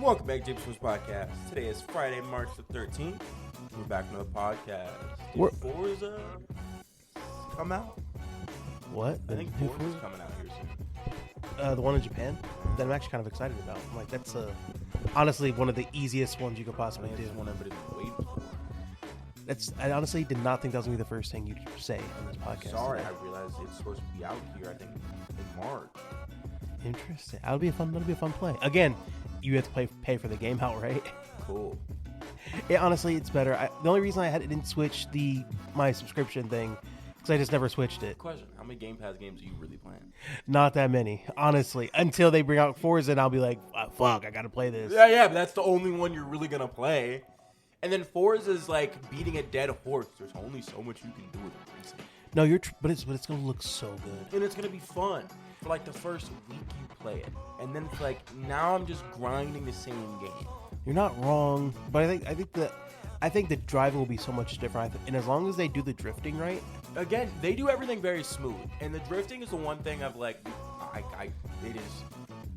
Welcome back to James Podcast. Today is Friday, March the 13th. We're back on the podcast. Did Forza come out? What? I think Forza's coming out here soon. The one in Japan that I'm actually kind of excited about. I'm like, that's honestly one of the easiest ones you could possibly do. It's one everybody's waiting for. I honestly did not think that was going to be the first thing you'd say on this podcast. Sorry, today. I realized it's supposed to be out here, I think, in March. Interesting. That'll be a fun play. Again, you have to pay for the game outright. Cool. Honestly, it's better. The only reason I didn't switch my subscription thing because I just never switched it. Question: how many Game Pass games are you really playing? Not that many, honestly. Until they bring out Forza, and I'll be like, "Fuck, I gotta play this." Yeah, but that's the only one you're really gonna play. And then Forza is like beating a dead horse. There's only so much you can do with it. No, but it's gonna look so good, and it's gonna be fun for like the first week you play it, and then it's like now I'm just grinding the same game. You're not wrong, but I think the driving will be so much different. And as long as they do the drifting right, again, they do everything very smooth, and the drifting is the one thing I've like. It is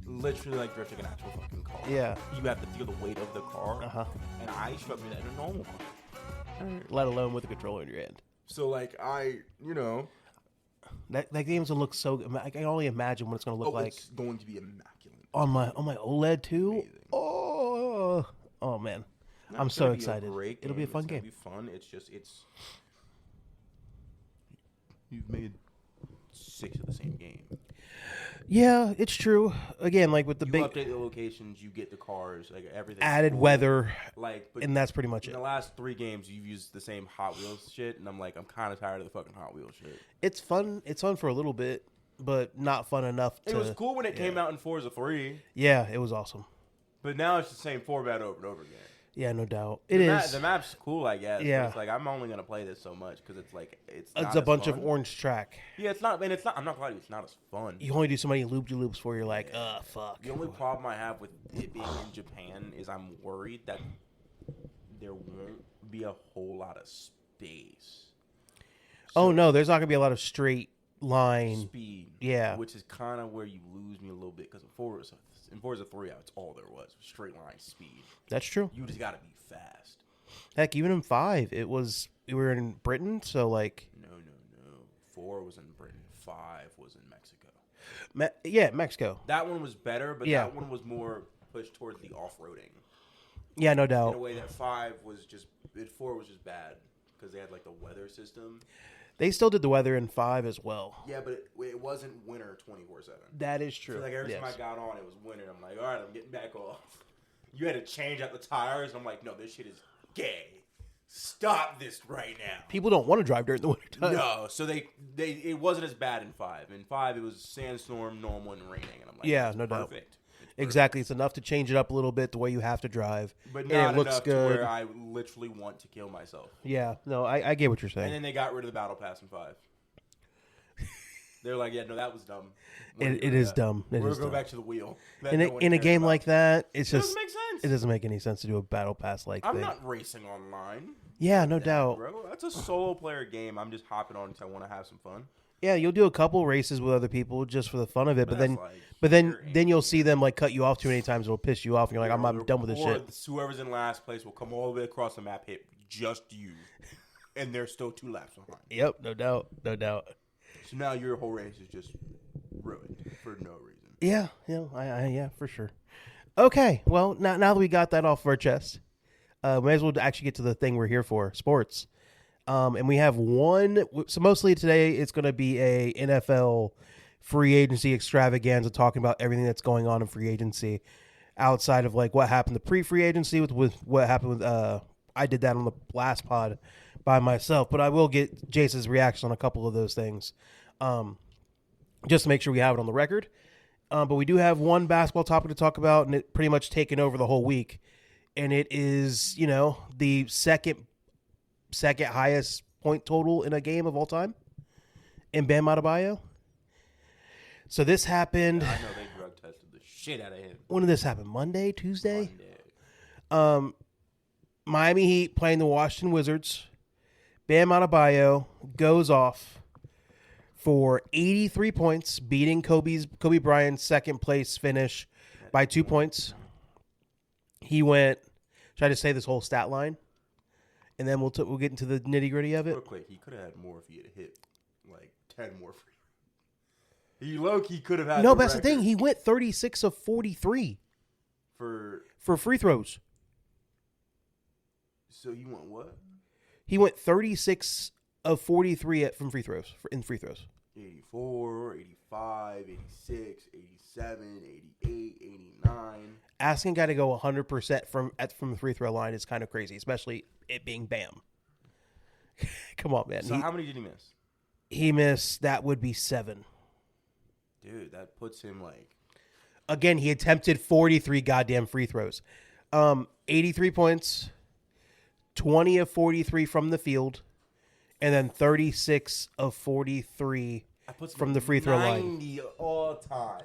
literally like drifting an actual fucking car. Yeah, you have to feel the weight of the car, and I struggle with that in a normal car, let alone with a controller in your hand. So like that game's gonna look so good. I can only imagine what it's gonna look like. It's going to be immaculate on my OLED too. Amazing. Oh man, I'm so excited. It'll be a fun game. It'll be fun. It's you've made 6 of the same game. Yeah, it's true. Again, like with the you update the locations, you get the cars, like everything. Added weather, but and that's pretty much it. In the last 3 games, you've used the same Hot Wheels shit, and I'm kind of tired of the fucking Hot Wheels shit. It's fun. It's fun for a little bit, but not fun enough. It was cool when it came out in Forza 3. Yeah, it was awesome. But now it's the same format over and over again. Yeah, no doubt. The map's cool, I guess. Yeah. It's like I'm only gonna play this so much because it's like it's a bunch of orange track. Yeah, it's not. And it's not. I'm not glad it's not as fun. You only do so many loop-de-loops before you're like, fuck. The only problem I have with it being in Japan is I'm worried that there won't be a whole lot of space. So no, there's not gonna be a lot of straight line speed. Yeah, which is kind of where you lose me a little bit because in Forza 3, it's all there was straight line speed. That's true. You just got to be fast. Heck, even in 5, we were in Britain, so like. No. 4 was in Britain. 5 was in Mexico. Mexico. That one was better, but that one was more pushed towards the off-roading. Yeah, no doubt. In a way that 4 was just bad because they had like the weather system. They still did the weather in 5 as well. Yeah, but it wasn't winter 24/7. That is true. So like every time I got on, it was winter. I'm like, all right, I'm getting back off. You had to change out the tires. I'm like, no, this shit is gay. Stop this right now. People don't want to drive during the winter time. No, so it wasn't as bad in 5. In 5, it was sandstorm, normal, and raining. And I'm like, yeah, no doubt. Perfect. Exactly, it's enough to change it up a little bit the way you have to drive, but not and it looks enough good. To where I literally want to kill myself. Yeah, no, I get what you're saying. And then they got rid of the battle pass in 5. They're like, yeah, no, that was dumb. It is dumb. We're gonna go back to the wheel. In a game like that, it doesn't make sense. It doesn't make any sense to do a battle pass like that. I'm not racing online. Yeah, no doubt. Bro, that's a solo player game. I'm just hopping on because I want to have some fun. Yeah, you'll do a couple races with other people just for the fun of it, but then you'll see them like cut you off too many times. It'll piss you off, and you're like, I'm done with this shit. Whoever's in last place will come all the way across the map, hit just you, and they're still 2 laps behind. Yep, no doubt. So now your whole race is just ruined for no reason. Yeah, yeah, for sure. Okay, well now that we got that off of our chest, may as well actually get to the thing we're here for, sports. And we have one. So mostly today, it's going to be a NFL free agency extravaganza, talking about everything that's going on in free agency, outside of like what happened to pre-free agency with what happened with. I did that on the last pod by myself, but I will get Jace's reaction on a couple of those things, just to make sure we have it on the record. But we do have one basketball topic to talk about, and it pretty much taken over the whole week, and it is the second highest point total in a game of all time in Bam Adebayo. So this happened. Yeah, I know they drug tested the shit out of him. When did this happen? Monday, Tuesday? Miami Heat playing the Washington Wizards. Bam Adebayo goes off for 83 points, beating Kobe Bryant's second place finish by 2 points. He went. Should I just say this whole stat line, and then we'll get into the nitty gritty of it? Real quick, he could have had more if he had hit like 10 more free. He low-key could have had. No, the but that's the record thing. He went 36 of 43 for free throws. So you want what? He went 36 of 43 from free throws in free throws. 84, 85, 86, 87, 88, 89. Asking a guy to go 100% from the free throw line is kind of crazy, especially it being Bam. Come on, man. So how many did he miss? He missed, that would be 7. Dude, that puts him like... Again, he attempted 43 goddamn free throws. 83 points, 20 of 43 from the field, and then 36 of 43 from the free throw line. 90 all time.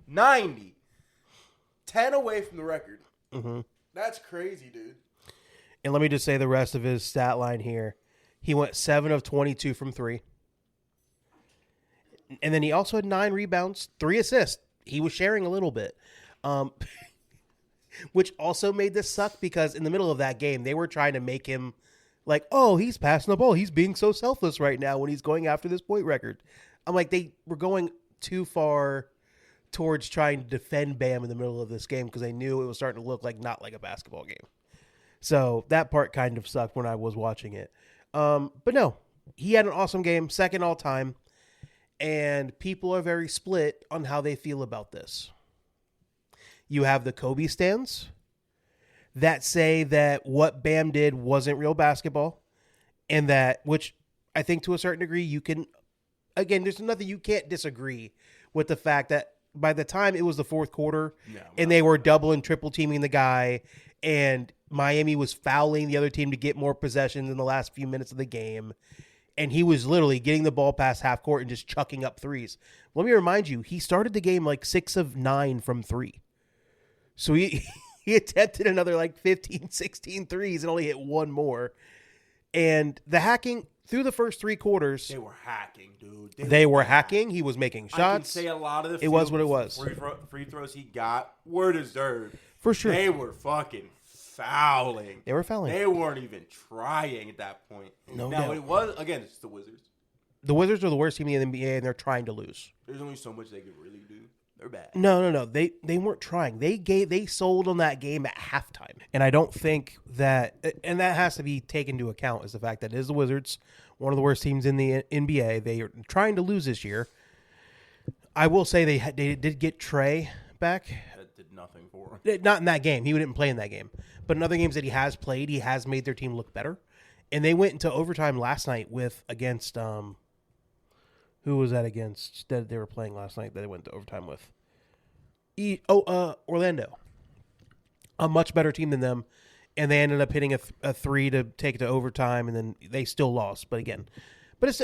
90. 10 away from the record. Mm-hmm. That's crazy, dude. And let me just say the rest of his stat line here. He went 7 of 22 from 3. And then he also had 9 rebounds, 3 assists. He was sharing a little bit. Which also made this suck because in the middle of that game, they were trying to make him like, oh, he's passing the ball. He's being so selfless right now when he's going after this point record. I'm like, they were going too far towards trying to defend Bam in the middle of this game because they knew it was starting to look like not like a basketball game. So that part kind of sucked when I was watching it. But no, he had an awesome game, second all time. And people are very split on how they feel about this. You have the Kobe stans that say that what Bam did wasn't real basketball. And that, which I think to a certain degree you can, again, there's nothing you can't disagree with the fact that by the time it was the fourth quarter and they were double and triple teaming the guy and Miami was fouling the other team to get more possessions in the last few minutes of the game. And he was literally getting the ball past half court and just chucking up threes. Let me remind you, he started the game like 6 of 9 from 3. So he attempted another like 15, 16 threes and only hit one more. And the hacking through the first 3 quarters. They were hacking, dude. They were hacking. He was making shots. I can say a lot of the it was what it was. Free throws he got were deserved. For sure. They were fucking fouling. They were fouling. They weren't even trying at that point. No now, doubt. it was, again, it's the Wizards. The Wizards are the worst team in the NBA, and they're trying to lose. There's only so much they could really do. They're bad. No. They weren't trying. They sold on that game at halftime. And I don't think that, and that has to be taken into account, is the fact that it is the Wizards, one of the worst teams in the NBA. They are trying to lose this year. I will say they did get Trey back. That did nothing for him. Not in that game. He didn't play in that game. But in other games that he has played, he has made their team look better. And they went into overtime last night against who was that against that they were playing last night that they went to overtime with? Orlando. A much better team than them. And they ended up hitting a 3 to take it to overtime, and then they still lost. But it's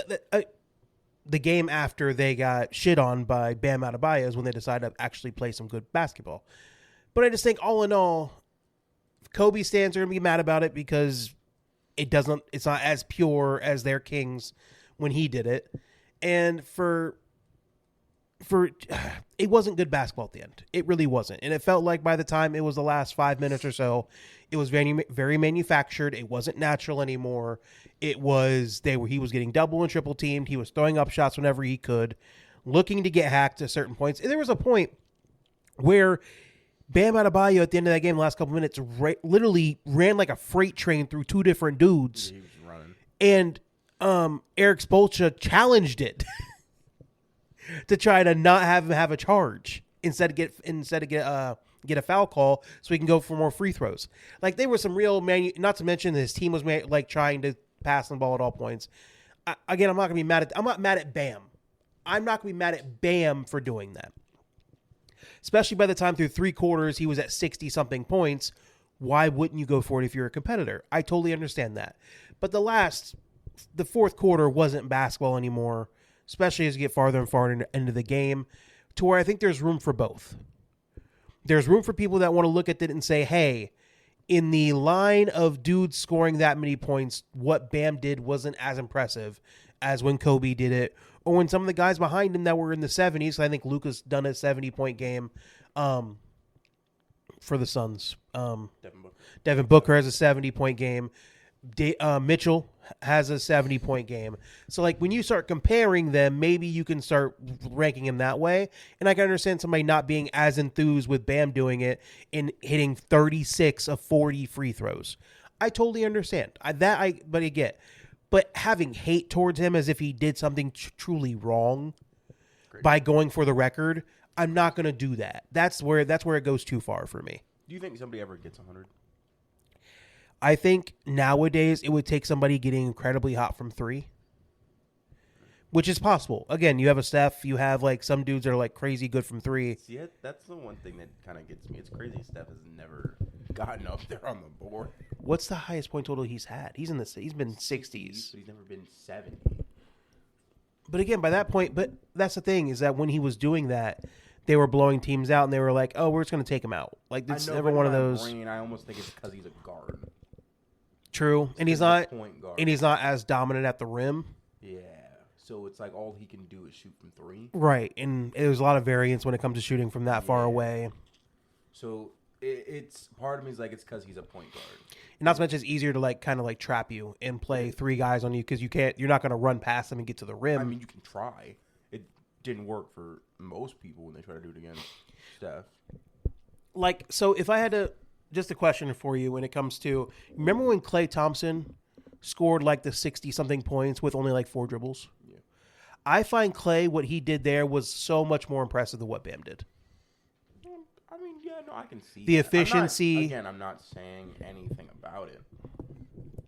the game after they got shit on by Bam Adebayo is when they decided to actually play some good basketball. But I just think all in all, Kobe stands are going to be mad about it because it's not as pure as their Kings when he did it. And for it wasn't good basketball at the end. It really wasn't. And it felt like by the time it was the last 5 minutes or so, it was very, very manufactured. It wasn't natural anymore. He was getting double and triple teamed. He was throwing up shots whenever he could, looking to get hacked at certain points. And there was a point where Bam Adebayo at the end of that game, the last couple minutes, literally ran like a freight train through 2 different dudes. He was running. And Eric Spoelstra challenged it to try to not have him have a charge instead of get a foul call so he can go for more free throws. Like there was some real not to mention his team was like trying to pass the ball at all points. Again, I'm not mad at Bam. I'm not gonna be mad at Bam for doing that. Especially by the time through 3 quarters he was at 60 something points. Why wouldn't you go for it if you're a competitor? I totally understand that. But the fourth quarter wasn't basketball anymore, especially as you get farther and farther into the game, to where I think there's room for both. There's room for people that want to look at it and say, hey, in the line of dudes scoring that many points, what Bam did wasn't as impressive as when Kobe did it, or when some of the guys behind him that were in the 70s, I think Luka's done a 70-point game for the Suns. Devin Booker has a 70-point game. Mitchell has a 70-point game. So, like, when you start comparing them, maybe you can start ranking them that way. And I can understand somebody not being as enthused with Bam doing it and hitting 36 of 40 free throws. I totally understand. But I get. But having hate towards him as if he did something truly wrong by going for the record, I'm not going to do that. That's where it goes too far for me. Do you think somebody ever gets 100? I think nowadays it would take somebody getting incredibly hot from three, which is possible. Again, you have a Steph, you have like some dudes that are like crazy good from three. See, that's the one thing that kind of gets me. It's crazy Steph has never gotten up there on the board. What's the highest point total he's had? He's been 60s. But he's never been 70. But again, by that point, but that's the thing is that when he was doing that, they were blowing teams out and they were like, "Oh, we're just going to take him out." Like it's never one of those. Brain, I almost think it's because he's a guard. True, and he's not as dominant at the rim. Yeah, so it's like all he can do is shoot from three. Right, and there's a lot of variance when it comes to shooting from that far away. So it's part of me is like it's because he's a point guard. And not so much it's easier to like kind of like trap you and play three guys on you because you're not going to run past them and get to the rim. I mean, you can try. It didn't work for most people when they try to do it against Steph. Like, so if I had to. Just a question for you when it comes to, remember when Klay Thompson scored like the 60-something points with only like 4 dribbles? Yeah. I find Klay, what he did there was so much more impressive than what Bam did. I mean, yeah, no, I can see the that. efficiency. I'm not saying anything about it.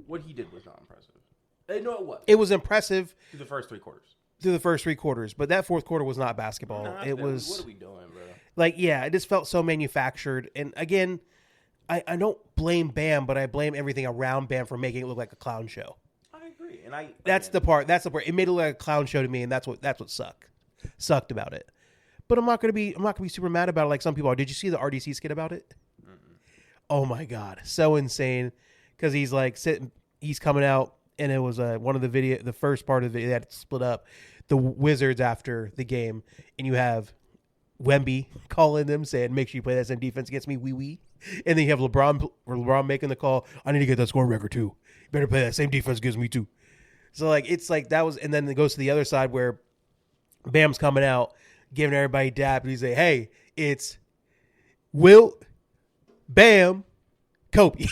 What he did was not impressive. No, it was. It was impressive. Through the first 3 quarters. Through the first 3 quarters. But that fourth quarter was not basketball. It was. What are we doing, bro? Like, yeah, it just felt so manufactured. And again, I don't blame Bam, but I blame everything around Bam for making it look like a clown show. I agree, and that's the part. It made it look like a clown show to me, and that's what sucked about it. But I'm not gonna be super mad about it like some people are. Did you see the RDC skit about it? Mm-mm. Oh my god, so insane! Because he's like he's coming out, and it was one of the first part of the video that split up the Wizards after the game, and you have Wemby calling them saying, "Make sure you play that same defense against me, wee." And then you have LeBron making the call. I need to get that scoring record too. You better play that same defense against me too. So like it's like that was, and then it goes to the other side where Bam's coming out, giving everybody dap, and he's like, "Hey, it's Wilt, Bam, Kobe."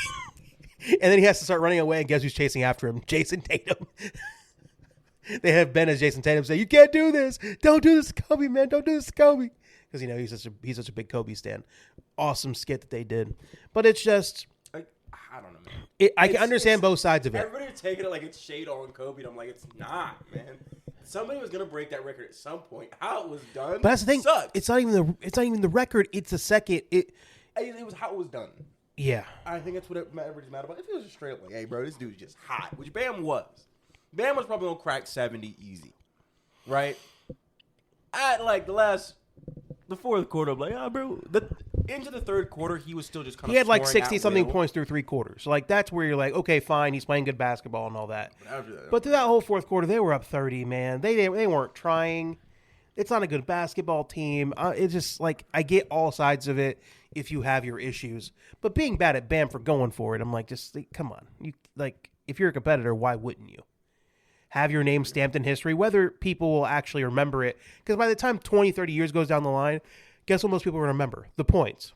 And then he has to start running away, and guess who's chasing after him? Jason Tatum. They have Ben as Jason Tatum say, "You can't do this. Don't do this to Kobe, man. Don't do this to Kobe." Because he's such a big Kobe stan. Awesome skit that they did, but it's just I don't know, man. I can understand both sides of it. Everybody taking it like it's shade on Kobe, and I'm like, it's not, man. Somebody was gonna break that record at some point. How it was done, but that's the thing. Sucks. It's not even the record. It's the second. It was how it was done. Yeah, I think that's what everybody's mad about. If it was just straight up like, "Hey, bro, this dude's just hot," which Bam was. Bam was probably gonna crack 70 easy, right? At like the fourth quarter, I'm like, bro. Into the third quarter, he was still just kind of. He had like 60-something points through 3 quarters. So like that's where you're like, okay, fine, he's playing good basketball and all that. But through that whole fourth quarter, they were up 30. Man, they weren't trying. It's not a good basketball team. It's just like I get all sides of it if you have your issues, but being bad at Bam for going for it, I'm like, just come on. You like if you're a competitor, why wouldn't you? Have your name stamped in history, whether people will actually remember it. Because by the time 20, 30 years goes down the line, guess what most people remember? The points.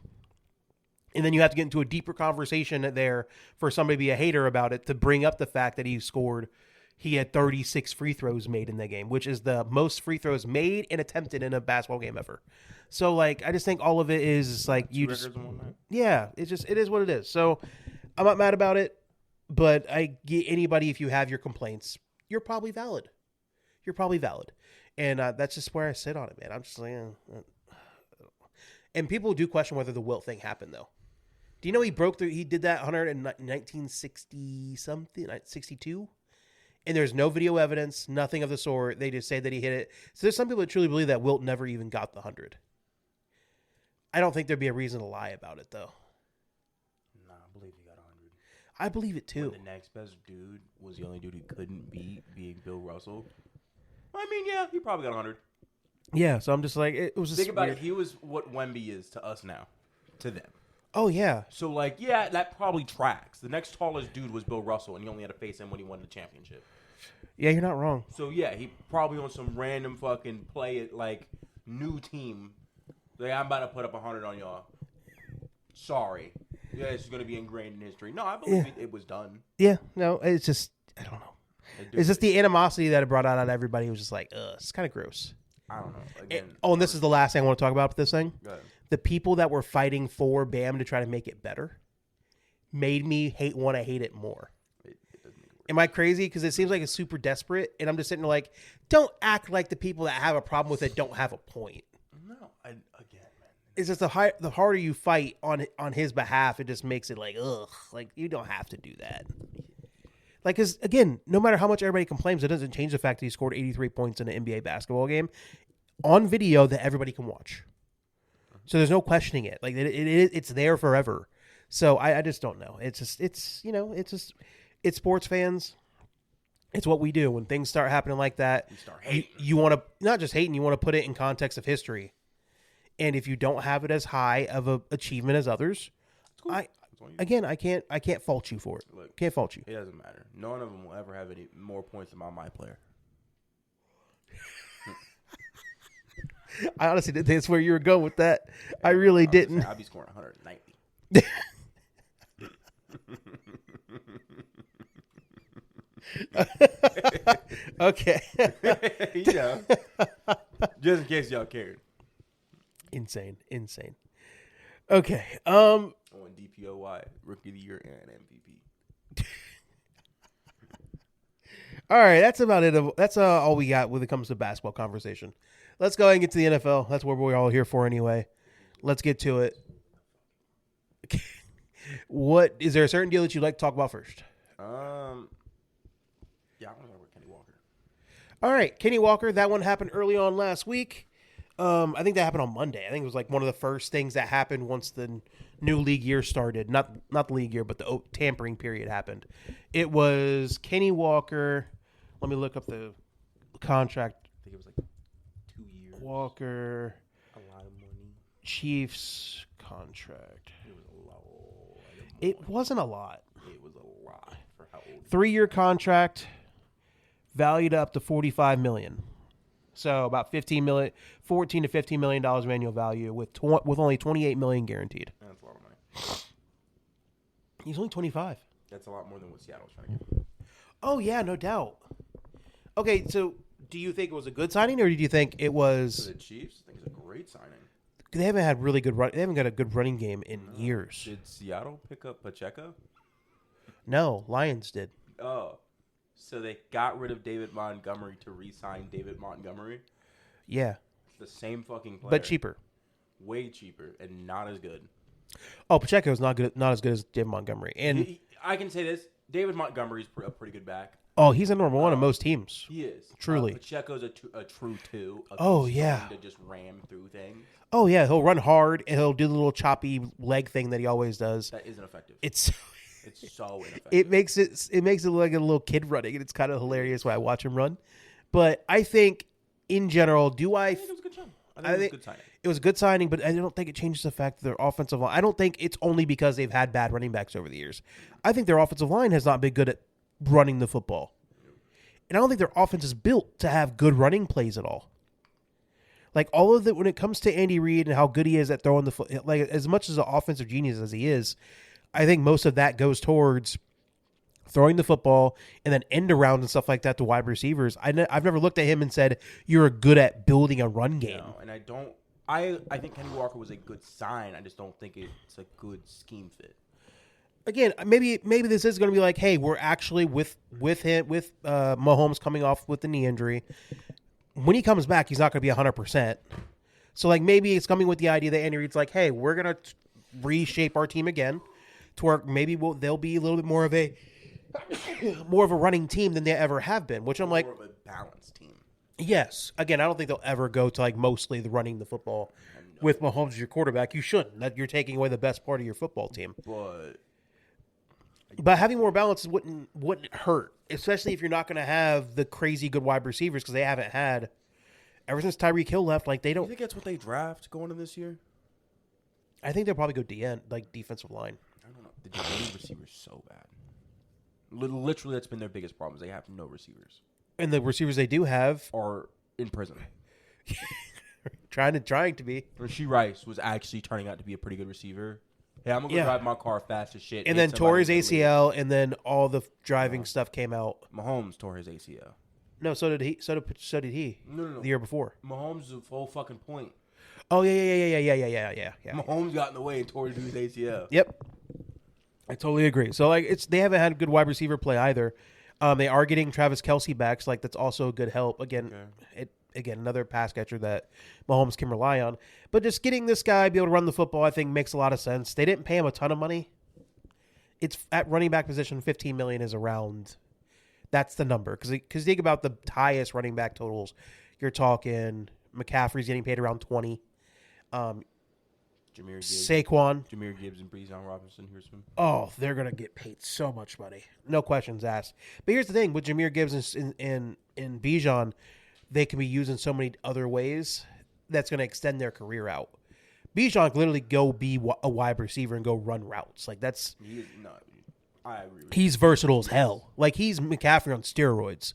And then you have to get into a deeper conversation there for somebody to be a hater about it to bring up the fact that he had 36 free throws made in that game, which is the most free throws made and attempted in a basketball game ever. So, like, I just think all of it is like you just, yeah, it is what it is. So I'm not mad about it, but I get anybody, if you have your complaints, you're probably valid. And that's just where I sit on it, man. I'm just like, and people do question whether the Wilt thing happened, though. Do you know he did that 1960 something, 62? And there's no video evidence, nothing of the sort. They just say that he hit it. So there's some people that truly believe that Wilt never even got the 100. I don't think there'd be a reason to lie about it, though. Nah, I believe he got 100. I believe it, too. When the next best dude was the only dude he couldn't beat, being Bill Russell. I mean, yeah, he probably got 100. Yeah, so I'm just like, it was just think about weird. it. He was what Wemby is to us now, to them. Oh yeah. So, like, yeah, that probably tracks. The next tallest dude was Bill Russell, and he only had to face him when he won the championship. Yeah, you're not wrong. So, yeah, he probably on some random fucking play it, like, new team. Like, I'm about to put up 100 on y'all. Sorry. Yeah, it's going to be ingrained in history. No, I believe it was done. Yeah, no, it's just, I don't know. It's just the animosity that it brought out of everybody. It was just like, it's kind of gross. I don't know. Again, and this is the last thing I want to talk about with this thing. Go ahead. The people that were fighting for Bam to try to make it better made me want to hate it more. It doesn't work. Am I crazy? Because it seems like it's super desperate, and I'm just sitting there like, don't act like the people that have a problem with it don't have a point. No, man. It's just the harder you fight on his behalf, it just makes it like, ugh, like you don't have to do that. Like, because again, no matter how much everybody complains, it doesn't change the fact that he scored 83 points in an NBA basketball game on video that everybody can watch. So there's no questioning it. Like it's there forever. So I just don't know. It's sports fans. It's what we do when things start happening like that. You start hating. You want to not just hating. You want to put it in context of history. And if you don't have it as high of a achievement as others, cool. I can't fault you for it. Look, can't fault you. It doesn't matter. None of them will ever have any more points than my player. I honestly didn't think that's where you were going with that. I really didn't. I'd be scoring 190. Okay. You know, just in case y'all cared. Insane. Okay. On DPOY, Rookie of the Year and MVP. All right, that's about it. That's all we got when it comes to basketball conversation. Let's go ahead and get to the NFL. That's what we're all here for anyway. Let's get to it. What is there a certain deal that you'd like to talk about first? Yeah, I want to talk about Kenny Walker. All right, Kenny Walker. That one happened early on last week. I think that happened on Monday. I think it was like one of the first things that happened once the new league year started. Not the league year, but the tampering period happened. It was Kenny Walker. Let me look up the contract. I think it was like 2 years. Walker. A lot of money. Chiefs contract. It was a lot. It wasn't a lot. It was a lot for how old. 3-year contract, valued up to $45 million. So about $14 to $15 million of annual value with only $28 million guaranteed. That's a lot of money. He's only 25. That's a lot more than what Seattle's trying to get. Oh yeah, no doubt. Okay, so do you think it was a good signing, or did you think it was? For the Chiefs, I think it's a great signing. They haven't had really good run. They haven't got a good running game in years. Did Seattle pick up Pacheco? No, Lions did. Oh, so they got rid of David Montgomery to re-sign David Montgomery? Yeah, It's the same fucking player, but cheaper. way cheaper, and not as good. Oh, Pacheco's not good. Not as good as David Montgomery. And I can say this: David Montgomery's a pretty good back. oh, he's a number one on most teams. He is Truly. Pacheco's a true two. Oh, yeah. To just ram through things. Oh yeah, he'll run hard and he'll do the little choppy leg thing that he always does. That isn't effective. It's so ineffective. it makes it look like a little kid running, and it's kind of hilarious when I watch him run. But I think in general, I think it was a good signing. I think it was a good signing. It was a good signing, but I don't think it changes the fact that their offensive line. I don't think it's only because they've had bad running backs over the years. I think their offensive line has not been good at running the football, and I don't think their offense is built to have good running plays at all. Like all of it, when it comes to Andy Reid and how good he is at throwing the foot, like as much as an offensive genius as he is, I think most of that goes towards throwing the football and then end around and stuff like that to wide receivers. I've never looked at him and said you're good at building a run game. No, and I don't. I think Kenny Walker was a good sign. I just don't think it's a good scheme fit. Again, maybe this is going to be like, hey, we're actually with Mahomes coming off with the knee injury. When he comes back, he's not going to be 100%. So like maybe it's coming with the idea that Andy Reid's like, hey, we're going to reshape our team again to where maybe they'll be a little bit more of a running team than they ever have been. Which I'm like, More of a balanced team. yes. Again, I don't think they'll ever go to like mostly the running the football with Mahomes as your quarterback. You shouldn't. That you're taking away the best part of your football team. But having more balance wouldn't hurt, especially if you're not going to have the crazy good wide receivers because they haven't had ever since Tyreek Hill left. Like they You don't. think that's what they draft going into this year? I think they'll probably go DN, like defensive line. I don't know. The Japanese receivers so bad. Literally, that's been their biggest problem. Is they have no receivers. And the receivers they do have are in prison. trying to be. Rasheed Rice was actually turning out to be a pretty good receiver. Hey, I'm gonna go drive my car fast as shit. And then tore his ACL, and then all the driving stuff came out. Mahomes tore his ACL. No, so did he. So did he. No. The year before. Mahomes is the whole fucking point. Oh yeah. Mahomes got in the way and tore his ACL. Yep. I totally agree. So like they haven't had good wide receiver play either. They are getting Travis Kelce back, so like that's also a good help. Again, another pass catcher that Mahomes can rely on. But just getting this guy be able to run the football, I think makes a lot of sense. They didn't pay him a ton of money. It's at running back position, $15 million is around. That's the number because think about the highest running back totals. You're talking McCaffrey's getting paid around 20. Saquon, Jahmyr Gibbs, and Bijan Robinson. Oh, they're gonna get paid so much money, no questions asked. But here's the thing: with Jahmyr Gibbs and Bijan, they can be used in so many other ways that's gonna extend their career out. Bijan can literally go be a wide receiver and go run routes. Like that's I agree. He's versatile as hell. Like he's McCaffrey on steroids.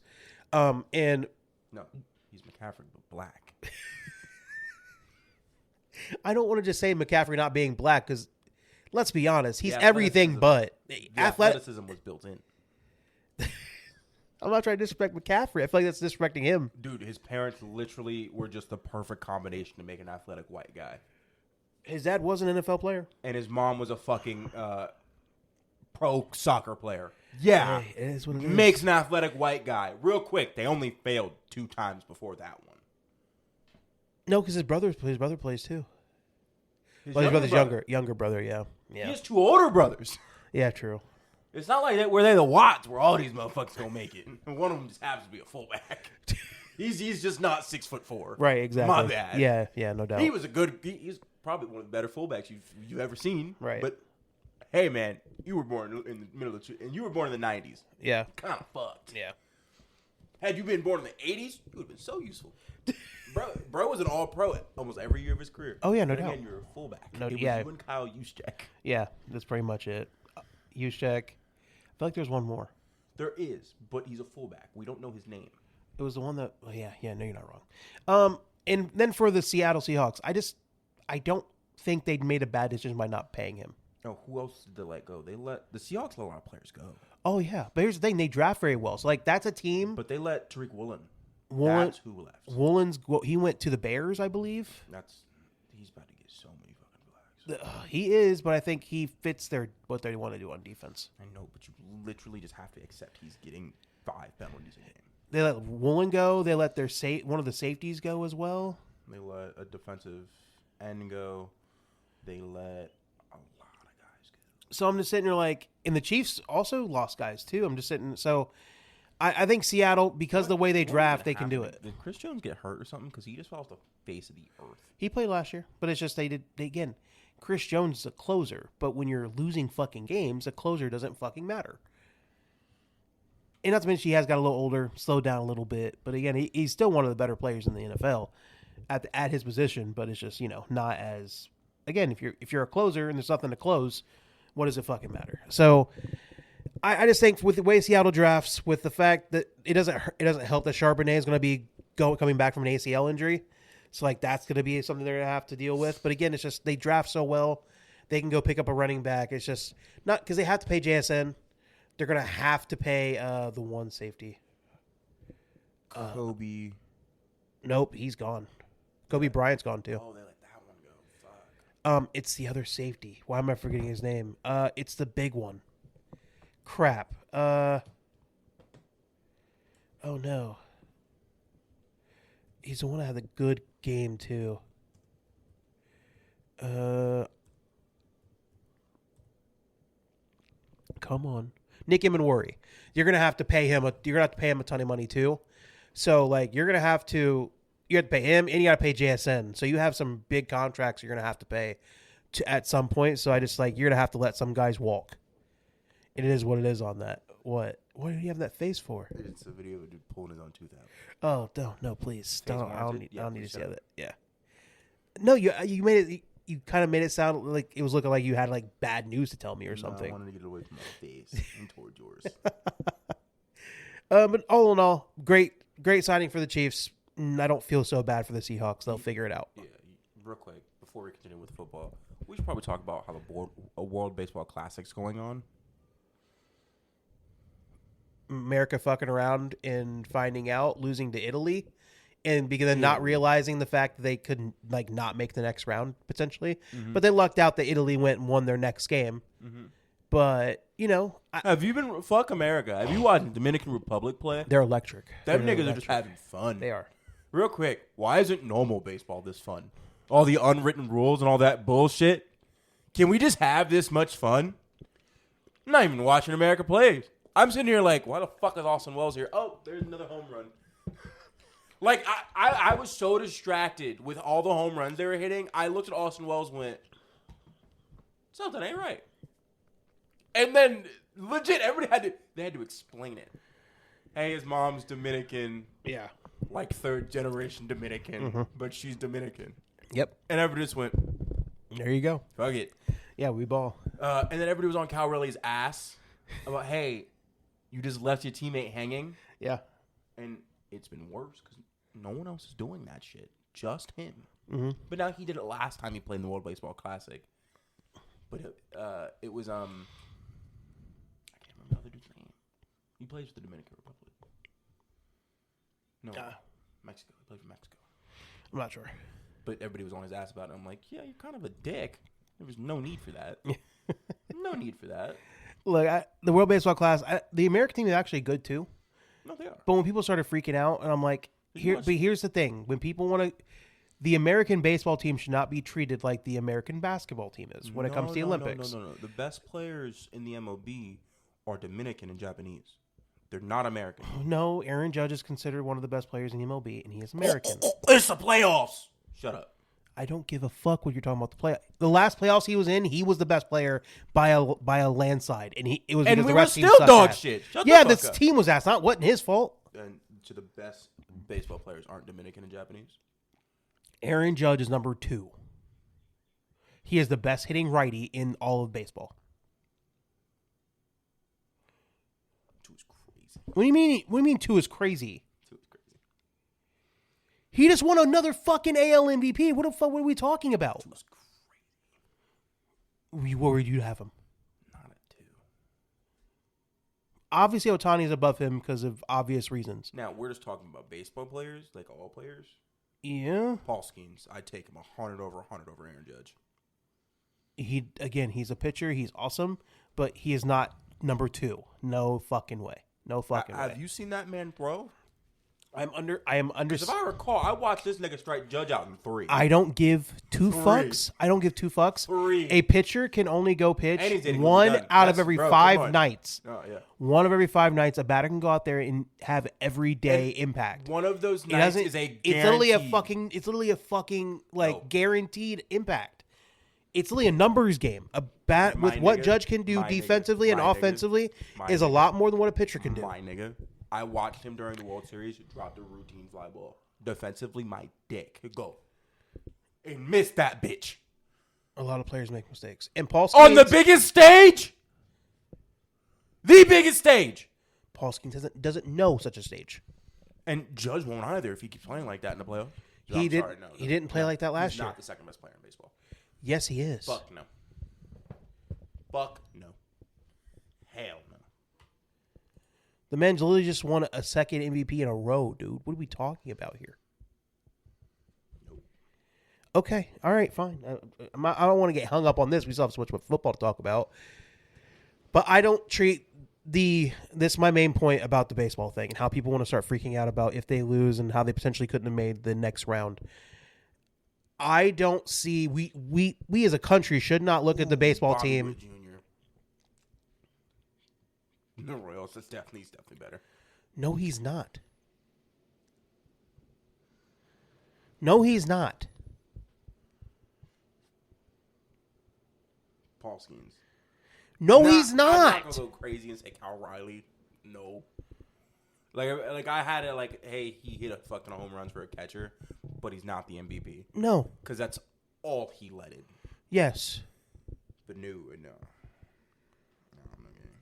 And no, he's McCaffrey but black. I don't want to just say McCaffrey not being black because, let's be honest, he's everything but. Athleticism was built in. I'm not trying to disrespect McCaffrey. I feel like that's disrespecting him. Dude, his parents literally were just the perfect combination to make an athletic white guy. His dad was an NFL player. And his mom was a fucking pro soccer player. Yeah. Hey, it is what it is. Makes an athletic white guy. Real quick, they only failed 2 times before that one. No, because his brother plays too. His brother's younger brother, yeah. He has 2 older brothers. Yeah, true. It's not like that where they're the Watts where all these motherfuckers gonna make it. And one of them just happens to be a fullback. He's just not 6'4". Right, exactly. My bad. Yeah, no doubt. He's probably one of the better fullbacks you've ever seen. Right. But hey, man, you were born in the middle of and you were born in the 90s. Yeah. Kind of fucked. Yeah. Had you been born in the 80s, you would have been so useful. Bro was an all-pro almost every year of his career. Oh, yeah, no doubt. Again, you're a fullback. No, it was yeah. you and Kyle Juszczyk. Yeah, that's pretty much it. Juszczyk. I feel like there's one more. There is, but he's a fullback. We don't know his name. It was the one that... Oh, yeah, no, you're not wrong. And then for the Seattle Seahawks, I don't think they made a bad decision by not paying him. Oh, who else did they let go? The Seahawks let a lot of players go. Oh, yeah. But here's the thing. They draft very well. So, like, that's a team... But they let Tariq Woolen. That's who left. Woolen's... He went to the Bears, I believe. He's about to get so many fucking blacks. He is, but I think he fits what they want to do on defense. I know, but you literally just have to accept he's getting 5 penalties a game. They let Woolen go. They let their one of the safeties go as well. They let a defensive end go. They let a lot of guys go. So I'm just sitting there like, and the Chiefs also lost guys too. I'm just sitting. So I think Seattle, because the way they draft, they can do it. Did Chris Jones get hurt or something? Because he just fell off the face of the earth. He played last year, but it's just again, Chris Jones is a closer. But when you're losing fucking games, a closer doesn't fucking matter. And not to mention he has got a little older, slowed down a little bit. But again, he's still one of the better players in the NFL at his position. But it's just, not as, again, if you're a closer and there's nothing to close, what does it fucking matter? So I just think with the way Seattle drafts, with the fact that it doesn't help that Charbonnet is going to be coming back from an ACL injury. So like that's going to be something they're going to have to deal with. But again, it's just they draft so well, they can go pick up a running back. It's just not because they have to pay JSN. They're going to have to pay the one safety. Kobe. Nope, he's gone. Kobe Bryant's gone too. Oh, they let that one go. Fuck. It's the other safety. Why am I forgetting his name? It's the big one. Crap. Oh no. He's the one that had a good game too. Come on. Nick Immanwori. You're gonna have to pay him a ton of money too. So like you have to pay him and you gotta pay JSN. So you have some big contracts you're gonna have to pay at some point. So I just you're gonna have to let some guys walk. It is what it is on that. What do you have that face for? It's a video of a dude pulling his own tooth out. Oh, no, please. Don't. I don't need to see that. that. Yeah. No, you made it. you kind of made it sound like it was looking like you had like bad news to tell me or No, something. I wanted to get it away from my face and towards yours. But all in all, great signing for the Chiefs. I don't feel so bad for the Seahawks. They'll figure it out. Yeah, real quick before we continue with football, we should probably talk about how a World Baseball Classic's going on. America fucking around and finding out, losing to Italy, and because of not realizing the fact that they couldn't like not make the next round potentially, but they lucked out that Italy went and won their next game. But you know, Have you been fuck America? Have you watched Dominican Republic play? they're electric. Them They're niggas are electric. just having fun. They are. Real quick, why isn't normal baseball this fun? All the unwritten rules and all that bullshit. Can we just have this much fun? I'm not even watching America play. I'm sitting here like, why the fuck is Austin Wells here? Oh, there's another home run. Like, I was so distracted with all the home runs they were hitting. I looked at Austin Wells and went, something ain't right. And then, legit, everybody had to explain it. Hey, his mom's Dominican. Yeah. Like third generation Dominican, but she's Dominican. Yep. And everybody just went, There you go. fuck it. Yeah, we ball. And then everybody was on Cal Raleig's ass about, hey, you just left your teammate hanging. Yeah. And it's been worse because no one else is doing that shit. Just him. Mm-hmm. But now he did it last time he played in the World Baseball Classic. But it was, I can't remember the other dude's name. He plays for the Dominican Republic. No, Mexico. He played for Mexico. I'm not sure. But everybody was on his ass about it. I'm like, yeah, you're kind of a dick. There was no need for that. No need for that. Look, the World Baseball Class, the American team is actually good too. No, they are. But when people started freaking out, and I'm like, here's the thing: when people want to, the American baseball team should not be treated like the American basketball team is when it comes to the Olympics. No. The best players in the MLB are Dominican and Japanese. They're not American. No, Aaron Judge is considered one of the best players in the MLB, and he is American. It's the playoffs. Shut up. I don't give a fuck what you're talking about. The last playoffs he was in, he was the best player by a landslide, and it was And because we the were rest still team sucked dog ass. shit. Shut Yeah, the this fuck up. team was ass. Not wasn't his fault. And to the best baseball players aren't Dominican and Japanese. Aaron Judge is number 2. He is the best hitting righty in all of baseball. Two is crazy. What do you mean? What do you mean 2 is crazy? Two is crazy. He just won another fucking AL MVP. What the fuck? What are we talking about? Two is crazy. Where would you have him? Not a 2. Obviously, Otani is above him because of obvious reasons. Now we're just talking about baseball players, like all players. Yeah. Paul Skeens, I'd take him 100 over Aaron Judge. He's a pitcher. He's awesome, but he is not number 2. No fucking way. No fucking way. Have you seen that man throw? I am under. Because if I recall, I watched this nigga strike Judge out in 3. I don't give 2 fucks. I don't give 2 fucks. 3. A pitcher can only go pitch Anything one done. out of That's- every bro, 5 come on. nights. Oh, yeah. One of every 5 nights, a batter can go out there and have everyday impact. One of those It nights doesn't. is a It's literally a guaranteed- fucking. It's literally a fucking like No. guaranteed impact. It's literally a numbers game. A bat My with what nigga, Judge can do my nigga, defensively and my nigga, offensively my is a nigga. lot more than what a pitcher can do. My nigga. I watched him during the World Series drop the routine fly ball. Defensively, my dick. Go. And miss that bitch. A lot of players make mistakes. And Paul On the Skeens- biggest stage? The biggest stage. Paul Skeens doesn't know such a stage. And Judge won't either if he keeps playing like that in the playoffs. He didn't play like that last He's year. not the second best player in baseball. Yes, he is. Fuck no. Fuck no. Hell no. The man's literally just won a second MVP in a row, dude. What are we talking about here? Nope. Okay, all right, fine. I don't want to get hung up on this. We still have so much football to talk about. But I don't treat this is my main point about the baseball thing and how people want to start freaking out about if they lose and how they potentially couldn't have made the next round. I don't see we as a country should not look at the baseball Bobby team. Witt Jr. The Royals, he's definitely better. No, he's not. No, he's not. Paul Skeens. No, he's I'm not. not gonna go crazy and say Cal Riley. No. Like I had it like, hey, he hit a fucking home runs for a catcher, but he's not the MVP No. because that's all he let in. Yes. But no.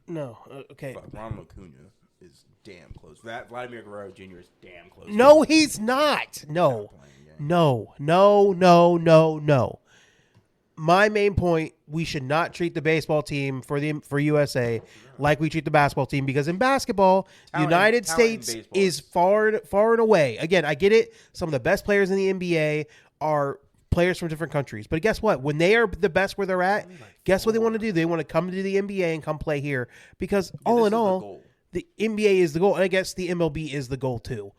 No. Okay. Fuck, Ronald Acuna is damn close. That Vladimir Guerrero Jr. is damn close. No, he's not. No. No. My main point: we should not treat the baseball team for USA like we treat the basketball team, because in basketball, the United States is far and away. Again, I get it. Some of the best players in the NBA are players from different countries, but guess what? When they are the best where they're at, guess what they want to do? They want to come to the NBA and come play here, because all in all, the NBA is the goal, and I guess the MLB is the goal too.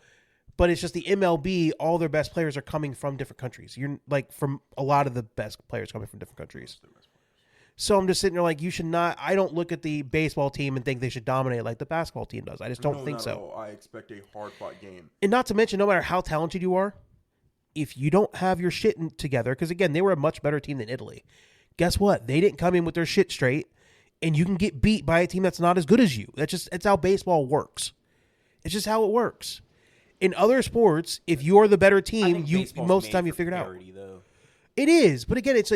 But it's just the MLB, all their best players are coming from different countries. You're like, from a lot of the best players coming from different countries. So I'm just sitting there like, you should not. I don't look at the baseball team and think they should dominate like the basketball team does. I just don't think so. I expect a hard-fought game. And not to mention, no matter how talented you are, if you don't have your shit together, because again, they were a much better team than Italy. Guess what? They didn't come in with their shit straight, and you can get beat by a team that's not as good as you. It's how baseball works. It's just how it works. In other sports, if you're the better team, most of the time you figure it out. Though. It is, but again, and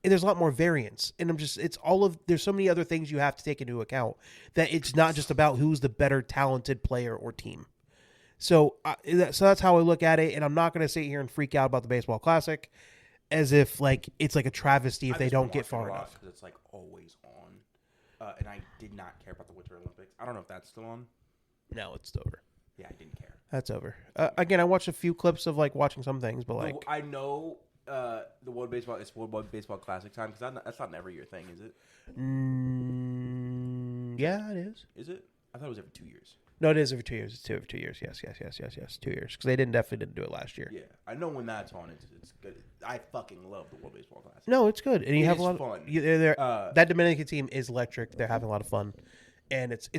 there's a lot more variance, and there's so many other things you have to take into account, that it's not just about who's the better talented player or team. So that's how I look at it, and I'm not going to sit here and freak out about the Baseball Classic as if like it's like a travesty if they don't get far enough. Because it's like always on, and I did not care about the Winter Olympics. I don't know if that's still on. No, it's over. Yeah, I didn't care. That's over. Again, I watched a few clips of like watching some things, but like I know the World Baseball Classic time, because that's not an every year thing, is it? Yeah, it is. Is it? I thought it was every 2 years. No, it is every 2 years. It's every 2 years. Yes. 2 years, because they definitely didn't do it last year. Yeah, I know when that's on. It's good. I fucking love the World Baseball Classic. No, it's good, and you have a lot fun. That Dominican team is electric. They're having a lot of fun. And it's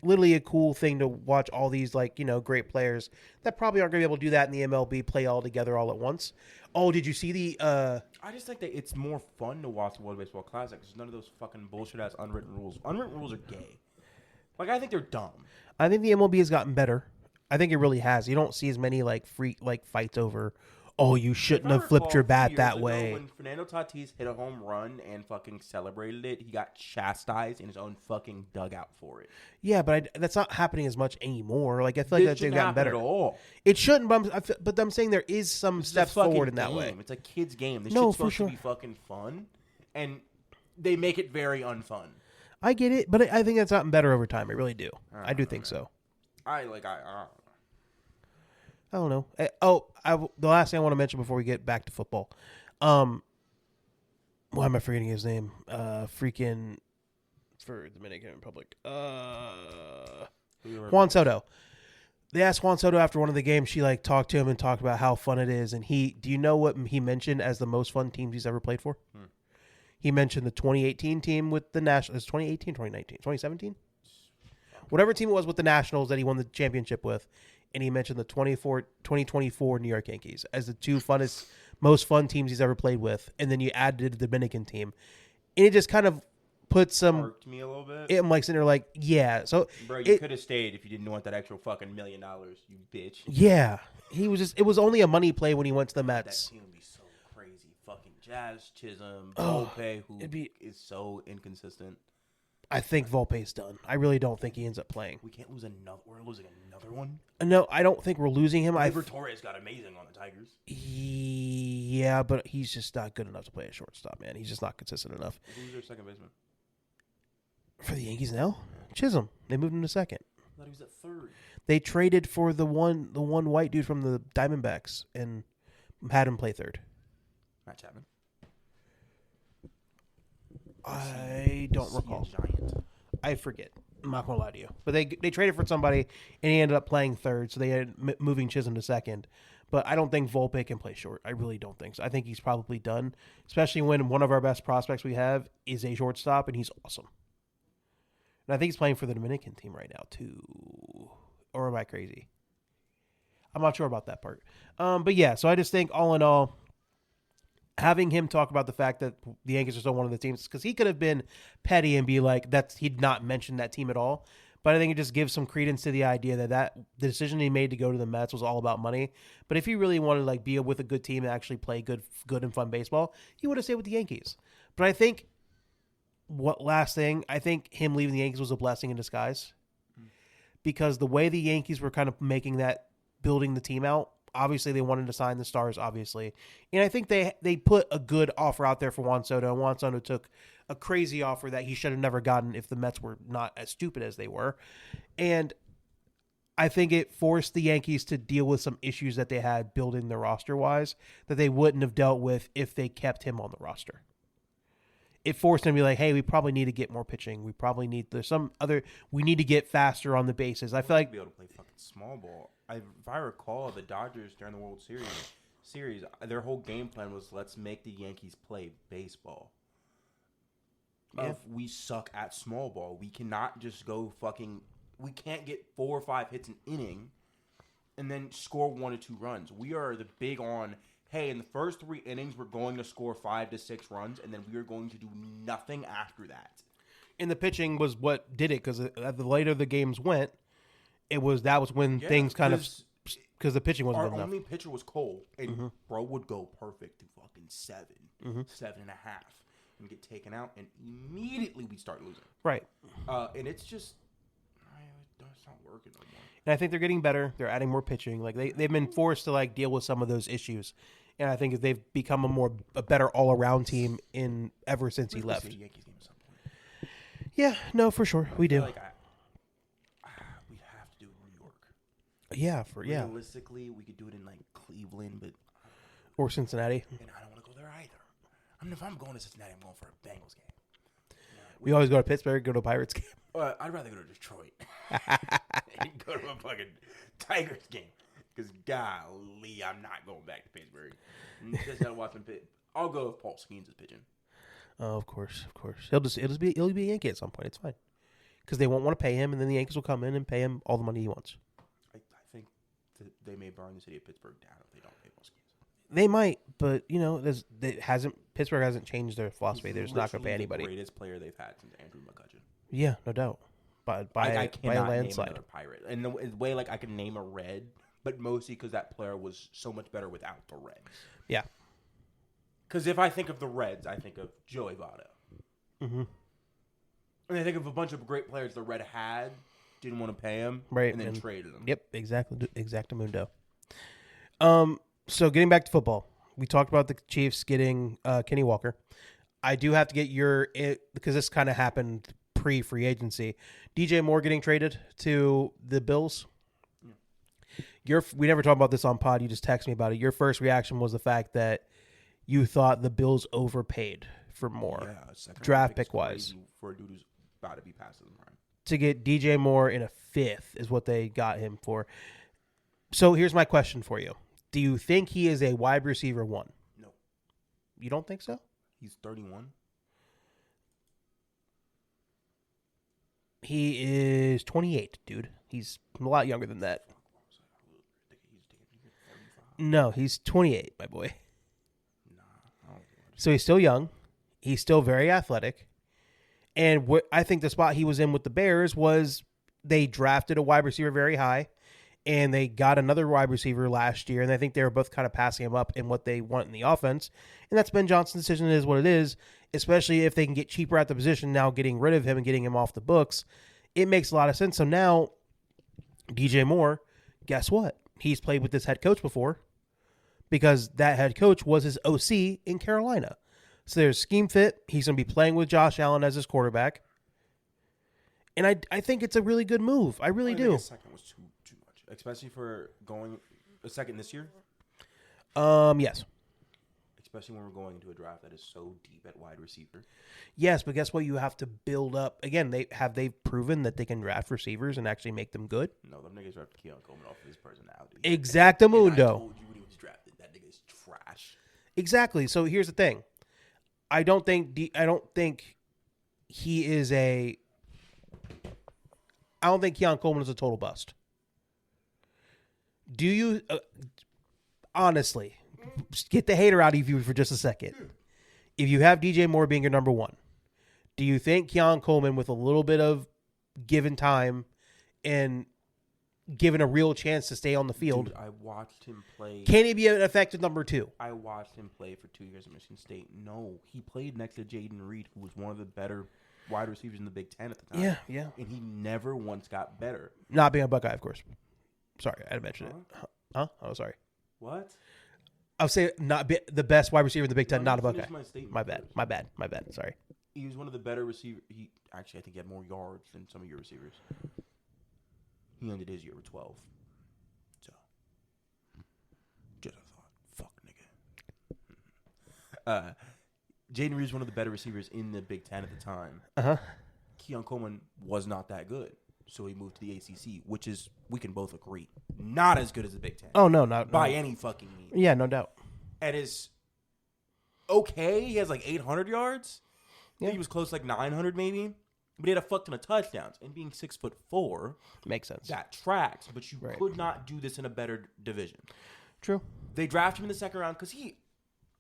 literally a cool thing to watch all these great players that probably aren't going to be able to do that in the MLB play all together all at once. Oh, did you see the? I just think that it's more fun to watch the World Baseball Classic. There's none of those fucking bullshit ass unwritten rules. Unwritten rules are gay. Like, I think they're dumb. I think the MLB has gotten better. I think it really has. You don't see as many fights over. Oh, you shouldn't have flipped your bat that way. When Fernando Tatis hit a home run and fucking celebrated it, he got chastised in his own fucking dugout for it. Yeah, but that's not happening as much anymore. Like, I feel like they've gotten better. At all. It shouldn't, but I'm saying there is some steps forward in that way. It's a kid's game. This shit's supposed to be fucking fun, and they make it very unfun. I get it, but I think it's gotten better over time. I really do. I do think so. I don't know. The last thing I want to mention before we get back to football. Why am I forgetting his name? Freaking for Dominican Republic. Juan Soto. They asked Juan Soto after one of the games. She talked to him and talked about how fun it is. And do you know what he mentioned as the most fun teams he's ever played for? He mentioned the 2018 team with the Nationals. 2018, 2019, 2017? Whatever team it was with the Nationals that he won the championship with. And he mentioned the 2024 New York Yankees as the two most fun teams he's ever played with. And then you added the Dominican team. And it just kind of put some... Irked me a little bit. I'm sitting there like, yeah. So, bro, you could have stayed if you didn't want that extra fucking $1 million, you bitch. Yeah. It was only a money play when he went to the Mets. That team would be so crazy. Fucking Jazz, Chisholm, Volpe, who is so inconsistent. I think Volpe's done. I really don't think he ends up playing. We can't lose another. We're losing another one. No, I don't think we're losing him. Torres got amazing on the Tigers. Yeah, but he's just not good enough to play a shortstop, man. He's just not consistent enough. Who's their second baseman? For the Yankees now? Chisholm. They moved him to second. I thought he was at third. They traded for the one white dude from the Diamondbacks and had him play third. Matt Chapman. I don't recall. I forget. I'm not going to lie to you. But they traded for somebody, and he ended up playing third, so they had moving Chisholm to second. But I don't think Volpe can play short. I really don't think so. I think he's probably done, especially when one of our best prospects we have is a shortstop, and he's awesome. And I think he's playing for the Dominican team right now, too. Or am I crazy? I'm not sure about that part. But yeah, so I just think all in all, having him talk about the fact that the Yankees are still one of the teams, because he could have been petty and be like, he'd not mentioned that team at all. But I think it just gives some credence to the idea that the decision he made to go to the Mets was all about money. But if he really wanted to like be with a good team and actually play good and fun baseball, he would have stayed with the Yankees. But I think I think him leaving the Yankees was a blessing in disguise. Because the way the Yankees were kind of building the team out, obviously they wanted to sign the stars, obviously. And I think they put a good offer out there for Juan Soto, and Juan Soto took a crazy offer that he should have never gotten if the Mets were not as stupid as they were. And I think it forced the Yankees to deal with some issues that they had building their roster-wise that they wouldn't have dealt with if they kept him on the roster. It forced them to be like, hey, we probably need to get more pitching. We probably need we need to get faster on the bases. I feel like be able to play fucking small ball. If I recall, the Dodgers during the World Series, their whole game plan was let's make the Yankees play baseball. Yeah. If we suck at small ball, we cannot just go we can't get 4 or 5 hits an inning and then score 1 or 2 runs. We are the big on, hey, in the first 3 innings, we're going to score 5 to 6 runs, and then we are going to do nothing after that. And the pitching was what did it, because the later the games went, that was when things kind of, because the pitching wasn't good enough. Our only pitcher was Cole, and bro would go perfect to fucking 7, 7.5, and get taken out, and immediately we start losing. Right. And it's just, it's not working no more. And I think they're getting better. They're adding more pitching. Like they've been forced to like deal with some of those issues, and I think they've become a better all around team ever since he left. Yankees game at some point. Yeah, no, for sure we do. Like we'd have to do New York. Yeah, Realistically, we could do it in like Cleveland, but or Cincinnati. And I don't want to go there either. I mean, if I'm going to Cincinnati, I'm going for a Bengals game. We always go to Pittsburgh, go to a Pirates game. I'd rather go to Detroit and go to a fucking Tigers game. Because, golly, I'm not going back to Pittsburgh. Just gotta watch them pitch. I'll go if Paul Skeens is pitching. Oh, of course. He'll be a Yankee at some point. It's fine. Because they won't want to pay him, and then the Yankees will come in and pay him all the money he wants. I think that they may burn the city of Pittsburgh down if they don't pay Paul Skeens. They might, but Pittsburgh hasn't changed their philosophy. They're just not going to pay anybody. The greatest player they've had since Andrew McCutcheon. Yeah, no doubt. By I cannot a landslide. name another Pirate. And the way like I can name a Red, but mostly because that player was so much better without the Reds. Yeah. Because if I think of the Reds, I think of Joey Votto. Mm-hmm. And I think of a bunch of great players the Red had, didn't want to pay him, right, and then traded them. Yep, exactamundo. So getting back to football, we talked about the Chiefs getting Kenny Walker. I do have to get because this kind of happened pre-free agency. DJ Moore getting traded to the Bills. Yeah. We never talked about this on pod. You just texted me about it. Your first reaction was the fact that you thought the Bills overpaid for Moore, draft pick wise, for a dude who's about to be past his prime. To get DJ Moore in a 5th is what they got him for. So here's my question for you. Do you think he is a wide receiver 1? No. You don't think so? He's 31. He is 28, dude. He's a lot younger than that. No, he's 28, my boy. So he's still young. He's still very athletic. And what I think the spot he was in with the Bears was they drafted a wide receiver very high, and they got another wide receiver last year, and I think they were both kind of passing him up in what they want in the offense. And that's Ben Johnson's decision. It is what it is, especially if they can get cheaper at the position now, getting rid of him and getting him off the books. It makes a lot of sense. So now, DJ Moore, guess what? He's played with this head coach before because that head coach was his OC in Carolina. So there's scheme fit. He's going to be playing with Josh Allen as his quarterback. And I think it's a really good move. I really do. A second was too much, especially for going a second this year. Yes. Especially when we're going into a draft that is so deep at wide receiver. Yes, but guess what? You have to build up. Again, they've proven that they can draft receivers and actually make them good. No, them niggas drafted Keon Coleman off of his personality. Exactamundo. I told you when he was drafted, that nigga is trash. Exactly. So here's the thing. I don't think he is a. I don't think Keon Coleman is a total bust. Do you honestly get the hater out of you for just a second? If you have DJ Moore being your number 1, do you think Keon Coleman, with a little bit of given time and given a real chance to stay on the field. Dude, I watched him play. Can he be an effective number 2? I watched him play for 2 years at Michigan State. No, he played next to Jaden Reed, who was one of the better wide receivers in the Big Ten at the time. Yeah. And he never once got better. Not being a Buckeye, of course. Sorry, I mentioned it. Huh? Oh, sorry. What? I would say not the best wide receiver in the Big Ten, not a Buckeye. My bad. Sorry. He was one of the better receivers. I think he had more yards than some of your receivers. He ended his year with 12. So, just a thought. Fuck, nigga. Jaden Reed was one of the better receivers in the Big Ten at the time. Keon Coleman was not that good. So he moved to the ACC, which is, we can both agree, not as good as the Big Ten. Oh, no, not by any fucking means. Yeah, no doubt. And is okay. He has like 800 yards. Yeah. He was close to like 900 maybe. But he had a fuck ton of touchdowns. And being 6'4", makes sense. that tracks. But you could not do this in a better division. True. They drafted him in the second round because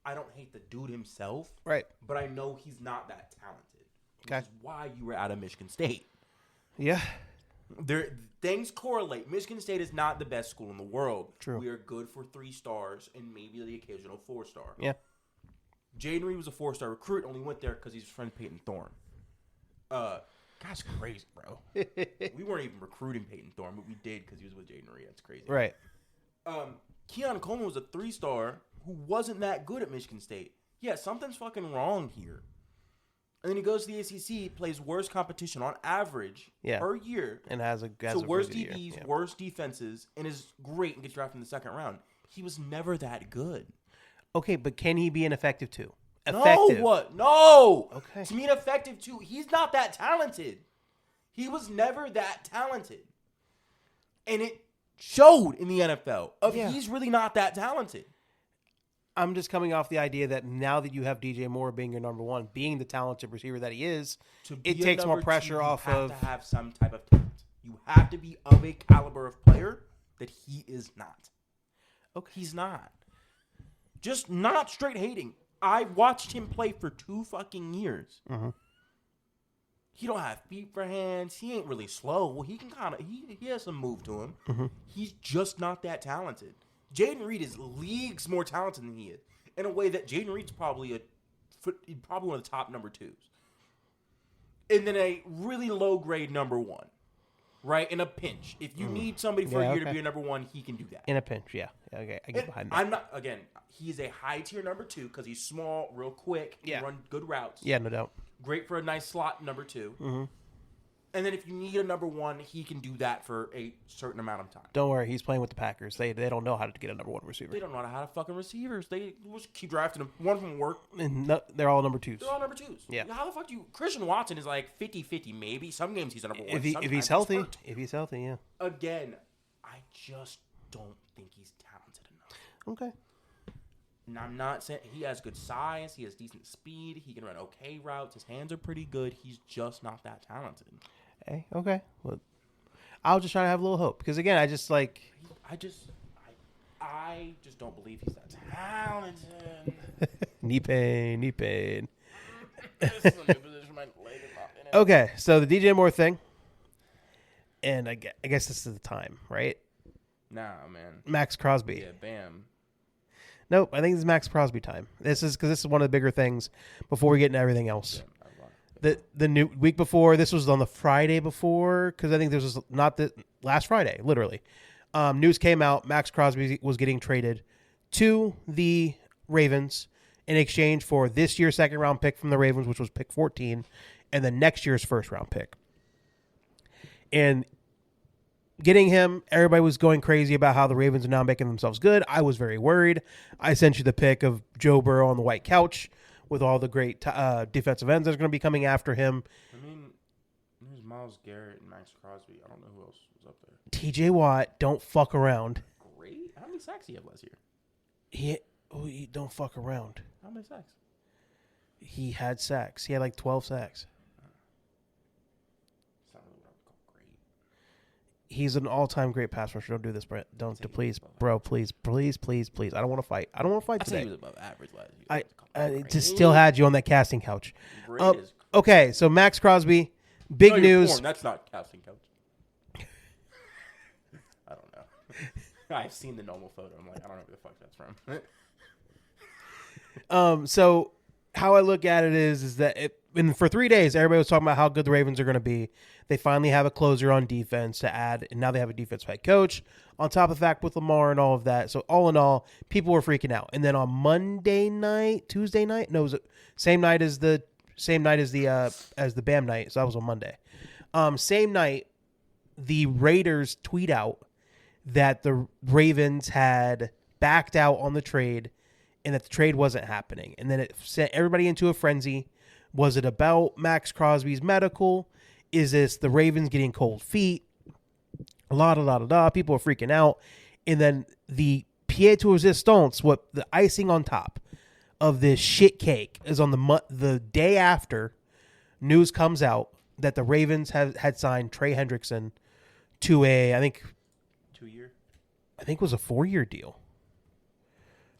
I don't hate the dude himself. Right. But I know he's not that talented. Which Okay. is why you were out of Michigan State. Yeah. Things correlate. Michigan State is not the best school in the world. True. We are good for 3 stars and maybe the occasional 4-star. Yeah. Jaden Reed was a 4-star recruit. Only went there because he's friend Peyton Thorne. That's crazy, bro. We weren't even recruiting Peyton Thorne, but we did because he was with Jaden Reed. That's crazy. Right. Keon Coleman was a 3-star who wasn't that good at Michigan State. Yeah, something's fucking wrong here. And then he goes to the ACC, plays worse competition on average per year. And has worse DBs, worse defenses, and is great and gets drafted in the second round. He was never that good. Okay, but can he be an effective 2? Effective. No, what? No. Okay. To me, an effective 2, he's not that talented. He was never that talented. And it showed in the NFL. He's really not that talented. I'm just coming off the idea that now that you have DJ Moore being your number 1, being the talented receiver that he is, it takes more pressure off of. You have to have some type of talent. You have to be of a caliber of player that he is not. Okay. He's not. Just not straight hating. I watched him play for 2 fucking years. Mm-hmm. He don't have feet for hands. He ain't really slow. He can kind of he has some move to him. Mm-hmm. He's just not that talented. Jaden Reed is leagues more talented than he is in a way that Jaden Reed's probably one of the top number 2s. And then a really low grade number 1. Right? In a pinch. If you need somebody for a year to be a number 1, he can do that. In a pinch, yeah. Okay, I get behind that. I'm not, again, he's a high tier number 2 because he's small, real quick, can run good routes. Yeah, no doubt. Great for a nice slot number 2. Mm-hmm. And then if you need a number 1, he can do that for a certain amount of time. Don't worry, he's playing with the Packers. They don't know how to get a number 1 receiver. They don't know how to fucking receivers. They just keep drafting them. One from work. And they're all number 2s. They're all number 2s. Yeah. How the fuck do you... Christian Watson is like 50-50 maybe. Some games he's a number 1. If he's healthy. If he's healthy, yeah. Again, I just don't think he's talented enough. Okay. And I'm not saying he has good size. He has decent speed. He can run okay routes. His hands are pretty good. He's just not that talented. Hey, okay. Well, I'll just try to have a little hope because again, I just like. I just don't believe he's that talented. Knee pain. Okay, so the DJ Moore thing, and I guess this is the time, right? Nah, man. Max Crosby. Yeah, bam. Nope, I think this is Max Crosby time. This is because this is one of the bigger things before we get into everything else. The new week before, this was on the Friday before, because I think this was not the last Friday, literally. News came out, Max Crosby was getting traded to the Ravens in exchange for this year's second-round pick from the Ravens, which was pick 14, and the next year's first-round pick. And getting him, everybody was going crazy about how the Ravens are now making themselves good. I was very worried. I sent you the pic of Joe Burrow on the white couch with all the great defensive ends that are going to be coming after him. I mean, there's Myles Garrett and Max Crosby. I don't know who else was up there. TJ Watt, don't fuck around. Great. How many sacks did he have last year? He don't fuck around. How many sacks? He had sacks. He had like 12 sacks. It's not really what I would call great. He's an all-time great pass rusher. Don't do this, Brett. Don't, please, bro. Please. I don't want to fight. I don't want to fight today. He was above average last year. I just still had you on that casting couch. Great okay, so Max Crosby, big news. That's not casting couch. I've seen the normal photo. I'm like, I don't know where the fuck that's from. So how I look at it is that and for 3 days, everybody was talking about how good the Ravens are going to be. They finally have a closer on defense to add, and now they have a defensive head coach on top of the fact with Lamar and all of that. So all in all, people were freaking out. And then on Tuesday night, no, it was the same night as the BAM night. So that was on Monday. Same night, the Raiders tweet out that the Ravens had backed out on the trade and that the trade wasn't happening. And then it sent everybody into a frenzy. Was it about Max Crosby's medical? Is this the Ravens getting cold feet? People are freaking out. And then the pièce de résistance, what the icing on top of this shit cake is on the day after news comes out that the Ravens had signed Trey Hendrickson to I think it was a 4-year deal.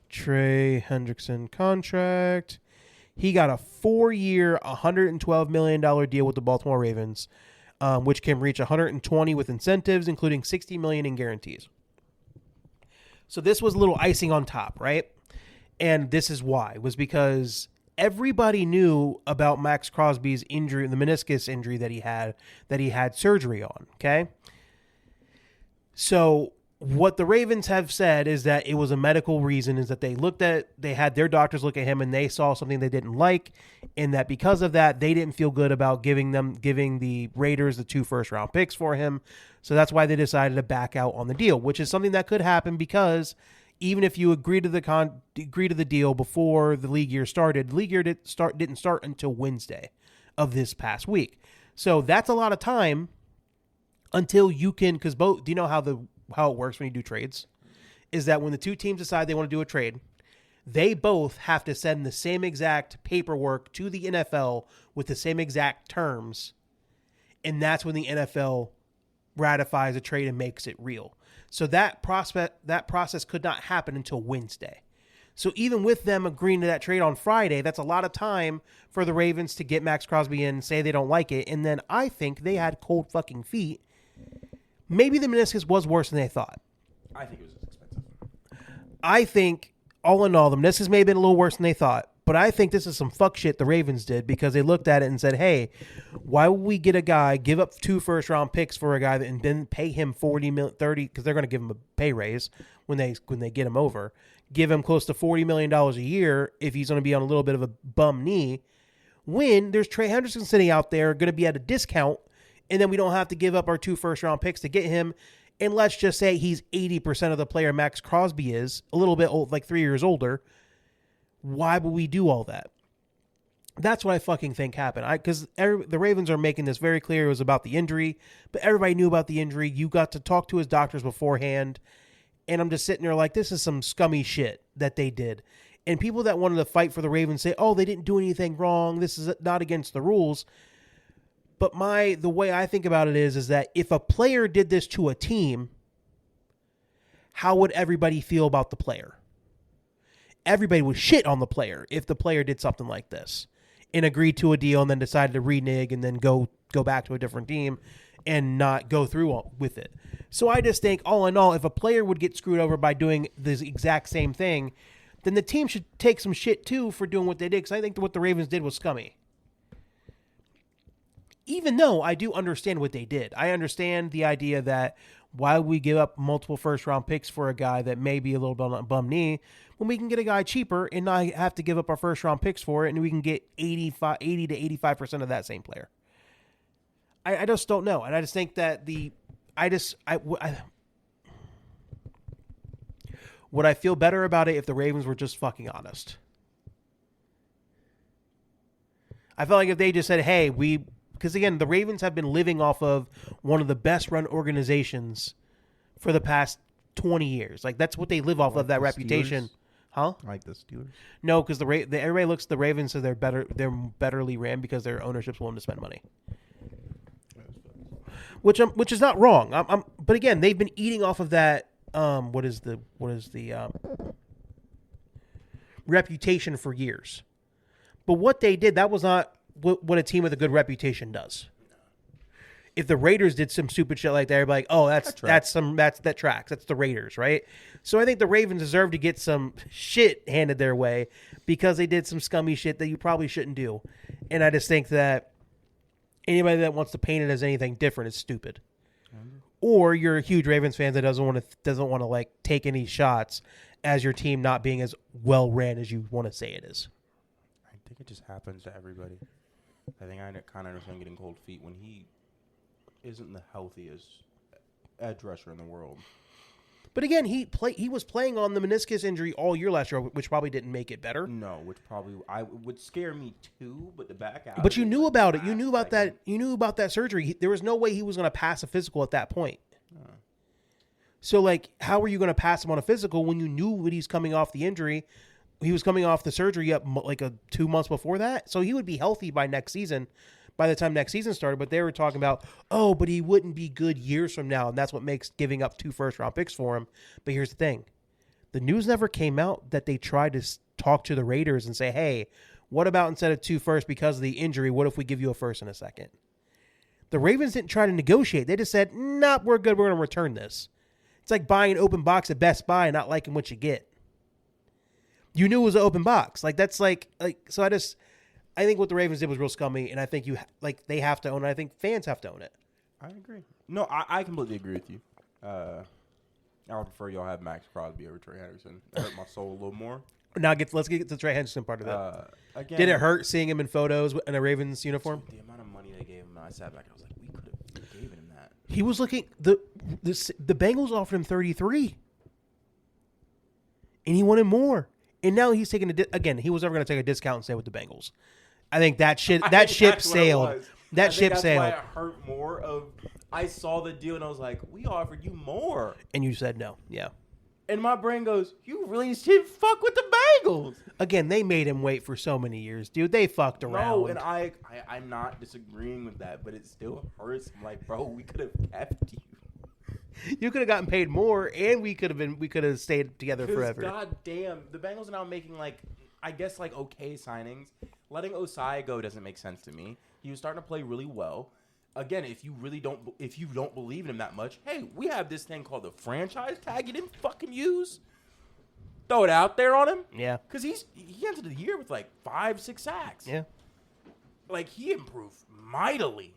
Trey Hendrickson contract. He got a 4-year, $112 million deal with the Baltimore Ravens, which can reach 120 with incentives, including $60 million in guarantees. So this was a little icing on top, right? And this is why. Was because everybody knew about Max Crosby's injury, the meniscus injury that he had surgery on, okay? So what the Ravens have said is that it was a medical reason, is that they had their doctors look at him and they saw something they didn't like, and that because of that, they didn't feel good about giving the Raiders the 2 first-round picks for him. So that's why they decided to back out on the deal, which is something that could happen because even if you agree to the deal before the league year started, the league year didn't start until Wednesday of this past week. So that's a lot of time until you can, because both, do you know how it works when you do trades? Is that when the two teams decide they want to do a trade, they both have to send the same exact paperwork to the NFL with the same exact terms, and that's when the NFL ratifies a trade and makes it real. So that process could not happen until Wednesday. So even with them agreeing to that trade on Friday, that's a lot of time for the Ravens to get Max Crosby in, say they don't like it, and then I think they had cold fucking feet. Maybe the meniscus was worse than they thought. I think it was expensive. I think, all in all, the meniscus may have been a little worse than they thought, but I think this is some fuck shit the Ravens did because they looked at it and said, hey, why would we get a guy, give up 2 first-round picks for a guy and then pay him 30, because they're going to give him a pay raise when they get him over, give him close to $40 million a year if he's going to be on a little bit of a bum knee, when there's Trey Hendrickson sitting out there going to be at a discount, and then we don't have to give up our 2 first-round picks to get him. And let's just say he's 80% of the player Max Crosby is, a little bit old, like 3 years older. Why would we do all that? That's what I fucking think happened. Because the Ravens are making this very clear. It was about the injury, but everybody knew about the injury. You got to talk to his doctors beforehand. And I'm just sitting there like, this is some scummy shit that they did. And people that wanted to fight for the Ravens say, oh, they didn't do anything wrong. This is not against the rules. But the way I think about it is that if a player did this to a team, how would everybody feel about the player? Everybody would shit on the player if the player did something like this and agreed to a deal and then decided to renege and then go back to a different team and not go through with it. So I just think, all in all, if a player would get screwed over by doing the exact same thing, then the team should take some shit too for doing what they did, because I think what the Ravens did was scummy. Even though I do understand what they did. I understand the idea that why would we give up multiple first-round picks for a guy that may be a little bit on a bum knee when we can get a guy cheaper and not have to give up our first-round picks for it, and we can get 80 to 85% of that same player. I just don't know. And I just think that would I feel better about it if the Ravens were just fucking honest? I felt like if they just said, hey, because again, the Ravens have been living off of one of the best run organizations for the past 20 years. Like, that's what they live off of, that reputation. Steelers? Huh? Like the Steelers? No, because everybody looks at the Ravens as they're betterly ran because their ownership's willing to spend money. Which is not wrong. But again, they've been eating off of that. What is the reputation for years? But what they did, that was not what a team with a good reputation does. if the Raiders did some stupid shit like that, everybody like, oh, that tracks. That's the Raiders, right? So I think the Ravens deserve to get some shit handed their way because they did some scummy shit that you probably shouldn't do. And I just think that anybody that wants to paint it as anything different is stupid. Or you're a huge Ravens fan that doesn't want to like take any shots as your team not being as well ran as you want to say it is. I think it just happens to everybody. I think I kind of understand getting cold feet when he isn't the healthiest edge rusher in the world. But again, he was playing on the meniscus injury all year last year, which probably didn't make it better. No, which probably would scare me too. But the back out. But you knew about it. You knew about that. You knew about that surgery. There was no way he was going to pass a physical at that point. So, like, how were you going to pass him on a physical when you knew when he's coming off the injury? He was coming off the surgery up like 2 months before that. So he would be healthy by next season, by the time next season started. But they were talking about, oh, but he wouldn't be good years from now. And that's what makes giving up 2 first-round picks for him. But here's the thing. The news never came out that they tried to talk to the Raiders and say, hey, what about instead of 2 firsts because of the injury, what if we give you a first and a second? The Ravens didn't try to negotiate. They just said, nah, we're good. We're going to return this. It's like buying an open box at Best Buy and not liking what you get. You knew it was an open box. Like, that's like so I think what the Ravens did was real scummy, and I think they have to own it. I think fans have to own it. I agree. No, I completely agree with you. I would prefer y'all have Max Crosby over Trey Henderson. That hurt my soul a little more. Now let's get to the Trey Henderson part of it. Again, did it hurt seeing him in photos in a Ravens uniform? The amount of money they gave him, I sat back and I was like, we could have given him that. He was looking the Bengals offered him 33, and he wanted more. And now he's taking again. He was never going to take a discount and stay with the Bengals. I think that ship sailed. That ship sailed. That's why it hurt more. I saw the deal and I was like, we offered you more, and you said no. Yeah. And my brain goes, you really should fuck with the Bengals. Again, they made him wait for so many years, dude. They fucked around. No, and I'm not disagreeing with that, but it still hurts. I'm like, bro, we could have kept you. You could have gotten paid more, and we could have stayed together forever. God damn, the Bengals are now making I guess okay signings. Letting Osai go doesn't make sense to me. He was starting to play really well. Again, if you don't believe in him that much, hey, we have this thing called the franchise tag you didn't fucking use. Throw it out there on him. Yeah. Because he entered the year with 5-6 sacks. Yeah. He improved mightily.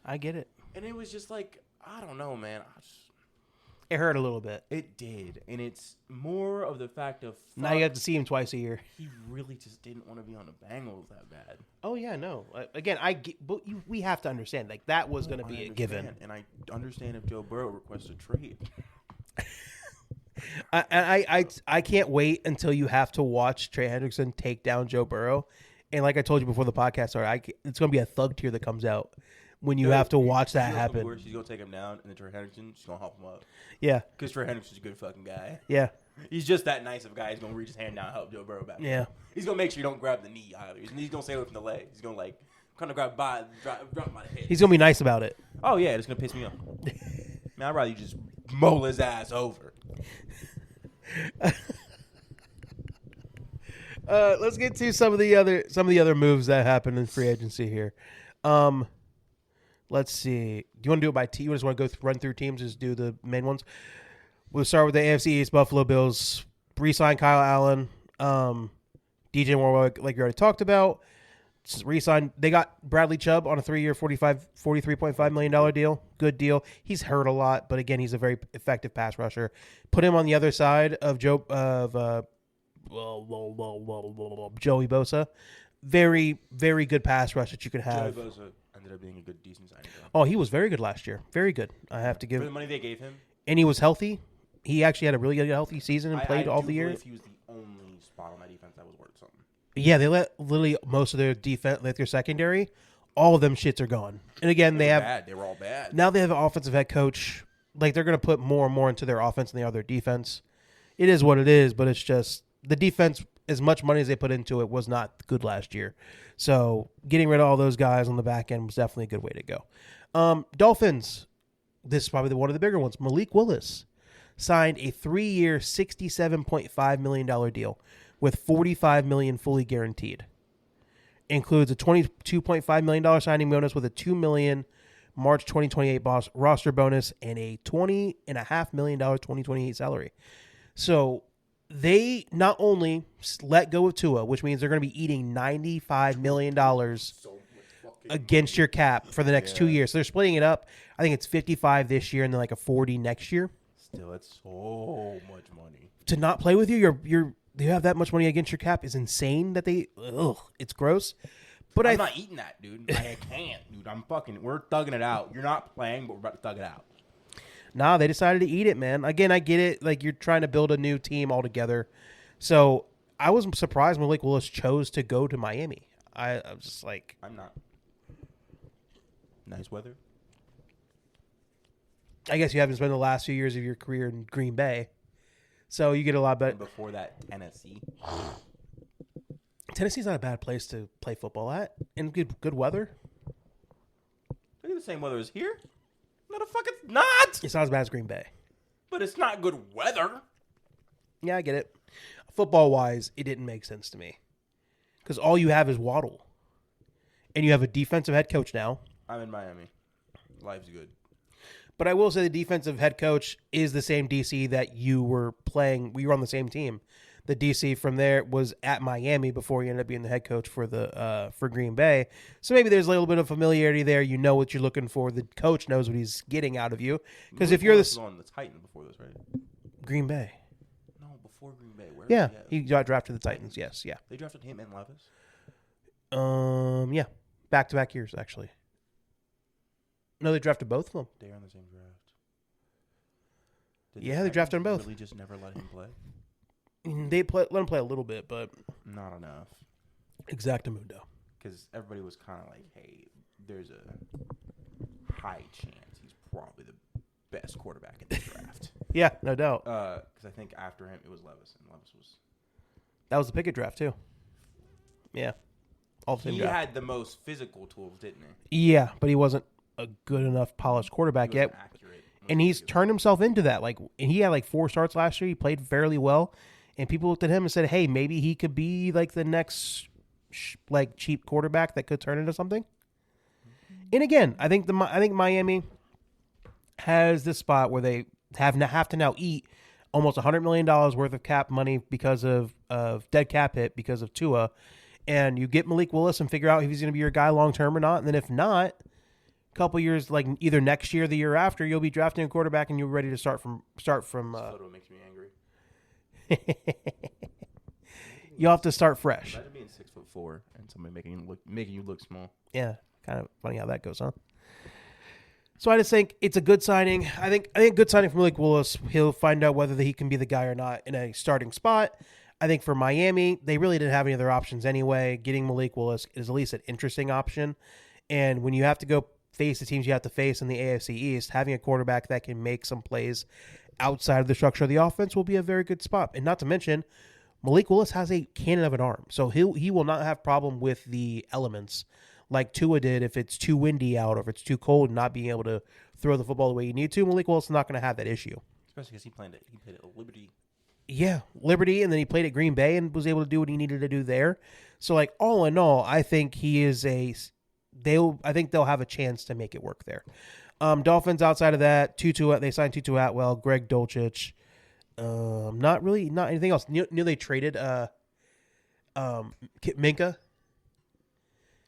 I get it. And it was just I don't know, man. It hurt a little bit. It did. And it's more of the fact of... Now you have to see him twice a year. He really just didn't want to be on the Bengals that bad. Oh, yeah, no. Again, but we have to understand. That was going to be a given. And I understand if Joe Burrow requests a trade. I can't wait until you have to watch Trey Hendrickson take down Joe Burrow. And like I told you before the podcast started, it's going to be a thug tear that comes out when you have to watch that happen. She's going to take him down, and then Trey Hendrickson, she's going to help him up. Yeah. Because Trey Hendrickson's a good fucking guy. Yeah. He's just that nice of a guy. He's going to reach his hand down and help Joe Burrow back. Yeah. He's going to make sure you don't grab the knee either. He's going to stay away from the leg. He's going to kind of drop my head. He's going to be nice about it. Oh, yeah. It's going to piss me off. Man, I'd rather you just mull his ass over. Let's get to some of the other moves that happened in free agency here. Let's see. Do you want to do it by team? You just want to run through teams? Just do the main ones. We'll start with the AFC East. Buffalo Bills re-sign Kyle Allen. DJ Moore, like you already talked about, re-signed. They got Bradley Chubb on a 3-year, $43.5 million deal. Good deal. He's hurt a lot, but again, he's a very effective pass rusher. Put him on the other side of Joey Bosa. Very, very good pass rush that you can have. Joey Bosa ended up being a good, decent signing. Oh, he was very good last year. Very good. I have to give for the money they gave him. And he was healthy. He actually had a really good, healthy season and played all the years. He was the only spot on that defense that was worth something. Yeah, they let literally most of their defense, their secondary, all of them shits are gone. And again, they were all bad. Now they have an offensive head coach. They're going to put more and more into their offense than they are their defense. It is what it is, but it's just the defense, as much money as they put into it, was not good last year. So getting rid of all those guys on the back end was definitely a good way to go. Dolphins, this is probably one of the bigger ones. Malik Willis signed a 3-year, $67.5 million deal with $45 million fully guaranteed. Includes a $22.5 million signing bonus with a $2 million March 2028 roster bonus, and a $20.5 million 2028 salary. So they not only let go of Tua, which means they're going to be eating $95 million against your cap for the next 2 years. So they're splitting it up. I think it's 55 this year and then like a 40 next year. Still, it's so much money. To not play with you, you have that much money against your cap is insane. It's gross. But I'm not eating that, dude. I can't, dude. We're thugging it out. You're not playing, but we're about to thug it out. Nah, they decided to eat it, man. Again, I get it. Like, you're trying to build a new team altogether. So I was surprised Malik Willis chose to go to Miami. I was just like, I'm not. Nice weather. I guess you haven't spent the last few years of your career in Green Bay. So you get a lot better. And before that, Tennessee. Tennessee's not a bad place to play football at. And good weather. Look at the same weather as here. No, the fuck it's not. It's not as bad as Green Bay. But it's not good weather. Yeah, I get it. Football-wise, it didn't make sense to me. Because all you have is Waddle. And you have a defensive head coach now. I'm in Miami. Life's good. But I will say the defensive head coach is the same DC that you were playing. We were on the same team. The DC from there was at Miami before he ended up being the head coach for Green Bay. So maybe there's a little bit of familiarity there. You know what you're looking for. The coach knows what he's getting out of you. Because if you're on the Titans before this, right? Green Bay. No, before Green Bay. Where yeah, he got drafted the Titans. Yes, yeah. They drafted him and Levis. Yeah, back-to-back years actually. No, they drafted both of them. They were on the same draft. They drafted them both. Really, just never let him play. They let him play a little bit, but not enough. Exactamundo. Because everybody was kind of like, "Hey, there's a high chance he's probably the best quarterback in the draft." Yeah, no doubt. Because I think after him it was Levis, and Levis was. That was the Pickett draft too. Yeah, all the same He draft. had the most physical tools, didn't he? Yeah, but he wasn't a good enough polished quarterback yet. Accurate. And he's turned himself into that. Like, and he had like 4 starts last year. He played fairly well. And people looked at him and said, hey, maybe he could be like the next like cheap quarterback that could turn into something. And again, I think Miami has this spot where they have to now eat almost $100 million worth of cap money because of dead cap hit because of Tua. And you get Malik Willis and figure out if he's going to be your guy long term or not. And then if not, a couple years, like either next year or the year after, you'll be drafting a quarterback and you're ready to start from. This photo makes me angry. You'll have to start fresh. Imagine being 6'4" and somebody making you look small. Yeah, kind of funny how that goes, huh? So I just think it's a good signing. I think good signing for Malik Willis. He'll find out whether he can be the guy or not in a starting spot. I think for Miami, they really didn't have any other options anyway. Getting Malik Willis is at least an interesting option. And when you have to go face the teams you have to face in the AFC East, having a quarterback that can make some plays outside of the structure of the offense will be a very good spot. And not to mention, Malik Willis has a cannon of an arm. So he will not have problem with the elements like Tua did if it's too windy out or if it's too cold and not being able to throw the football the way you need to. Malik Willis is not going to have that issue. Especially because he played at Liberty. Yeah, Liberty, and then he played at Green Bay and was able to do what he needed to do there. So, like, all in all, I think he is I think they'll have a chance to make it work there. Dolphins outside of that, they signed Tutu Atwell, Greg Dulcich. Not anything else. Knew they traded Minka.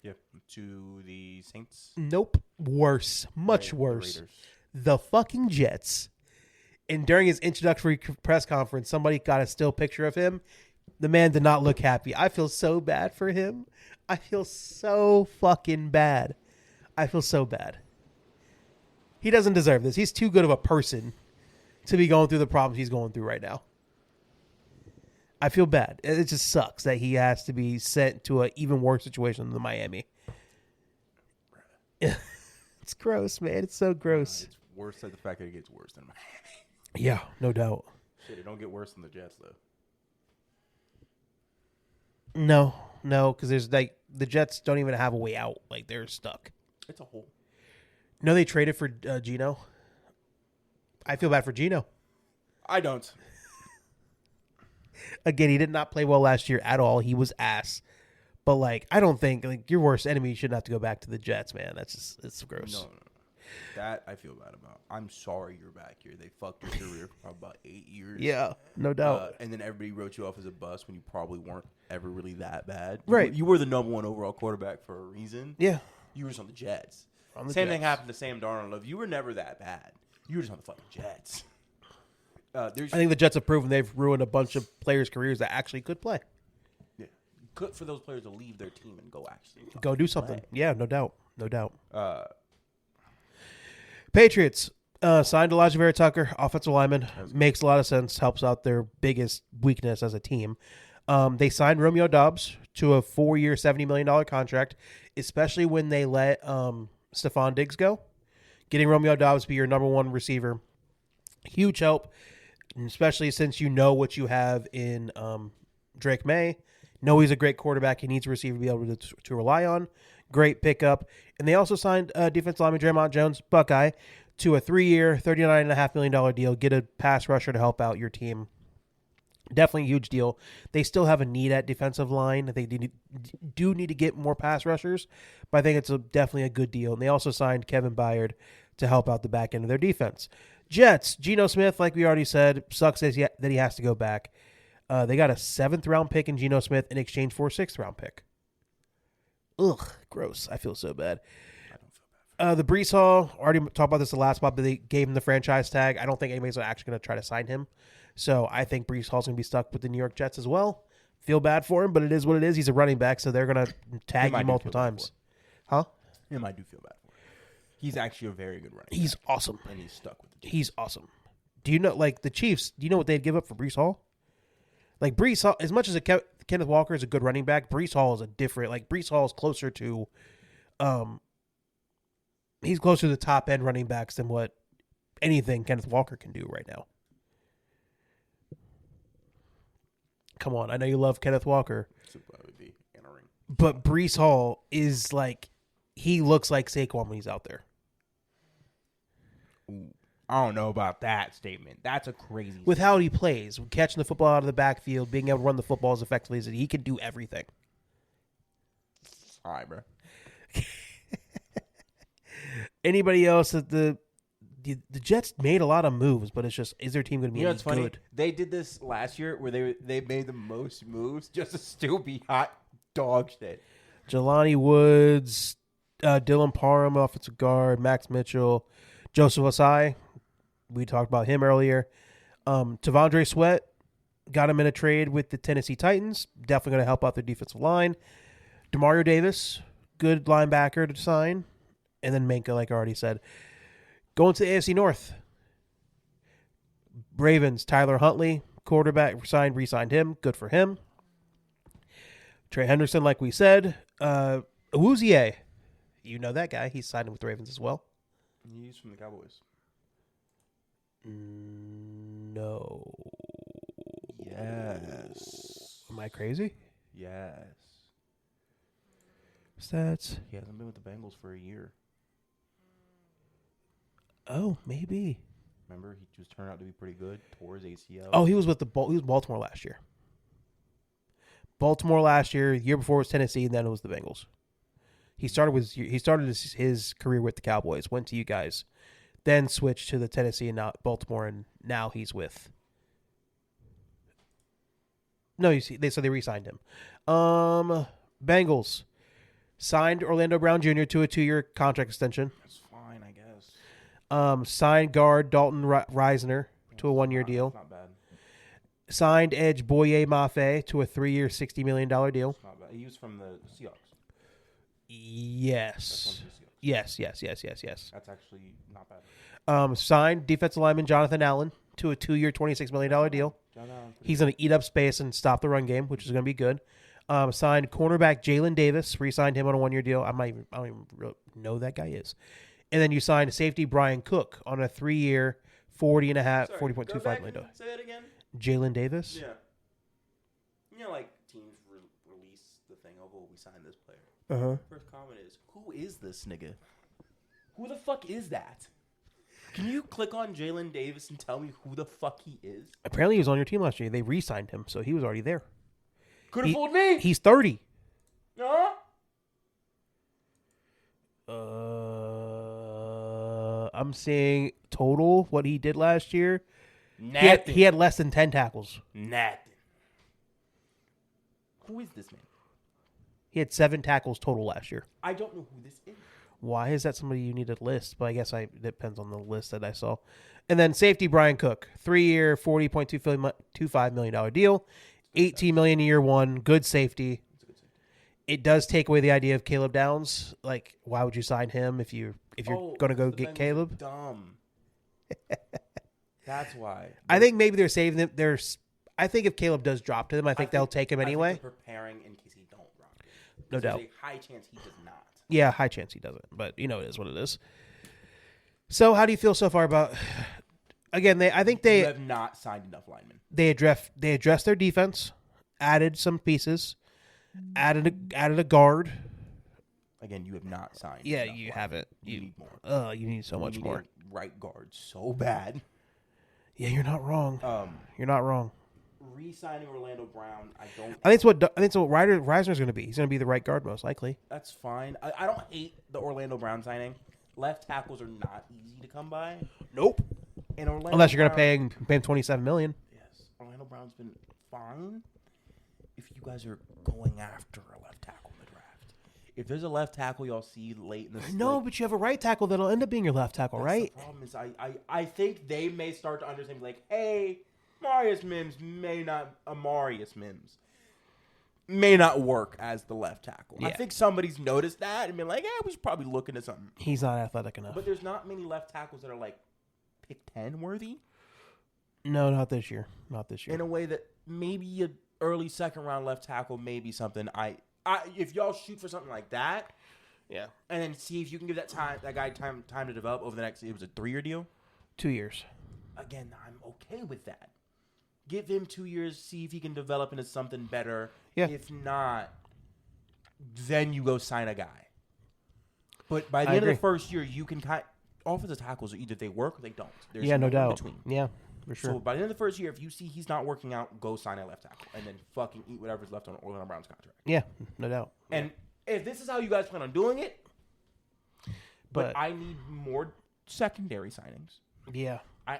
Yeah, to the Saints. Nope, worse, much worse. Raiders. The fucking Jets. And during his introductory press conference, somebody got a still picture of him. The man did not look happy. I feel so bad for him. I feel so fucking bad. I feel so bad. He doesn't deserve this. He's too good of a person to be going through the problems he's going through right now. I feel bad. It just sucks that he has to be sent to an even worse situation than Miami. It's gross, man. It's so gross. It's worse than the fact that it gets worse than Miami. Yeah, no doubt. Shit, it don't get worse than the Jets, though. No, because there's like the Jets don't even have a way out. Like they're stuck. It's a hole. No, they traded for Geno. I feel bad for Geno. I don't. Again, he did not play well last year at all. He was ass. But like, I don't think like your worst enemy shouldn't have to go back to the Jets, man. That's just it's gross. No. That I feel bad about. I'm sorry you're back here. They fucked your career for probably about 8 years. Yeah, no doubt. And then everybody wrote you off as a bust when you probably weren't ever really that bad. Right. You were the number one overall quarterback for a reason. Yeah. You were just on the Jets. On the Same Jets. thing happened to Sam Darnold. You were never that bad. You were just on the fucking Jets. I think the Jets have proven they've ruined a bunch of players' careers that actually could play. Yeah. Good for those players to leave their team and go actually Go do something. play. Yeah, no doubt. No doubt. Patriots signed Elijah Vera Tucker, offensive lineman. Makes a lot of sense. Helps out their biggest weakness as a team. They signed Romeo Doubs to a 4-year, $70 million contract, especially when they let Stephon Diggs go. Getting Romeo Doubs to be your number one receiver, huge help, especially since you know what you have in Drake May. Know he's a great quarterback. He needs a receiver to be able to rely on. Great pickup. And they also signed defensive lineman Draymond Jones, Buckeye, to a 3-year, $39.5 million deal. Get a pass rusher to help out your team. Definitely a huge deal. They still have a need at defensive line. They do need to get more pass rushers, but I think it's definitely a good deal. And they also signed Kevin Byard to help out the back end of their defense. Jets, Geno Smith, like we already said, sucks that he has to go back. They got a 7th-round pick in Geno Smith in exchange for a 6th-round pick. Ugh, gross. I feel so bad. I don't feel bad. The Brees Hall, already talked about this the last spot, but they gave him the franchise tag. I don't think anybody's actually going to try to sign him. So I think Brees Hall's going to be stuck with the New York Jets as well. Feel bad for him, but it is what it is. He's a running back, so they're going to tag you multiple times. Huh? Him, I do feel bad for him. He's actually a very good running back. He's awesome. And he's stuck with the Jets. He's awesome. Do you know, like, the Chiefs, do you know what they'd give up for Brees Hall? Like, Brees Hall, as much as Kenneth Walker is a good running back, Brees Hall is a different, like, Brees Hall is closer to, he's closer to the top-end running backs than what anything Kenneth Walker can do right now. Come on, I know you love Kenneth Walker. Would be entering. But Brees Hall is, like, he looks like Saquon when he's out there. Ooh. I don't know about that statement. That's a crazy With how he plays, catching the football out of the backfield, being able to run the football as effectively as he can do everything. All right, bro. Anybody else that the Jets made a lot of moves, but it's just, is their team going to be It's funny. good? They did this last year where they made the most moves just to still be hot dog shit. Jelani Woods, Dylan Parham, offensive guard, Max Mitchell, Joseph Osai. We talked about him earlier. Tavondre Sweat got him in a trade with the Tennessee Titans. Definitely going to help out their defensive line. DeMario Davis, good linebacker to sign. And then Minka, like I already said. Going to the AFC North. Ravens, Tyler Huntley, quarterback, re-signed him. Good for him. Trey Henderson, like we said. Awuzie, you know that guy. He's signed with the Ravens as well. He's from the Cowboys. No. Yes. Am I crazy? Yes. Stats. He hasn't been with the Bengals for a year. Oh, maybe. Remember, he just turned out to be pretty good. Tore his ACL. Oh, he was with he was Baltimore last year. Baltimore last year. The year before was Tennessee, and then it was the Bengals. He started his career with the Cowboys. Went to you guys, then switched to the Tennessee and now Baltimore, and now he's with. No, you see, they re-signed him. Bengals signed Orlando Brown Jr. to a 2-year contract extension. That's fine, I guess. Signed guard Dalton Reisner to a 1-year deal. Not bad. Signed edge Boye Mafe to a 3-year, $60 million deal. Not bad. He was from the Seahawks. Yes. Yes. That's actually not bad. Signed defensive lineman Jonathan Allen to a 2-year, $26 million deal. He's going to eat up space and stop the run game, which is going to be good. Signed cornerback Jalen Davis, re-signed him on a 1-year deal. I don't even really know who that guy is. And then you signed safety Brian Cook on a 3-year, $40.25 million. Say that again. Jalen Davis? Yeah. You know, like teams release the thing of, oh, we signed this player. Uh-huh. First comment is, who is this nigga? Who the fuck is that? Can you click on Jalen Davis and tell me who the fuck he is? Apparently he was on your team last year. They re-signed him, so he was already there. Could have fooled me. He's 30. No. I'm seeing total what he did last year. Nothing. He had less than 10 tackles. Nothing. Who is this man? He had 7 tackles total last year. I don't know who this is. Why is that somebody you need to list? But I guess it depends on the list that I saw. And then safety Brian Cook, 3-year, $40.25 million deal, $18 million in year one. Good safety. It does take away the idea of Caleb Downs. Like, why would you sign him if you're going to go get Caleb? Dumb. That's why. I think maybe they're saving them. I think if Caleb does drop to them, I think they'll take him anyway. I think they're preparing in case he don't drop. No doubt. There's a high chance he does not. Yeah, high chance he doesn't. But it is what it is. So how do you feel so far about? Again, I think they have not signed enough linemen. They addressed their defense, added some pieces, added a guard. Again, you have not signed. Yeah, you haven't. You need more. You need so much more. Right guard, so bad. Yeah, you're not wrong. You're not wrong. Re-signing Orlando Brown, I think it's what Reisner's going to be. He's going to be the right guard most likely. That's fine. I don't hate the Orlando Brown signing. Left tackles are not easy to come by. Nope. And Orlando Unless you're going to pay him $27 million. Yes, Orlando Brown's been fine. If you guys are going after a left tackle in the draft, if there's a left tackle y'all see late in the no, but you have a right tackle that'll end up being your left tackle, right? The problem is, I think they may start to understand, like, hey, Amarius Mims may not work as the left tackle. Yeah. I think somebody's noticed that and been like, we should probably look into something. He's not athletic enough. But there's not many left tackles that are like pick 10 worthy. No, not this year. Not this year. In a way that maybe an early second round left tackle may be something. If y'all shoot for something like that, yeah, and then see if you can give that guy time to develop over the next. It was a 3-year deal. 2 years. Again, I'm okay with that. Give him 2 years, see if he can develop into something better. Yeah. If not, then you go sign a guy. But by the end of the first year, you can offensive tackles are either they work or they don't. There's no doubt. Between. Yeah, for sure. So by the end of the first year, if you see he's not working out, go sign a left tackle and then fucking eat whatever's left on Orlando Brown's contract. Yeah, no doubt. And if this is how you guys plan on doing it, but I need more secondary signings. Yeah.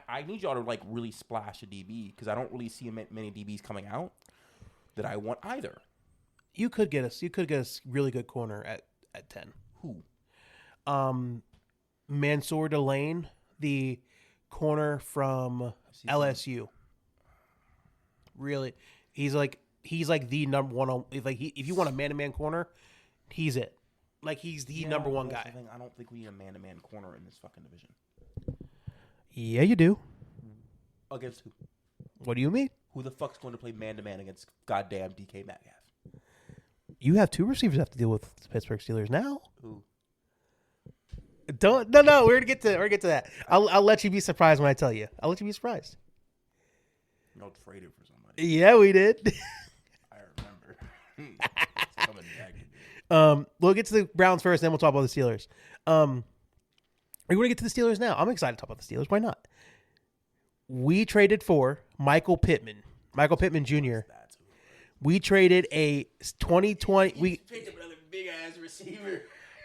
I need y'all to like really splash a DB because I don't really see many DBs coming out that I want either. You could get us really good corner at 10. Who? Mansour Delane, the corner from LSU. Really, he's like the number one. If you want a man-to-man corner, he's it. Like he's the number one guy. I don't think we need a man-to-man corner in this fucking division. Yeah, you do. Against who? What do you mean? Who the fuck's going to play man-to-man against goddamn DK Metcalf? You have 2 receivers have to deal with the Pittsburgh Steelers now. Who? No. We're gonna get to that. I'll let you be surprised when I tell you. I'll let you be surprised. No, traded for somebody. Yeah, we did. I remember. We'll get to the Browns first, then we'll talk about the Steelers. We're going to get to the Steelers now. I'm excited to talk about the Steelers. Why not? We traded for Michael Pittman Jr. We traded a 2020. We picked up another big ass receiver.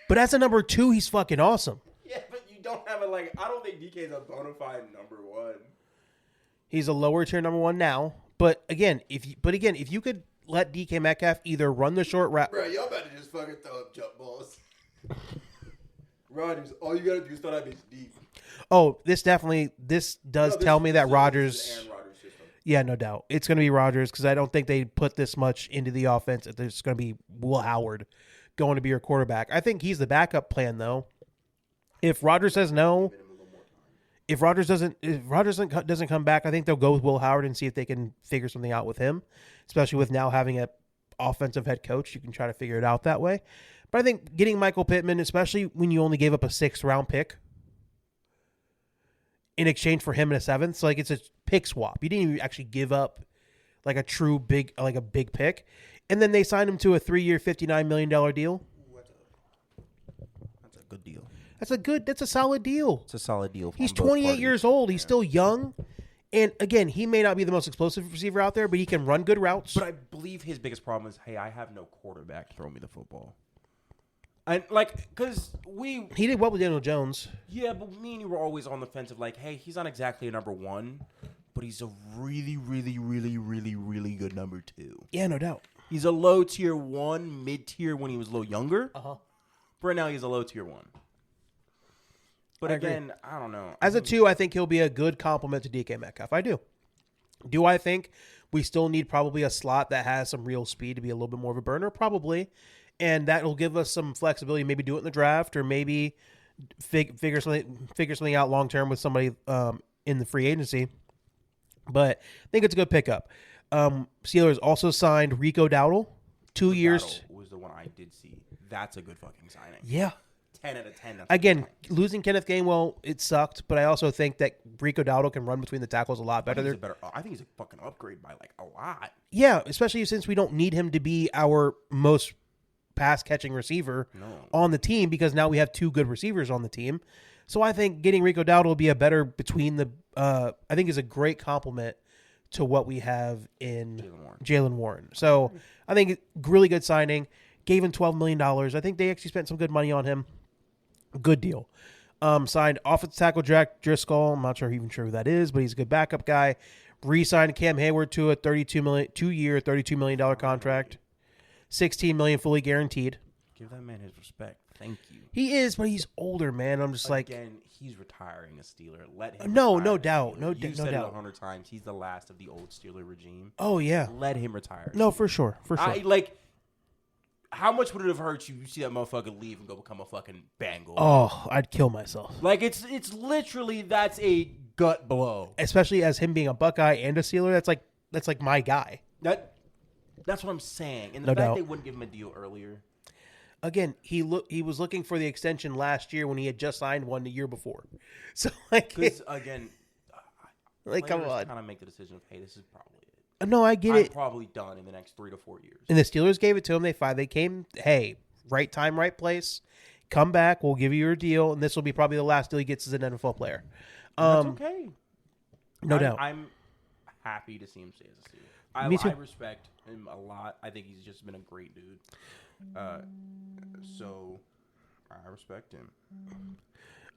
But as a number 2, he's fucking awesome. Yeah, but you don't have I don't think DK's a bona fide number 1. He's a lower tier number 1 now. But again, if you could let DK Metcalf either run the short route. Bro, y'all about to just fucking throw up jump balls. Rodgers, all you gotta do is throw that bitch deep. Oh, this does tell me that Rodgers. Yeah, no doubt. It's going to be Rodgers because I don't think they put this much into the offense. There's going to be Will Howard going to be your quarterback. I think he's the backup plan, though. If Rodgers says no, if Rodgers doesn't come back, I think they'll go with Will Howard and see if they can figure something out with him, especially with now having an offensive head coach. You can try to figure it out that way. But I think getting Michael Pittman, especially when you only gave up a 6th-round pick in exchange for him in a 7th, so it's a pick swap. You didn't even actually give up a true big pick. And then they signed him to a 3-year, $59 million deal. That's a good deal. That's a solid deal. It's a solid deal. He's 28 years old. He's still young. And again, he may not be the most explosive receiver out there, but he can run good routes. But I believe his biggest problem is, hey, I have no quarterback to throw me the football. And because He did well with Daniel Jones. Yeah, but me and you were always on the fence of like, hey, he's not exactly a number one, but he's a really, really, really, really, really good number two. Yeah, no doubt. He's a low tier one, mid tier when he was a little younger. Uh-huh. But right now he's a low tier one. But I again, I don't know. As a 2, I think he'll be a good complement to DK Metcalf. I do. Do I think we still need probably a slot that has some real speed to be a little bit more of a burner? Probably. And that will give us some flexibility. Maybe do it in the draft, or maybe figure something out long term with somebody in the free agency. But I think it's a good pickup. Steelers also signed Rico Dowdle, 2 years. Dowdle was the one I did see. That's a good fucking signing. Yeah. 10 out of 10. Again, losing Kenneth Gainwell, it sucked, but I also think that Rico Dowdle can run between the tackles a lot better. I think he's a fucking upgrade by like a lot. Yeah, especially since we don't need him to be our most pass-catching receiver on the team, because now we have 2 good receivers on the team. So I think getting Rico Dowdle will be a better between the I think is a great compliment to what we have in Jaylen Warren. So I think really good signing. Gave him $12 million. I think they actually spent some good money on him. Good deal. Signed offensive tackle Jack Driscoll. I'm not even sure who that is, but he's a good backup guy. Re-signed Cam Hayward to a 2-year, $32 million contract. $16 million fully guaranteed. Give that man his respect. Thank you. He is, but he's older, man. I'm just Again, he's retiring a Steeler. Let him. No retire doubt. You said it 100 times. He's the last of the old Steeler regime. Oh yeah. Let him retire. No, for sure. How much would it have hurt you see that motherfucker leave and go become a fucking Bengal? Oh, I'd kill myself. It's literally, that's a gut blow. Especially as him being a Buckeye and a Steeler, that's like my guy. That's what I'm saying. And the fact they wouldn't give him a deal earlier. Again, he was looking for the extension last year when he had just signed one the year before. So because again, come on, kind of make the decision of, hey, this is probably it. No, I get I'm it. Probably done in the next 3 to 4 years. And the Steelers gave it to him. They came, hey, right time, right place. Come back. We'll give you your deal, and this will be probably the last deal he gets as an NFL player. That's okay. No doubt. I'm happy to see him stay as a Steeler. Me too. I respect him a lot. I think he's just been a great dude. So I respect him.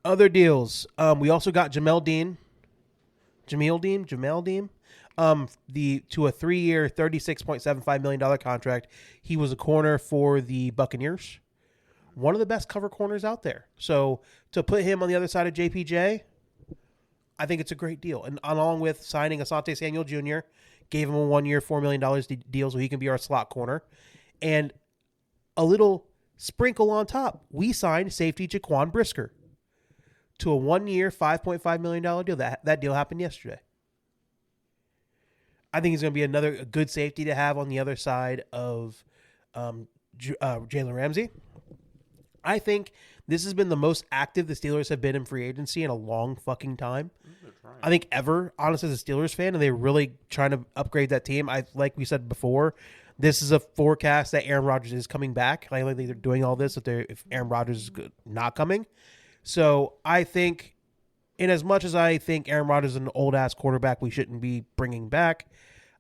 Other deals. We also got Jamel Dean. To a 3-year, $36.75 million contract. He was a corner for the Buccaneers. One of the best cover corners out there. So to put him on the other side of JPJ, I think it's a great deal. And along with signing Asante Samuel Jr., gave him a 1-year, $4 million deal so he can be our slot corner. And a little sprinkle on top, we signed safety Jaquan Brisker to a 1-year, $5.5 million deal. That deal happened yesterday. I think he's going to be a good safety to have on the other side of Jalen Ramsey. I think this has been the most active the Steelers have been in free agency in a long fucking time. I think ever, honestly, as a Steelers fan, and they're really trying to upgrade that team. Like we said before, this is a forecast that Aaron Rodgers is coming back. I think they're doing all this if Aaron Rodgers is not coming. So I think, in as much as I think Aaron Rodgers is an old-ass quarterback we shouldn't be bringing back,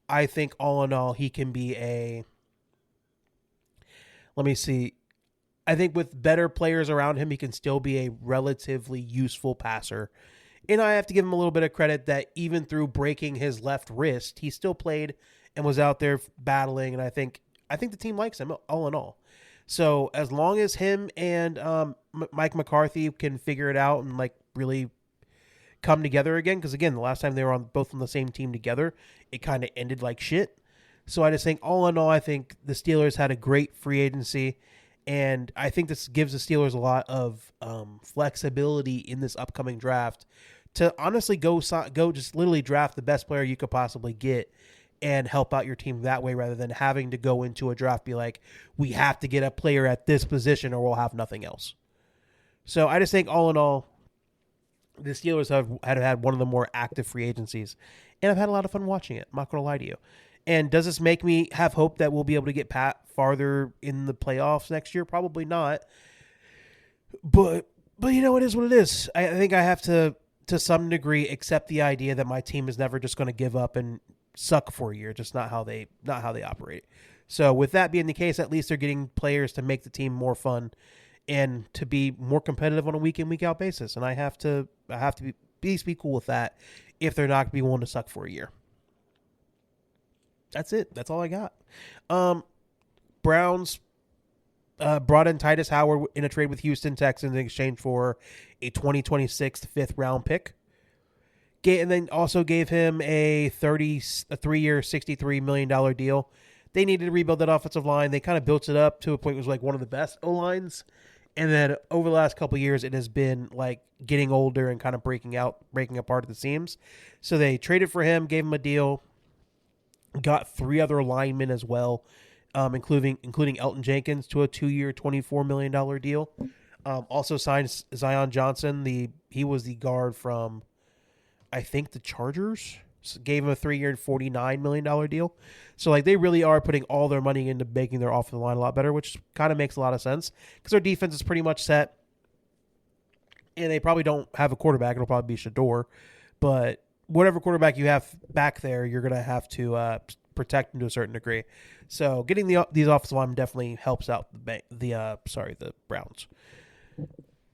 I think all in all he can be let me see. I think with better players around him, he can still be a relatively useful passer. And I have to give him a little bit of credit that even through breaking his left wrist, he still played and was out there battling. And I think the team likes him all in all. So as long as him and Mike McCarthy can figure it out and really come together again, because again, the last time they were both on the same team together, it kind of ended like shit. So I just think all in all, I think the Steelers had a great free agency. And I think this gives the Steelers a lot of flexibility in this upcoming draft to honestly go just literally draft the best player you could possibly get and help out your team that way, rather than having to go into a draft be like, we have to get a player at this position or we'll have nothing else. So I just think all in all, the Steelers have had one of the more active free agencies, and I've had a lot of fun watching it. I'm not going to lie to you. And does this make me have hope that we'll be able to get farther in the playoffs next year? Probably not. But you know, it is what it is. I think I have to some degree, accept the idea that my team is never just going to give up and suck for a year. Just not how they operate. So with that being the case, at least they're getting players to make the team more fun and to be more competitive on a week in, week out basis. And I have to be cool with that if they're not going to be willing to suck for a year. That's it. That's all I got. Browns brought in Titus Howard in a trade with Houston Texans in exchange for a 2026 fifth round pick. And then also gave him a 3-year, $63 million deal. They needed to rebuild that offensive line. They kind of built it up to a point it was like one of the best O-lines. And then over the last couple of years, it has been like getting older and kind of breaking apart at the seams. So they traded for him, gave him a deal, got 3 other linemen as well, including Elton Jenkins to a 2-year, $24 million deal. Also signed Zion Johnson. He was the guard from, I think, the Chargers. So gave him a 3-year, $49 million deal. So like they really are putting all their money into making their offensive line a lot better, which kind of makes a lot of sense because their defense is pretty much set. And they probably don't have a quarterback. It'll probably be Shador. But whatever quarterback you have back there, you're going to have to protect him to a certain degree. So getting these offensive linemen definitely helps out the Browns.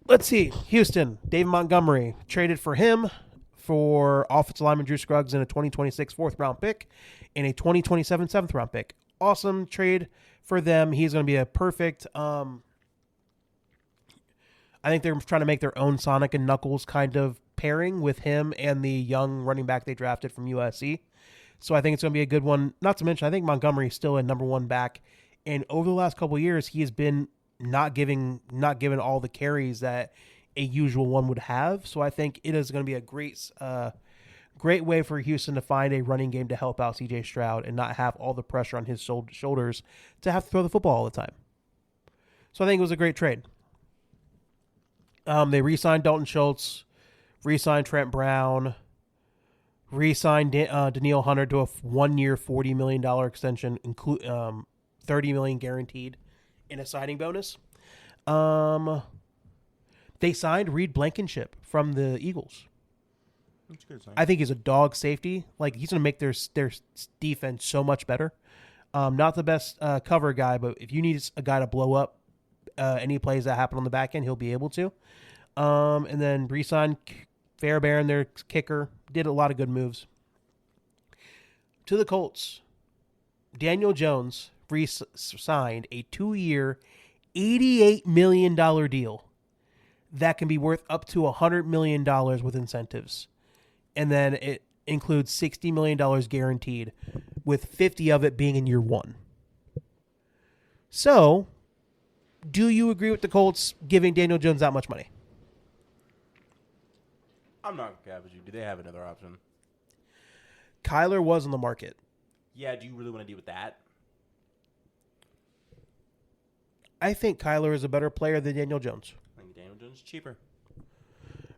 Let's see. Houston, David Montgomery traded for him for offensive lineman Drew Scruggs and a 2026 fourth-round pick and a 2027 seventh-round pick. Awesome trade for them. He's going to be a perfect I think they're trying to make their own Sonic and Knuckles kind of pairing with him and the young running back they drafted from USC. So I think it's going to be a good one. Not to mention, I think Montgomery is still a number 1 back. And over the last couple of years, he has been not given all the carries that a usual one would have. So I think it is going to be a great way for Houston to find a running game to help out CJ Stroud and not have all the pressure on his shoulders to have to throw the football all the time. So I think it was a great trade. They re-signed Dalton Schultz, re-signed Trent Brown, re-signed Danielle Hunter to a 1-year, $40 million extension, $30 million guaranteed in a signing bonus. They signed Reed Blankenship from the Eagles. That's a good sign. I think he's a dog safety. Like he's going to make their defense so much better. Not the best cover guy, but if you need a guy to blow up any plays that happen on the back end, he'll be able to. And then re-signed Fairbairn, their kicker, did a lot of good moves. To the Colts, Daniel Jones re-signed a 2-year, $88 million deal that can be worth up to $100 million with incentives. And then it includes $60 million guaranteed, with 50 of it being in year 1. So, do you agree with the Colts giving Daniel Jones that much money? I'm not going to cap with you. Do they have another option? Kyler was on the market. Yeah, do you really want to deal with that? I think Kyler is a better player than Daniel Jones. I think Daniel Jones is cheaper.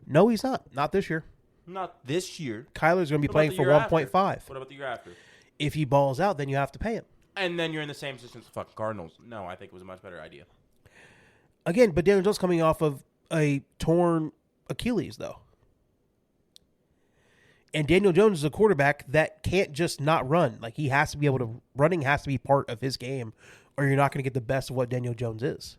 No, he's not. Not this year. Not this year. Kyler's going to be playing for 1.5. What about the year after? If he balls out, then you have to pay him. And then you're in the same position as the fucking Cardinals. No, I think it was a much better idea. Again, but Daniel Jones coming off of a torn Achilles, though. And Daniel Jones is a quarterback that can't just not run. Like, he has to be able to... Running has to be part of his game, or you're not going to get the best of what Daniel Jones is.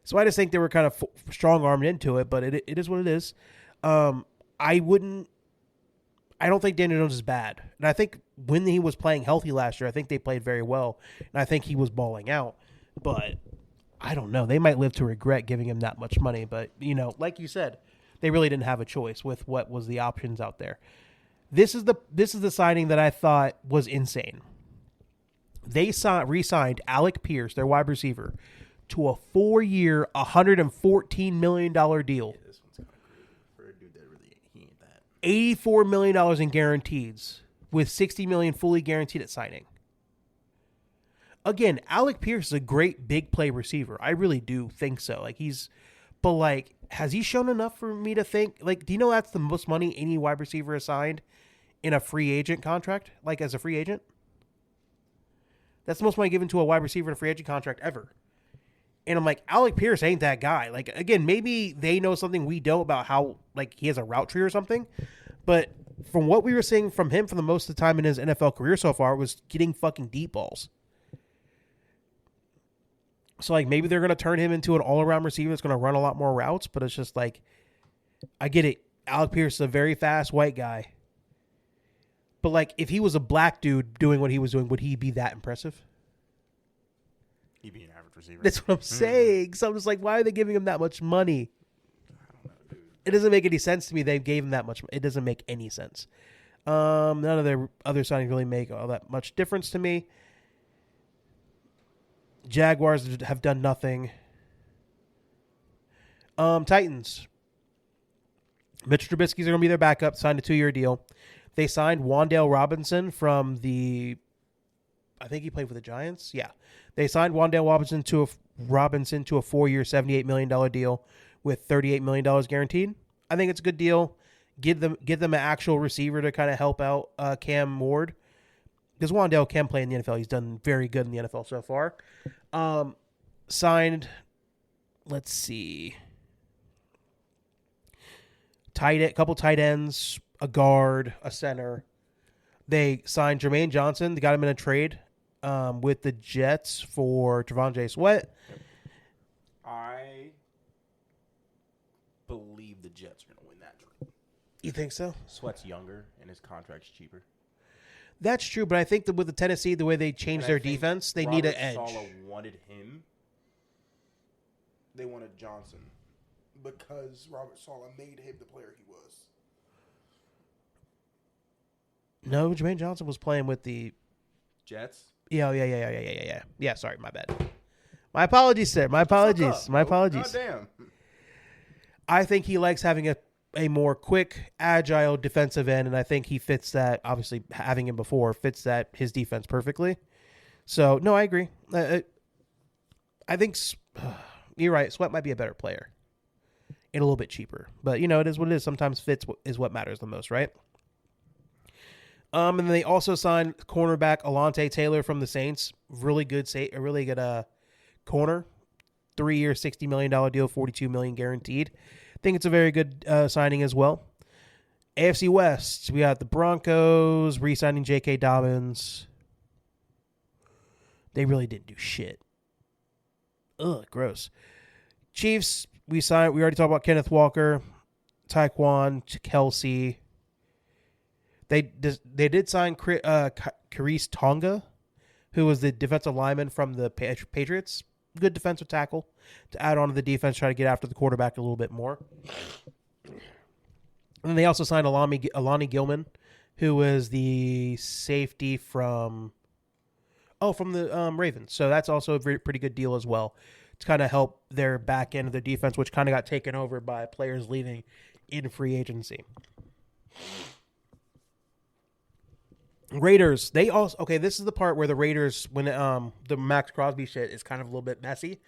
So I just think they were kind of strong-armed into it, but it is what it is. I don't think Daniel Jones is bad. And I think when he was playing healthy last year, I think they played very well. And I think he was balling out. But I don't know. They might live to regret giving him that much money. But, you know, like you said, they really didn't have a choice with what was the options out there. This is the signing that I thought was insane. They re-signed Alec Pierce, their wide receiver, to a 4-year, $114 million deal. Yeah, this one's kind of cool for a dude that really ain't that. $84 million in guarantees, with $60 million fully guaranteed at signing. Again, Alec Pierce is a great big play receiver. I really do think so. Has he shown enough for me to think? Like, do you know that's the most money any wide receiver has signed in a free agent contract? Like, as a free agent? That's the most money given to a wide receiver in a free agent contract ever. And I'm like, Alec Pierce ain't that guy. Like, again, maybe they know something we don't about how, like, he has a route tree or something. But from what we were seeing from him for the most of the time in his NFL career so far was getting fucking deep balls. So, like, maybe they're going to turn him into an all-around receiver that's going to run a lot more routes, but it's just like, I get it. Alec Pierce is a very fast white guy. But, like, if he was a black dude doing what he was doing, would he be that impressive? He'd be an average receiver. That's what I'm saying. So I'm just like, why are they giving him that much money? I don't know, dude. It doesn't make any sense to me. They gave him that much. It doesn't make any sense. None of their other signings really make all that much difference to me. Jaguars have done nothing. Titans. Mitch Trubisky's are going to be their backup. Signed a 2-year deal. They signed Wan'Dale Robinson from the... I think he played for the Giants. Yeah. They signed Wan'Dale Robinson to a 4-year, $78 million deal with $38 million guaranteed. I think it's a good deal. Give them an actual receiver to kind of help out Cam Ward. Because Wan'Dale can play in the NFL. He's done very good in the NFL so far. Signed, let's see, couple tight ends, a guard, a center. They signed Jermaine Johnson. They got him in a trade with the Jets for Trevonjay Sweat. I believe the Jets are going to win that trade. You think so? Sweat's younger and his contract's cheaper. That's true, but I think that with the Tennessee, the way they changed their defense, they need an edge. Robert Saleh wanted him. They wanted Johnson because Robert Saleh made him the player he was. No, Jermaine Johnson was playing with the Jets? Yeah. Yeah, sorry, my bad. My apologies, sir. My apologies. My apologies. Goddamn. I think he likes having a more quick, agile defensive end, and I think he fits that. Obviously, having him before fits that his defense perfectly. So, no, I agree. I think you're right. Sweat might be a better player and a little bit cheaper, but it is what it is. Sometimes fits is what matters the most, right? And then they also signed cornerback Alontae Taylor from the Saints. Really good corner. 3-year, $60 million deal, $42 million guaranteed. I think it's a very good signing as well. AFC West, we got the Broncos re-signing J.K. Dobbins. They really didn't do shit. Ugh, gross. Chiefs, we already talked about Kenneth Walker, Tyquan, Kelsey. They did sign Carice Tonga, who was the defensive lineman from the Patriots. Good defensive tackle to add on to the defense, try to get after the quarterback a little bit more. And they also signed Alani Gilman, who was the safety from the Ravens. So that's also a pretty good deal as well to kind of help their back end of their defense, which kind of got taken over by players leaving in free agency. Raiders, this is the part where the Raiders, when the Max Crosby shit is kind of a little bit messy,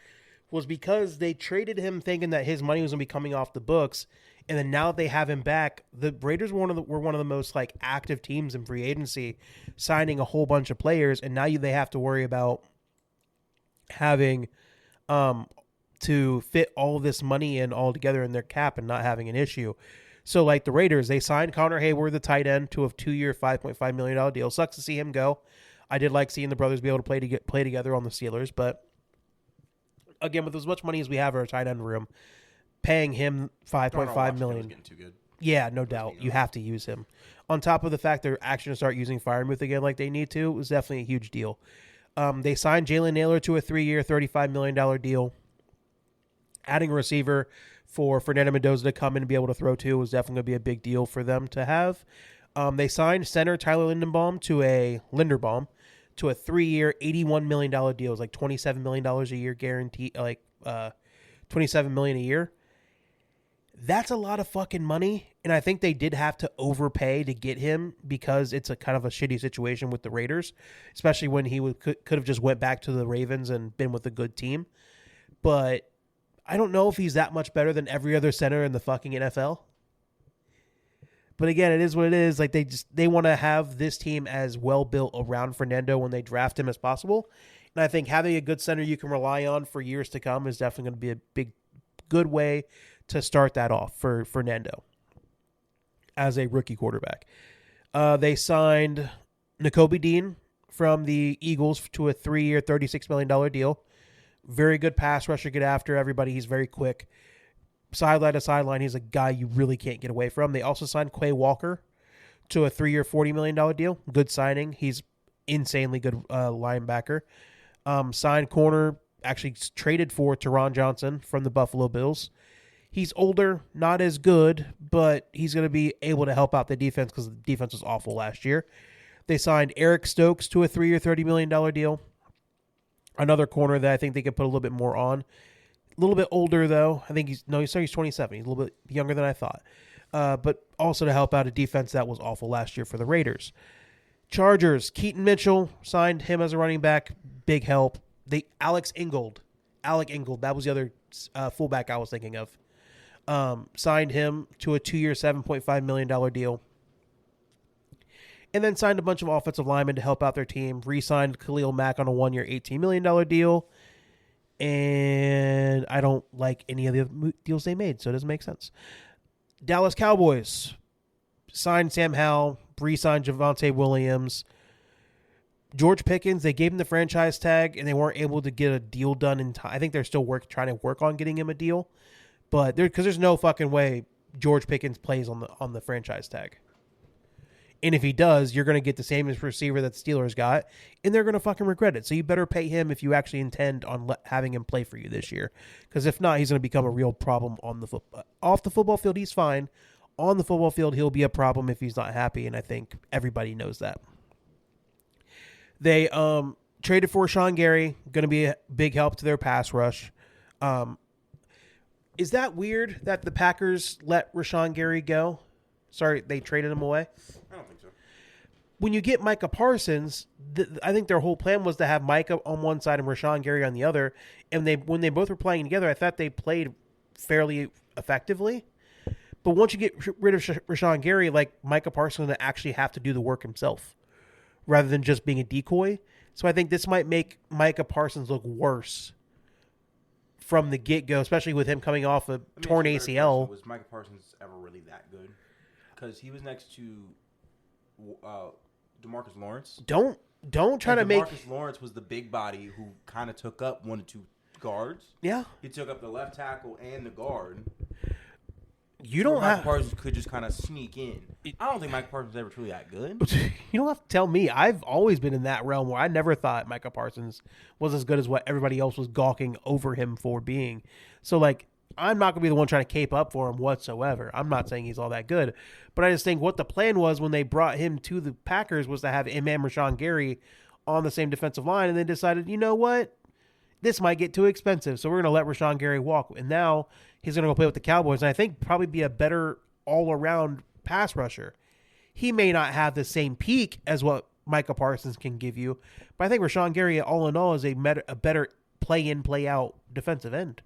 was because they traded him thinking that his money was going to be coming off the books, and then now that they have him back, the Raiders were one of the most like active teams in free agency, signing a whole bunch of players, and now they have to worry about having to fit all this money in all together in their cap and not having an issue. So, like the Raiders, they signed Connor Hayward, the tight end, to a 2-year, $5.5 million deal. Sucks to see him go. I did like seeing the brothers be able to play together on the Steelers, but again, with as much money as we have in our tight end room, paying him $5.5 million. Getting too good. Yeah, no doubt. You have to use him. On top of the fact they're actually going to start using Firemouth again like they need to, it was definitely a huge deal. They signed Jalen Naylor to a 3-year, $35 million deal. Adding a receiver for Fernando Mendoza to come in and be able to throw to was definitely going to be a big deal for them to have. They signed center Tyler Linderbaum to a 3-year, $81 million deal. It was like $27 million a year guaranteed, like $27 million a year. That's a lot of fucking money, and I think they did have to overpay to get him because it's a kind of a shitty situation with the Raiders, especially when he could have just went back to the Ravens and been with a good team. But I don't know if he's that much better than every other center in the fucking NFL. But again, it is what it is. Like they want to have this team as well built around Fernando when they draft him as possible. And I think having a good center you can rely on for years to come is definitely going to be a good way to start that off for Fernando as a rookie quarterback. They signed Nakobe Dean from the Eagles to a 3-year, $36 million deal Very good pass rusher, get after everybody. He's very quick. Sideline to sideline, he's a guy you really can't get away from. They also signed Quay Walker to a 3-year, $40 million deal. Good signing. He's insanely good linebacker. Signed corner, actually traded for Teron Johnson from the Buffalo Bills. He's older, not as good, but he's going to be able to help out the defense because the defense was awful last year. They signed Eric Stokes to a 3-year, $30 million deal. Another corner that I think they could put a little bit more on. A little bit older, though. I think he's 27. He's a little bit younger than I thought. But also to help out a defense that was awful last year for the Raiders. Chargers, Keaton Mitchell, signed him as a running back. Big help. Alec Ingold, that was the other fullback I was thinking of. Signed him to a 2-year, $7.5 million deal. And then signed a bunch of offensive linemen to help out their team. Re-signed Khalil Mack on a 1-year, $18 million deal. And I don't like any of the deals they made, so it doesn't make sense. Dallas Cowboys signed Sam Howell, re-signed Javonte Williams. George Pickens, they gave him the franchise tag, and they weren't able to get a deal done in time. I think they're still trying to work on getting him a deal. But because there's no fucking way George Pickens plays on the franchise tag. And if he does, you're going to get the same as receiver that the Steelers got, and they're going to fucking regret it. So you better pay him if you actually intend on having him play for you this year. Because if not, he's going to become a real problem on the off the football field. He's fine. On the football field, he'll be a problem if he's not happy, and I think everybody knows that. They traded for Rashawn Gary, going to be a big help to their pass rush. Is that weird that the Packers let Rashawn Gary go? Sorry, they traded him away? I don't think so. When you get Micah Parsons, I think their whole plan was to have Micah on one side and Rashawn Gary on the other. And when they both were playing together, I thought they played fairly effectively. But once you get rid of Rashawn Gary, like Micah Parsons will actually have to do the work himself rather than just being a decoy. So I think this might make Micah Parsons look worse from the get-go, especially with him coming off a torn ACL. Was Micah Parsons ever really that good? Because he was next to DeMarcus Lawrence. Don't try to make... DeMarcus Lawrence was the big body who kind of took up 1 or 2 guards. Yeah. He took up the left tackle and the guard. Micah Parsons could just kind of sneak in. I don't think Micah Parsons was ever truly that good. You don't have to tell me. I've always been in that realm where I never thought Micah Parsons was as good as what everybody else was gawking over him for being. So, like, I'm not going to be the one trying to cape up for him whatsoever. I'm not saying he's all that good. But I just think what the plan was when they brought him to the Packers was to have him and Rashawn Gary on the same defensive line, and they decided, you know what? This might get too expensive, so we're going to let Rashawn Gary walk. And now he's going to go play with the Cowboys, and I think probably be a better all-around pass rusher. He may not have the same peak as what Micah Parsons can give you, but I think Rashawn Gary, all in all, is a better play-in, play-out defensive end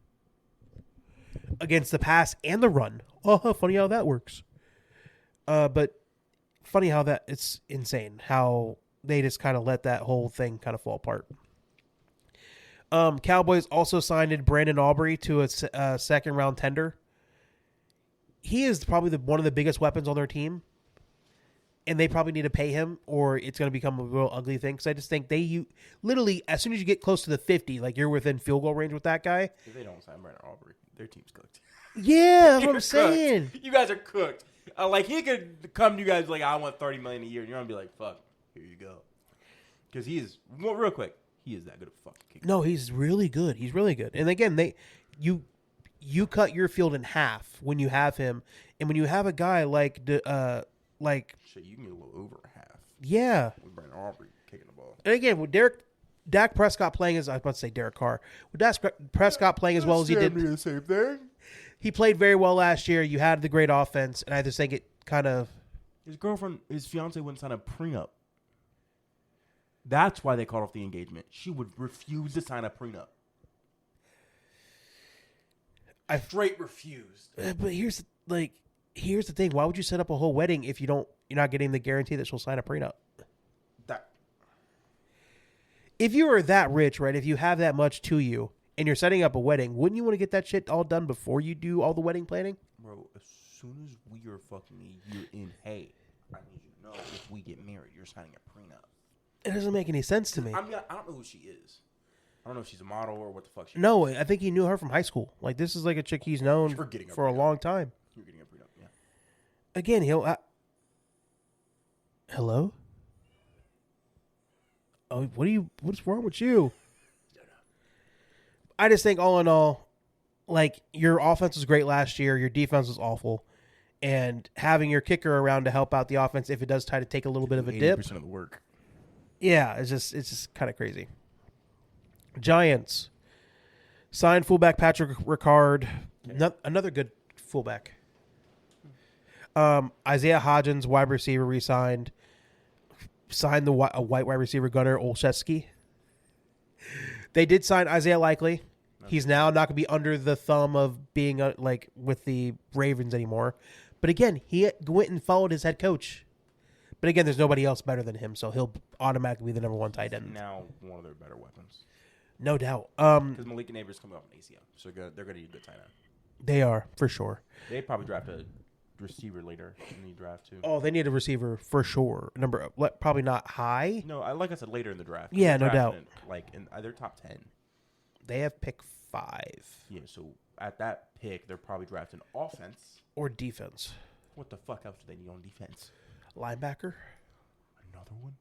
against the pass and the run. Oh, funny how that works. But funny how it's insane how they just kind of let that whole thing kind of fall apart. Cowboys also signed Brandon Aubrey to a second-round tender. He is probably one of the biggest weapons on their team, and they probably need to pay him, or it's going to become a real ugly thing. Because I just think literally, as soon as you get close to the 50, like you're within field goal range with that guy. If they don't sign Brandon Aubrey, their team's cooked. Yeah, that's what I'm saying. You guys are cooked. Like, he could come to you guys like, I want $30 million a year, and you're going to be like, fuck, here you go. Because he is, real quick, he is that good of a fucking kicker. No, he's really good. He's really good. And again, you cut your field in half when you have him, and when you have a guy like shit, you can get a little over half. Yeah, with Brandon Aubrey kicking the ball. And again, with Dak Prescott playing as I was about to say Derek Carr, with Dak Prescott playing as well as he did, the same thing. He played very well last year. You had the great offense, and I just think it kind of his fiance wouldn't sign a prenup. That's why they called off the engagement. She would refuse to sign a prenup. I straight refused. But here's the thing. Why would you set up a whole wedding if you're not getting the guarantee that she'll sign a prenup? If you are that rich, right? If you have that much to you and you're setting up a wedding, wouldn't you want to get that shit all done before you do all the wedding planning? Bro, as soon as we are fucking a year in, hey, I need you to know if we get married, you're signing a prenup. It doesn't make any sense to me. I don't know who she is. I don't know if she's a model or what the fuck she No, is. I think he knew her from high school. Like, this is like a chick he's known for a long time. You're getting a prenup, yeah. Again, hello? Oh, what's wrong with you? I just think all in all, like, your offense was great last year. Your defense was awful. And having your kicker around to help out the offense if it does try to take a little bit of a dip. 80% of the work. Yeah, it's just kind of crazy. Giants signed fullback Patrick Ricard, another good fullback. Isaiah Hodgins, wide receiver, re-signed. Signed a white wide receiver Gunnar Olszewski. They did sign Isaiah Likely. He's now not going to be under the thumb of being like with the Ravens anymore. But again, he went and followed his head coach. But again, there's nobody else better than him, so he'll automatically be the number one tight end. Now one of their better weapons. No doubt. Because Malik Neighbors coming off an ACL, so they're going to need a good tight end. They are, for sure. They probably draft a receiver later in the draft, too. Oh, they need a receiver for sure. Probably not high. No, like I said, later in the draft. Yeah, no doubt. Like in either top 10. They have pick 5. Yeah, so at that pick, they're probably drafting offense. Or defense. What the fuck else do they need on defense? Linebacker? Another one?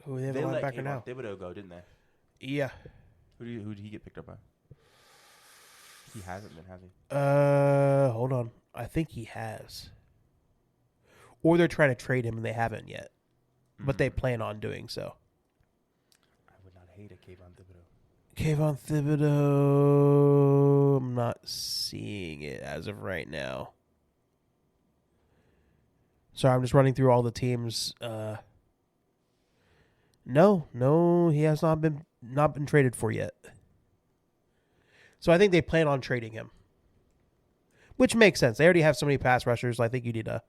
Who, they have a linebacker now? Adebayo go, didn't they? Yeah. Who did he get picked up by? He hasn't been, has he? Hold on. I think he has. Or they're trying to trade him and they haven't yet. But they plan on doing so. I would not hate a Kayvon Thibodeau. Kayvon Thibodeau. I'm not seeing it as of right now. Sorry, I'm just running through all the teams. No, he has not been traded for yet. So I think they plan on trading him, which makes sense. They already have so many pass rushers. I think you need to,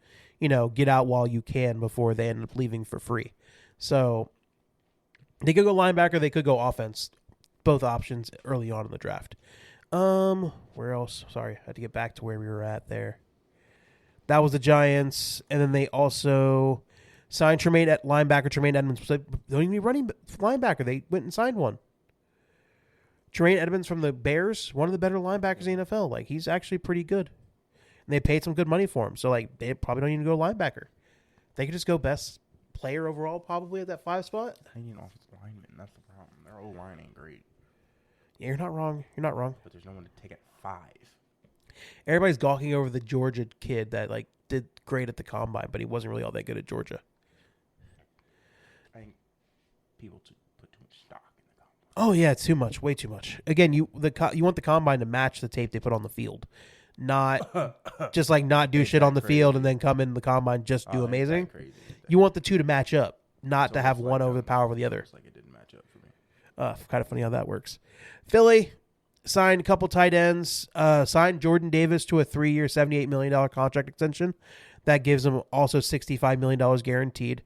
get out while you can before they end up leaving for free. So they could go linebacker. They could go offense. Both options early on in the draft. Where else? Sorry, I had to get back to where we were at there. That was the Giants, and then they also signed Tremaine at linebacker. Tremaine Edmonds. They don't even need running linebacker. They went and signed one. Tremaine Edmonds from the Bears, one of the better linebackers in the NFL. Like, he's actually pretty good. And they paid some good money for him. So, like, they probably don't even go linebacker. They could just go best player overall probably at that 5 spot. I need an offensive lineman. That's the problem. Their O-line ain't great. Yeah, you're not wrong. But there's no one to take at 5. Everybody's gawking over the Georgia kid that, like, did great at the combine, but he wasn't really all that good at Georgia. I think people put too much stock in the combine. Oh, yeah, too much. Way too much. Again, you want the combine to match the tape they put on the field. Not just, like, not do shit on the field and then come in the combine just do amazing. You want the two to match up, not to have one over the power over the other. It's like it didn't match up for me. Kind of funny how that works. Philly signed a couple tight ends. Signed Jordan Davis to a 3-year, $78 million contract extension. That gives him also $65 million guaranteed.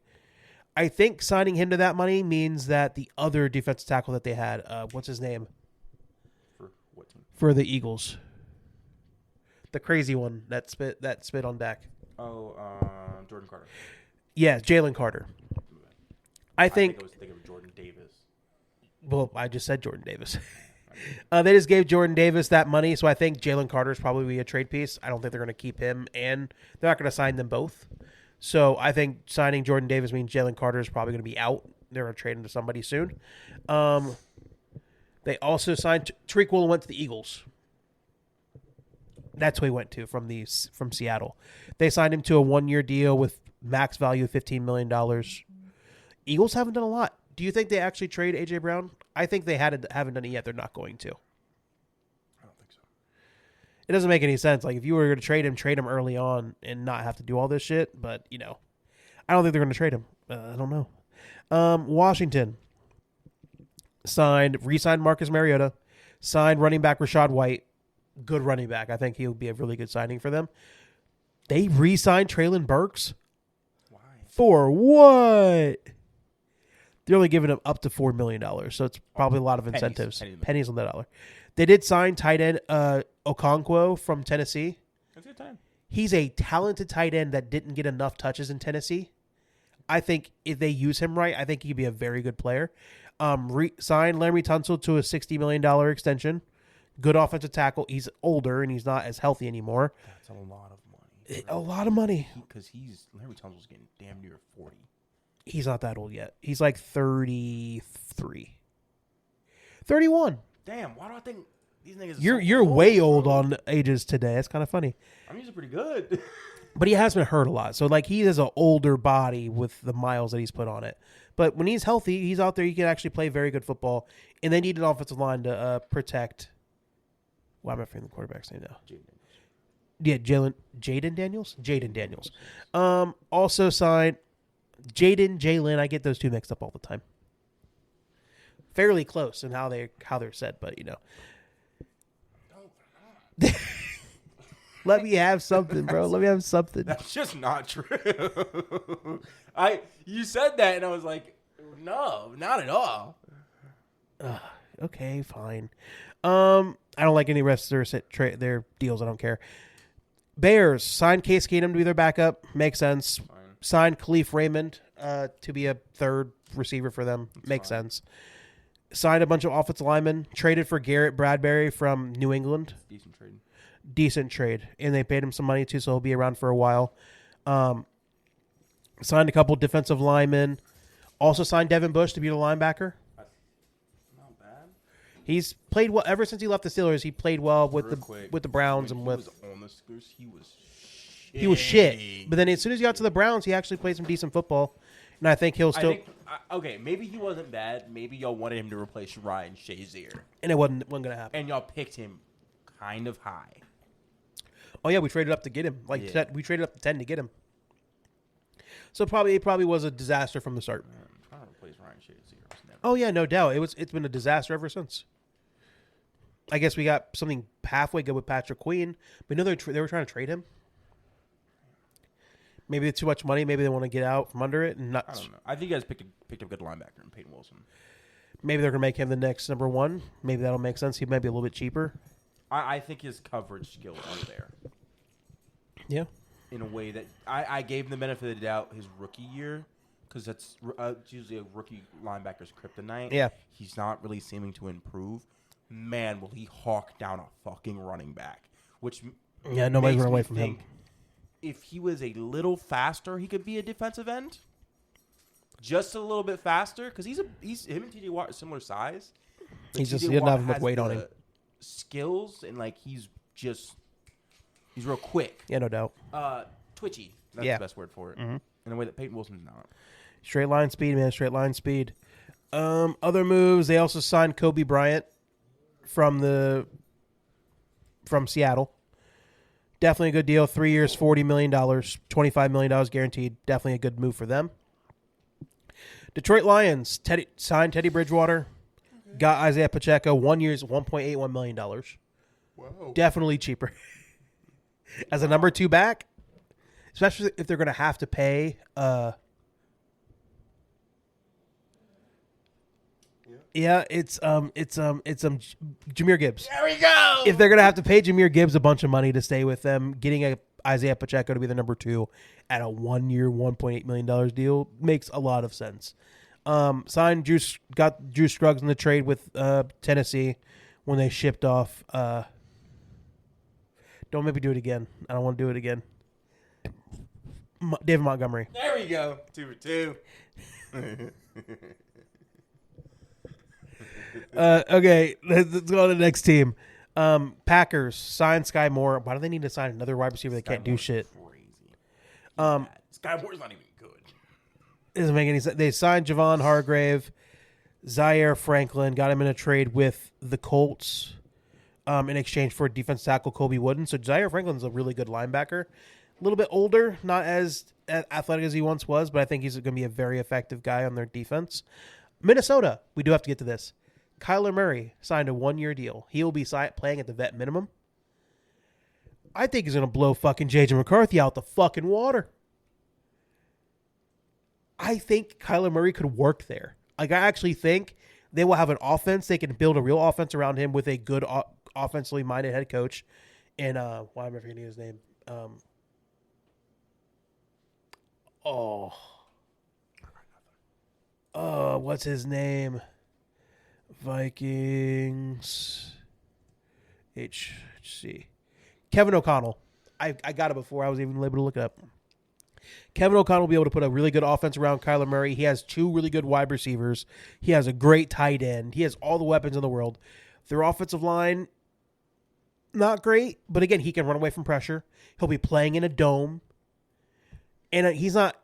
I think signing him to that money means that the other defensive tackle that they had, what's his name? For what team? For the Eagles. The crazy one that spit on Dak. Oh, Jordan Carter. Yeah, Jalen Carter. I think I was thinking of Jordan Davis. Well, I just said Jordan Davis. They just gave Jordan Davis that money, so I think Jalen Carter is probably a trade piece. I don't think they're going to keep him, and they're not going to sign them both. So I think signing Jordan Davis means Jalen Carter is probably going to be out. They're going to trade him to somebody soon. They also signed Tariq Woolen went to the Eagles. That's who he went to from Seattle. They signed him to a 1-year deal with max value of $15 million. Eagles haven't done a lot. Do you think they actually trade A.J. Brown? I think they haven't done it yet. They're not going to. I don't think so. It doesn't make any sense. Like, if you were going to trade him early on and not have to do all this shit. But, I don't think they're going to trade him. I don't know. Washington re-signed Marcus Mariota, signed running back Rachaad White. Good running back. I think he would be a really good signing for them. They re-signed Treylon Burks. Why? For what? They're only giving him up to $4 million, so it's probably a lot of incentives. Pennies on the dollar. They did sign tight end Okonkwo from Tennessee. That's a good time. He's a talented tight end that didn't get enough touches in Tennessee. I think if they use him right, I think he could be a very good player. Sign Laremy Tunsil to a $60 million extension. Good offensive tackle. He's older and he's not as healthy anymore. That's a lot of money. A lot of money. Because Laremy Tunsil's getting damn near 40. He's not that old yet. He's like 33. 31. Damn, why do I think these niggas You're way old on ages today. That's kind of funny. I'm usually pretty good. But he has been hurt a lot. So, like, he has an older body with the miles that he's put on it. But when he's healthy, he's out there. He can actually play very good football. And they need an offensive line to protect. Why am I forgetting the quarterback's name now? Yeah, Jaden Daniels? Jaden Daniels. Also signed Jalen. I get those two mixed up all the time. Fairly close in how they're said, but, you know. Let me have something, bro. Let me have something. That's just not true. You said that, and I was like, no, not at all. Okay, fine. I don't like any rest of their deals. I don't care. Bears signed Case Keenum to be their backup. Makes sense. Fine. Signed Khalif Raymond to be a third receiver for them. Makes sense. Signed a bunch of offensive linemen. Traded for Garrett Bradbury from New England. Decent trade. And they paid him some money, too, so he'll be around for a while. Signed a couple defensive linemen. Also signed Devin Bush to be the linebacker. Not bad. He's played well. Ever since he left the Steelers, he played well with the Browns. And with he was on the Steelers, he was shit. But then as soon as he got to the Browns, he actually played some decent football. And I think he'll still... okay, maybe he wasn't bad. Maybe y'all wanted him to replace Ryan Shazier. And it wasn't going to happen. And y'all picked him kind of high. Oh, yeah, we traded up to get him. We traded up to 10 to get him. So it probably was a disaster from the start. I'm trying to replace Ryan Shazier. Oh, yeah, no doubt. It's been a disaster ever since. I guess we got something halfway good with Patrick Queen. But no, they were trying to trade him. Maybe it's too much money. Maybe they want to get out from under it. And not. I don't know. I think you guys picked a good linebacker in Peyton Wilson. Maybe they're going to make him the next number one. Maybe that'll make sense. He might be a little bit cheaper. I think his coverage skills are there. Yeah. In a way that I gave him the benefit of the doubt his rookie year, because that's usually a rookie linebacker's kryptonite. Yeah. He's not really seeming to improve. Man, will he hawk down a fucking running back. Which nobody's run away from him. If he was a little faster, he could be a defensive end. Just a little bit faster, because he's him and TJ Watt are similar size. He doesn't have enough weight on him. Skills and he's real quick. Yeah, no doubt. Twitchy. That's the best word for it. Mm-hmm. In a way that Peyton Wilson's not. Straight line speed, man. Straight line speed. Other moves. They also signed Kobe Bryant from Seattle. Definitely a good deal. 3 years, $40 million, $25 million guaranteed. Definitely a good move for them. Detroit Lions signed Teddy Bridgewater. Got Isaiah Pacheco. 1 year's $1.81 million. Wow. Definitely cheaper. As a number two back, especially if they're going to have to pay. Yeah, it's Jahmyr Gibbs. There we go. If they're going to have to pay Jahmyr Gibbs a bunch of money to stay with them, getting Isaiah Pacheco to be the number two at a 1 year, $1.8 million deal makes a lot of sense. Signed got Drew Scruggs in the trade with Tennessee when they shipped off. Don't make me do it again. I don't want to do it again. David Montgomery. There we go. 2 for 2. Okay, let's go to the next team. Packers signed Sky Moore. Why do they need to sign another wide receiver that can't do shit? Crazy. Sky Moore's not even good. Doesn't make any sense. They signed Javon Hargrave, Zaire Franklin, got him in a trade with the Colts in exchange for defense tackle Kobe Wooden. So Zaire Franklin's a really good linebacker. A little bit older, not as athletic as he once was, but I think he's going to be a very effective guy on their defense. Minnesota, we do have to get to this. Kyler Murray signed a 1 year deal. He will be playing at the vet minimum. I think he's going to blow fucking J.J. McCarthy out the fucking water. I think Kyler Murray could work there. I actually think they will have an offense. They can build a real offense around him with a good offensively minded head coach. And why am I forgetting his name? What's his name? Vikings. HC. Kevin O'Connell. I got it before I was even able to look it up. Kevin O'Connell will be able to put a really good offense around Kyler Murray. He has 2 really good wide receivers. He has a great tight end. He has all the weapons in the world. Their offensive line, not great, but again, he can run away from pressure. He'll be playing in a dome. And he's not,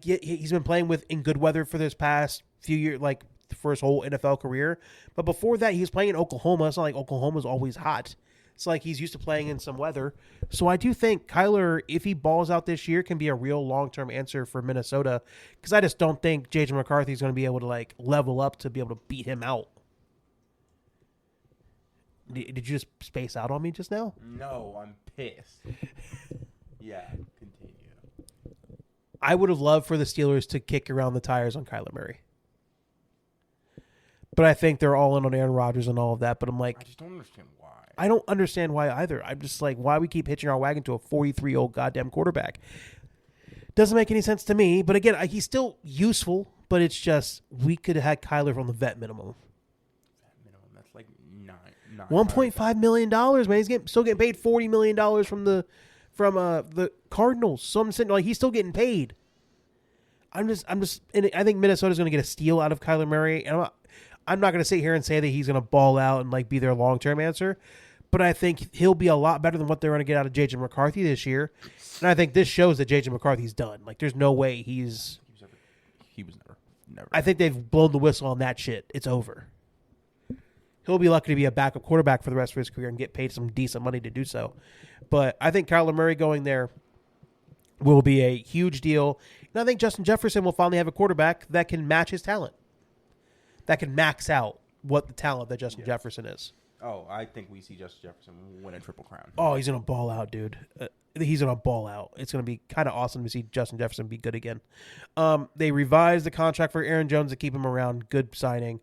he's been playing in good weather for this past few years, like for his whole NFL career. But before that, he was playing in Oklahoma. It's not like Oklahoma's always hot. It's like he's used to playing in some weather. So I do think Kyler, if he balls out this year, can be a real long-term answer for Minnesota. Because I just don't think J.J. McCarthy is going to be able to like level up to be able to beat him out. Did you just space out on me just now? No, I'm pissed. Yeah, continue. I would have loved for the Steelers to kick around the tires on Kyler Murray. But I think they're all in on Aaron Rodgers and all of that. But I'm like, I just don't understand why. I don't understand why either. I'm just like, why we keep hitching our wagon to a 43-year-old goddamn quarterback. Doesn't make any sense to me. But again, he's still useful. But it's just, we could have had Kyler from the vet minimum. That's like nine. $1.5 million, man. He's still getting paid $40 million from the Cardinals. So I'm saying, like, he's still getting paid. I'm just, and I think Minnesota's going to get a steal out of Kyler Murray. And I'm not going to sit here and say that he's going to ball out and like be their long-term answer, but I think he'll be a lot better than what they're going to get out of J.J. McCarthy this year. And I think this shows that J.J. McCarthy's done. Like, there's no way he was never. I think they've blown the whistle on that shit. It's over. He'll be lucky to be a backup quarterback for the rest of his career and get paid some decent money to do so. But I think Kyler Murray going there will be a huge deal. And I think Justin Jefferson will finally have a quarterback that can match his talent. That can max out what the talent that Justin Jefferson is. Oh, I think we see Justin Jefferson win a Triple Crown. Oh, he's going to ball out, dude. He's going to ball out. It's going to be kind of awesome to see Justin Jefferson be good again. They revised the contract for Aaron Jones to keep him around. Good signing.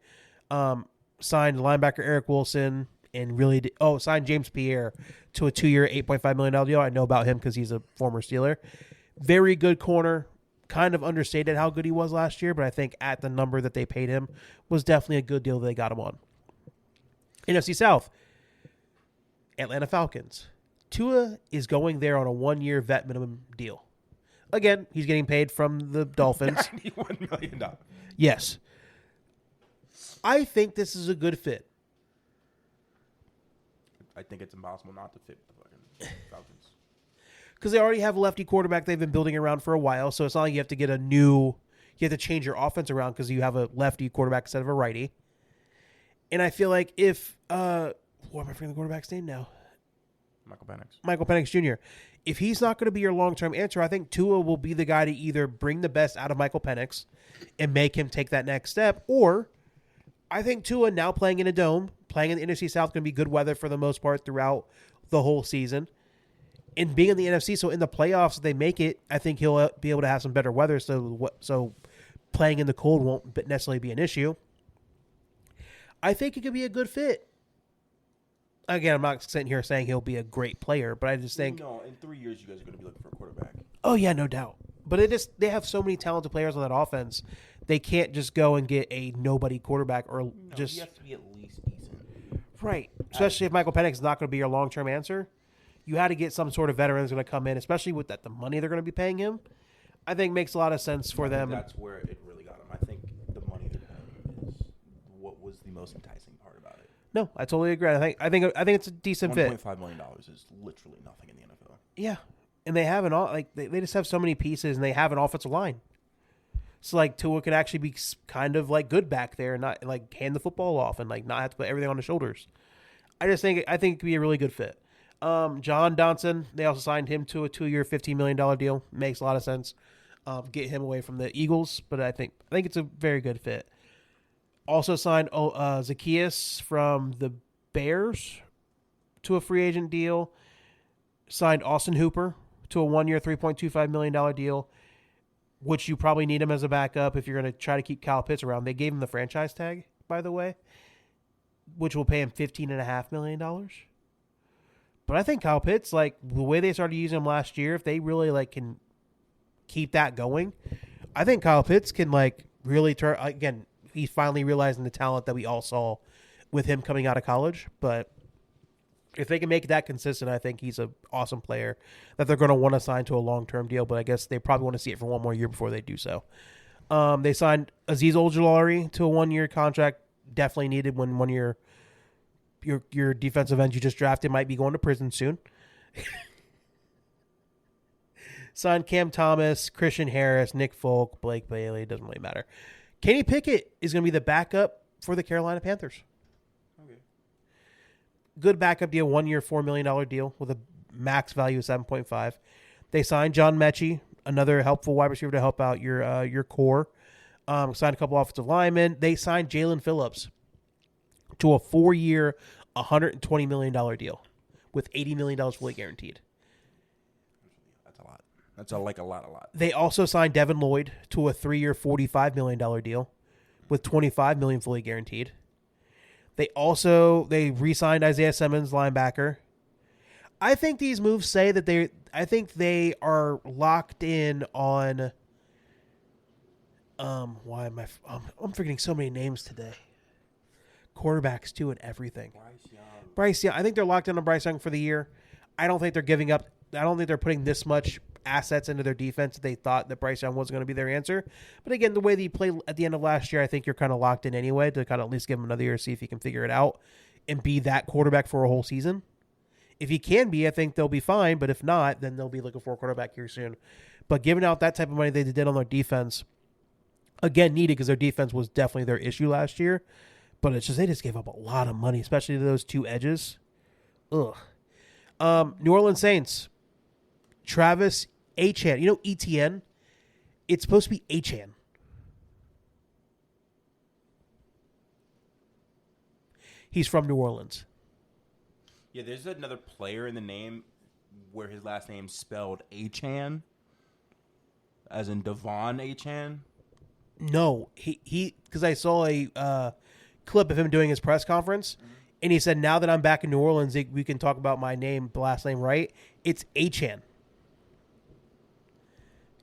Signed linebacker Eric Wilson and signed James Pierre to a 2-year, $8.5 million deal. I know about him because he's a former Steeler. Very good corner. Kind of understated how good he was last year, but I think at the number that they paid him was definitely a good deal that they got him on. NFC South, Atlanta Falcons. Tua is going there on a 1-year vet minimum deal. Again, he's getting paid from the Dolphins. $91 million. Yes. I think this is a good fit. I think it's impossible not to fit the fucking Falcons. Because they already have a lefty quarterback they've been building around for a while, so it's not like you have to get you have to change your offense around because you have a lefty quarterback instead of a righty. And I feel like if, what am I forgetting the quarterback's name now? Michael Penix Jr. If he's not going to be your long-term answer, I think Tua will be the guy to either bring the best out of Michael Penix and make him take that next step, or I think Tua, now playing in a dome, playing in the NFC South, going to be good weather for the most part throughout the whole season. And being in the NFC, so in the playoffs, if they make it, I think he'll be able to have some better weather, so playing in the cold won't necessarily be an issue. I think it could be a good fit. Again, I'm not sitting here saying he'll be a great player, but I just think... No, in 3 years, you guys are going to be looking for a quarterback. Oh, yeah, no doubt. But they have so many talented players on that offense, they can't just go and get a nobody quarterback or just... he has to be at least decent. Right. Especially if Michael Penix is not going to be your long-term answer. You had to get some sort of veteran that's going to come in, especially with the money they're going to be paying him. I think makes a lot of sense for them. That's where it really got him. I think the money they're paying is what was the most enticing part about it. No, I totally agree. I think it's a decent fit. $1.5 million is literally nothing in the NFL. Yeah, and they have they just have so many pieces, and they have an offensive line. So like Tua could actually be kind of like good back there, and not like hand the football off and like not have to put everything on his shoulders. I think it could be a really good fit. John Donson, they also signed him to a 2-year, $15 million deal. Makes a lot of sense. Get him away from the Eagles, but I think it's a very good fit. Also signed Zacchaeus from the Bears to a free agent deal. Signed Austin Hooper to a 1-year, $3.25 million deal, which you probably need him as a backup if you're going to try to keep Kyle Pitts around. They gave him the franchise tag, by the way, which will pay him $15.5 million. But I think Kyle Pitts, like the way they started using him last year, if they really can keep that going, I think Kyle Pitts can really again, he's finally realizing the talent that we all saw with him coming out of college. But if they can make that consistent, I think he's an awesome player that they're going to want to sign to a long-term deal. But I guess they probably want to see it for one more year before they do so. They signed Azeez Ojulari to a 1-year contract. Definitely needed when one of your defensive ends you just drafted might be going to prison soon. Signed Cam Thomas, Christian Harris, Nick Folk, Blake Bailey. Doesn't really matter. Kenny Pickett is going to be the backup for the Carolina Panthers. Okay. Good backup deal, 1-year, $4 million deal with a max value of 7.5. They signed John Mechie, another helpful wide receiver to help out your core. Signed a couple offensive linemen. They signed Jalen Phillips to a 4-year, $120 million deal with $80 million fully guaranteed. That's a lot. That's a lot. They also signed Devin Lloyd to a 3-year, $45 million deal with $25 million fully guaranteed. They re-signed Isaiah Simmons, linebacker. I think these moves say that they are locked in on. I'm forgetting so many names today. Quarterbacks too and everything. Bryce Young. I think they're locked in on Bryce Young for the year. I don't think they're giving up. I don't think they're putting this much assets into their defense that they thought that Bryce Young was going to be their answer. But again, the way that he played at the end of last year, I think you're kind of locked in anyway to kind of at least give him another year, see if he can figure it out and be that quarterback for a whole season. If he can be, I think they'll be fine. But if not, then they'll be looking for a quarterback here soon. But giving out that type of money they did on their defense, again, needed because their defense was definitely their issue last year. But it's just they just gave up a lot of money, especially to those two edges. Ugh. New Orleans Saints, Travis Achan. You know ETN? It's supposed to be Achan. He's from New Orleans. Yeah, there's another player in the name where his last name's spelled Achan, as in Devon Achan. No, he because I saw a clip of him doing his press conference, and he said, "Now that I'm back in New Orleans, we can talk about my name, the last name right. It's Achan.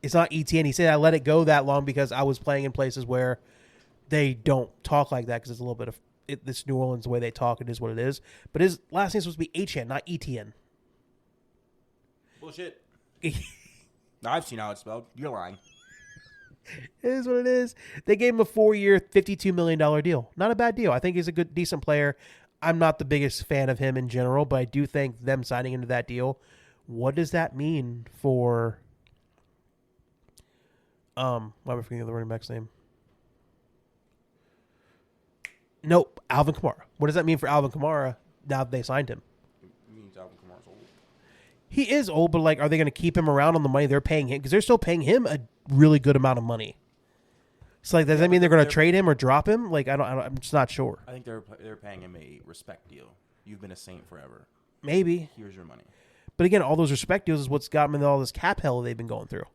It's not ETN." He said, "I let it go that long because I was playing in places where they don't talk like that because it's a little bit of this New Orleans the way they talk. It is what it is. But his last name's supposed to be Achan, not ETN." Bullshit. I've seen how it's spelled. You're lying. It is what it is. They gave him a 4-year, $52 million deal. Not a bad deal. I think he's a good, decent player. I'm not the biggest fan of him in general, but I do think them signing into that deal, what does that mean for why am I forgetting the running back's name? Nope, Alvin Kamara. What does that mean for Alvin Kamara now that they signed him? It means Alvin Kamara's old. He is old, but are they going to keep him around on the money they're paying him? Because they're still paying him a really good amount of money. So, does that mean they're going to trade him or drop him? I'm just not sure. I think they're paying him a respect deal. You've been a Saint forever. Maybe. Here's your money. But again, all those respect deals is what's got them into all this cap hell they've been going through.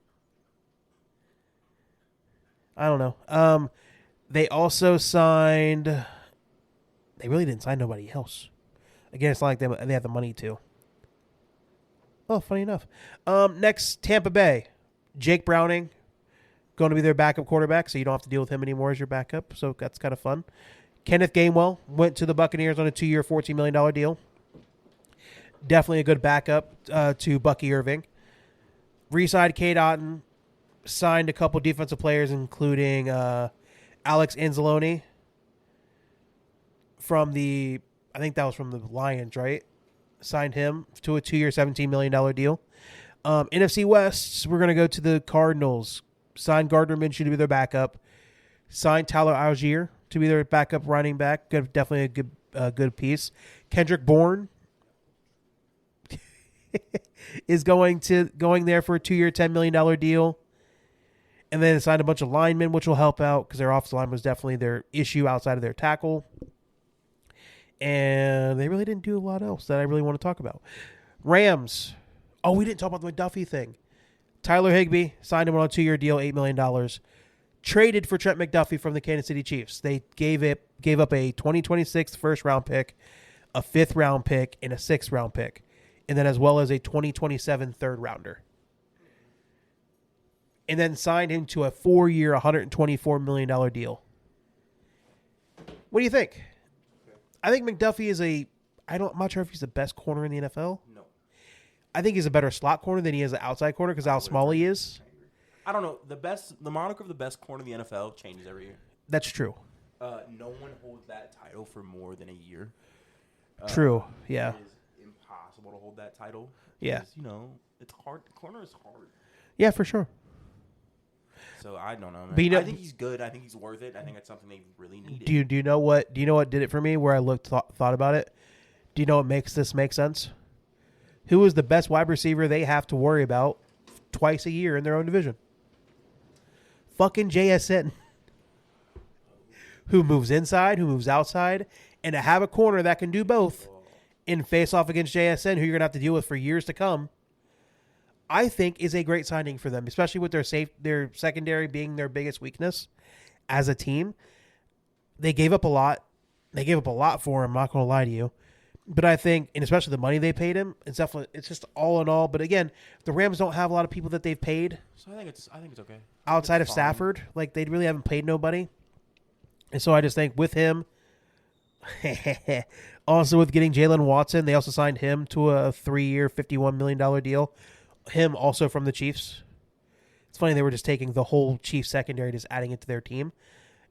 I don't know. They also signed. They really didn't sign nobody else. Again, it's not like they have the money to. Oh, funny enough. Next, Tampa Bay. Jake Browning, going to be their backup quarterback, so you don't have to deal with him anymore as your backup. So that's kind of fun. Kenneth Gainwell went to the Buccaneers on a 2-year, $14 million deal. Definitely a good backup to Bucky Irving. Re-signed Cade Otton. Signed a couple defensive players, including Alex Anzalone from I think that was from the Lions, right? Signed him to a 2-year, $17 million deal. NFC West, we're going to go to the Cardinals. Signed Gardner Minshew to be their backup. Signed Tyler Algier to be their backup running back. Definitely a good piece. Kendrick Bourne is going there for a 2-year, $10 million deal. And then signed a bunch of linemen, which will help out because their offensive line was definitely their issue outside of their tackle. And they really didn't do a lot else that I really want to talk about. Rams. Oh, we didn't talk about the McDuffie thing. Tyler Higbee signed him on a 2-year deal, $8 million. Traded for Trent McDuffie from the Kansas City Chiefs. They gave up a 2026 first-round pick, a 5th-round pick, and a 6th-round pick. And then as well as a 2027 third-rounder. and then signed him to a 4-year, $124 million deal. What do you think? I think McDuffie is I'm not sure if he's the best corner in the NFL. No. I think he's a better slot corner than he is an outside corner because how small he is. I don't know. The moniker of the best corner in the NFL changes every year. That's true. No one holds that title for more than a year. True. Yeah. It is impossible to hold that title. Yeah. Because, it's hard. The corner is hard. Yeah, for sure. So I don't know, man. But I think he's good. I think he's worth it. I think that's something they really needed. Do you know what did it for me where I thought about it? Do you know what makes this make sense? Who is the best wide receiver they have to worry about twice a year in their own division? Fucking JSN. Who moves inside, who moves outside, and to have a corner that can do both and face off against JSN, who you're going to have to deal with for years to come, I think is a great signing for them, especially with their secondary being their biggest weakness as a team. They gave up a lot. They gave up a lot for him, I'm not going to lie to you. But I think, and especially the money they paid him, it's just all in all. But again, the Rams don't have a lot of people that they've paid. So I think it's okay. Outside of Stafford, like they really haven't paid nobody. And so I just think with him, also with getting Jalen Watson, they also signed him to a 3-year, $51 million deal. Him also from the Chiefs. It's funny they were just taking the whole Chiefs secondary, just adding it to their team.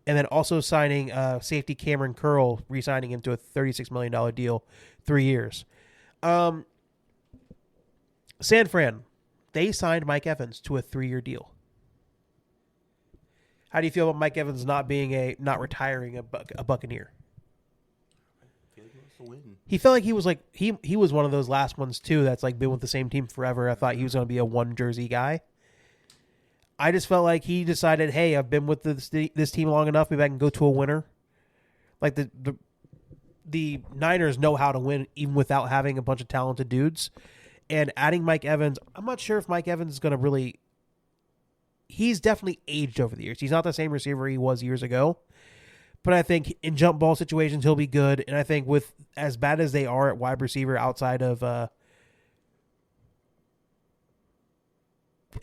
And then also signing safety Cameron Curl, re-signing him to a $36 million deal, 3 years. San Fran, they signed Mike Evans to a 3-year deal. How do you feel about Mike Evans not retiring a Buccaneer? I feel like he wants to win. He felt like he was he was one of those last ones too that's like been with the same team forever. I thought he was going to be a one jersey guy. I just felt like he decided, hey, I've been with this team long enough. Maybe I can go to a winner. Like the Niners know how to win even without having a bunch of talented dudes. And adding Mike Evans, I'm not sure if Mike Evans is going to really. He's definitely aged over the years. He's not the same receiver he was years ago. But I think in jump ball situations, he'll be good. And I think with as bad as they are at wide receiver outside of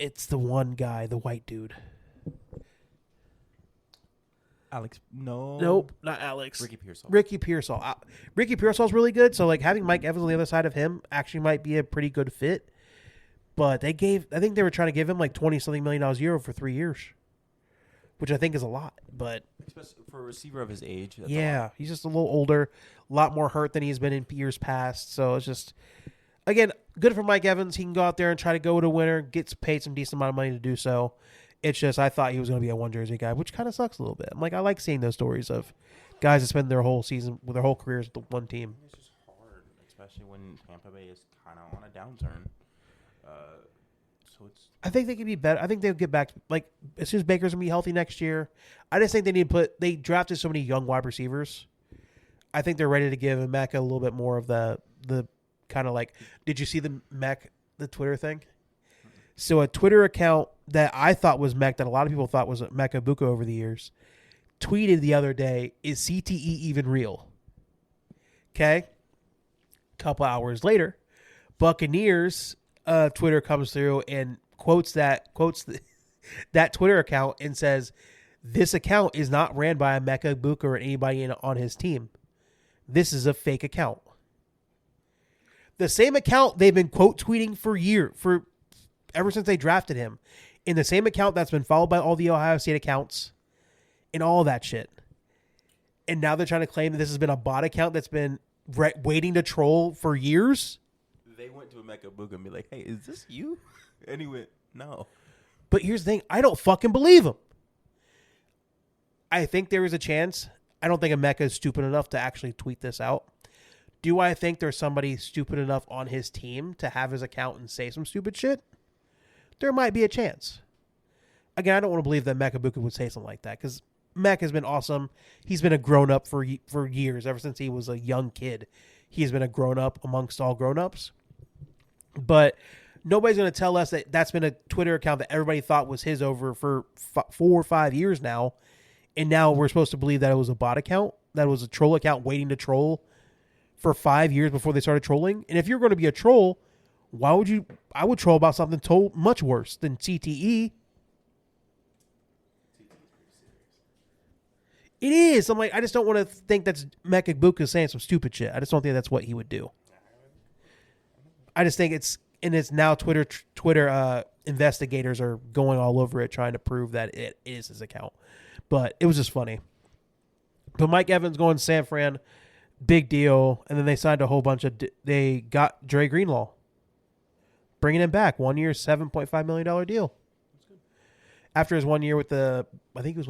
it's the one guy, the white dude. Alex, no. Nope, not Alex. Ricky Pearsall. Ricky Pearsall's really good. So like having Mike Evans on the other side of him actually might be a pretty good fit. But I think they were trying to give him like $20-something million a year for 3 years, which I think is a lot. But especially for a receiver of his age. Yeah, he's just a little older, a lot more hurt than he's been in years past. So it's just, again, good for Mike Evans. He can go out there and try to go to winner, gets paid some decent amount of money to do so. It's just I thought he was going to be a one jersey guy, which kind of sucks a little bit. I'm like, I like seeing those stories of guys that spend their whole season with their whole careers with the one team. It's just hard, especially when Tampa Bay is kind of on a downturn. So it's. I think they could be better. I think they'll get back. Like as soon as Baker's gonna be healthy next year, I just think they need to put. They drafted so many young wide receivers. I think they're ready to give Mecca a little bit more of the kind of like. Did you see the Twitter thing? So a Twitter account that I thought was Mecca, that a lot of people thought was Mecca Buka over the years, tweeted the other day, "Is CTE even real?" Okay. Couple hours later, Buccaneers Twitter comes through and quotes that Twitter account and says, "This account is not ran by a Mecca Buka or anybody on his team. This is a fake account." The same account they've been quote tweeting for ever since they drafted him, in the same account that's been followed by all the Ohio State accounts and all that shit. And now they're trying to claim that this has been a bot account that's been waiting to troll for years. They went to a Mecca Booga and be like, "Hey, is this you?" And he went, "No." But here's the thing. I don't fucking believe him. I think there is a chance. I don't think a Mecca is stupid enough to actually tweet this out. Do I think there's somebody stupid enough on his team to have his account and say some stupid shit? There might be a chance. Again, I don't want to believe that Mecca Buka would say something like that because Mech has been awesome. He's been a grown-up for years. Ever since he was a young kid, he's been a grown-up amongst all grown-ups. But nobody's going to tell us that that's been a Twitter account that everybody thought was his over for 4 or 5 years now. And now we're supposed to believe that it was a bot account, that it was a troll account waiting to troll for 5 years before they started trolling. And if you're going to be a troll, why would you? I would troll about something much worse than CTE. It is. I'm like, I just don't want to think that's Mecca Buka saying some stupid shit. I just don't think that's what he would do. I just think it's now Twitter investigators are going all over it trying to prove that it is his account. But it was just funny. But Mike Evans going to San Fran, big deal. And then they signed a whole bunch of they got Dre Greenlaw, bringing him back, 1 year, $7.5 million deal. After his 1 year with he was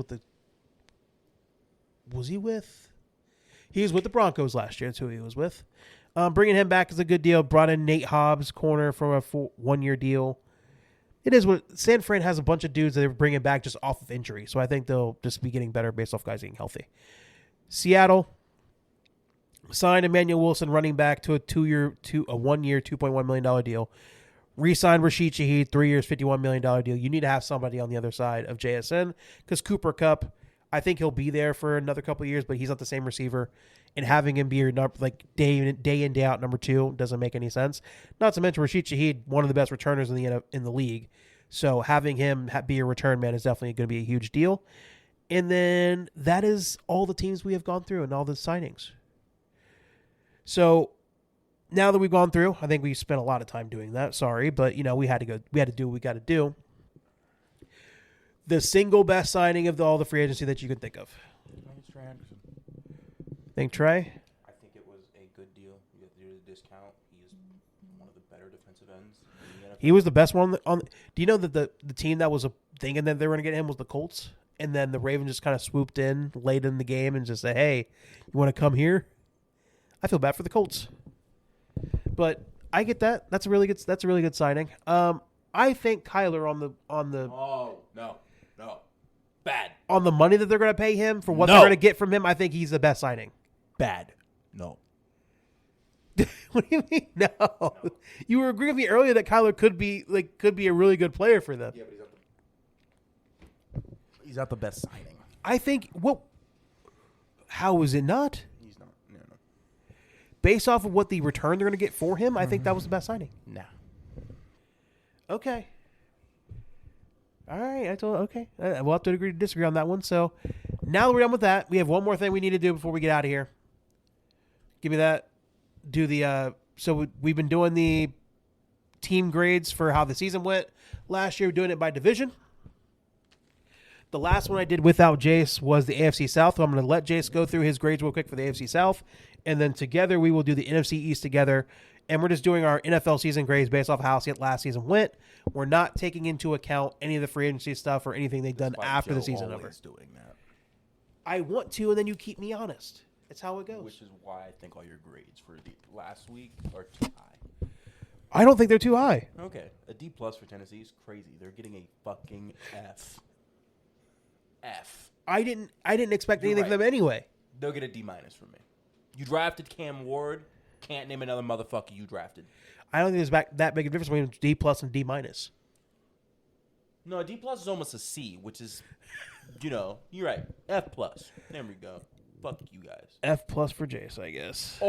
with the Broncos last year. That's who he was with. Bringing him back is a good deal. Brought in Nate Hobbs, corner, from a 1 year deal. It is what San Fran has a bunch of dudes that they're bringing back just off of injury. So I think they'll just be getting better based off guys getting healthy. Seattle signed Emmanuel Wilson, running back, to a 1 year, $2.1 million deal. Re-signed Rashid Shaheed, 3 years, $51 million deal. You need to have somebody on the other side of JSN because Cooper Kupp, I think he'll be there for another couple of years, but he's not the same receiver. And having him be your day in, day out number 2 doesn't make any sense. Not to mention Rashid Shaheed, one of the best returners in the league. So having him be a return man is definitely going to be a huge deal. And then that is all the teams we have gone through and all the signings. So now that we've gone through, I think we spent a lot of time doing that. Sorry, but we had to do what we got to do. The single best signing of all the free agency that you can think of. I think Trey Anderson. Think Trey? I think it was a good deal. You have to do the discount. He is one of the better defensive ends in the NFL. He was the best one on. Do you know that the team that was thinking that they were going to get him was the Colts, and then the Ravens just kind of swooped in late in the game and just said, "Hey, you want to come here?" I feel bad for the Colts, but I get that. That's a really good signing. I think Kyler on the. Oh no. Bad. On the money that they're going to pay him for what they're going to get from him, I think he's the best signing. Bad. No. What do you mean? No. You were agreeing with me earlier that Kyler could be a really good player for them. Yeah, but he's not the best signing. I think how is it not? He's not. No. Based off of what the return they're going to get for him, I think that was the best signing. Nah. Okay. All right, okay. We'll have to agree to disagree on that one. So now that we're done with that, we have one more thing we need to do before we get out of here. Give me that. Do the so we've been doing the team grades for how the season went. Last year, we were doing it by division. The last one I did without Jace was the AFC South. So I'm going to let Jace go through his grades real quick for the AFC South, and then together we will do the NFC East together. And we're just doing our NFL season grades based off how last season went. We're not taking into account any of the free agency stuff or anything they've done after the season over. Doing that. I want to, and then you keep me honest. It's how it goes. Which is why I think all your grades for the last week are too high. I don't think they're too high. Okay, a D+ for Tennessee is crazy. They're getting a fucking F. I didn't expect anything from them anyway. They'll get a D- from me. You drafted Cam Ward. Can't name another motherfucker you drafted. I don't think there's that big a difference between D+ and D-. No, a D+ is almost a C, which is, you're right. F+. There we go. Fuck you guys. F+ for Jace, I guess.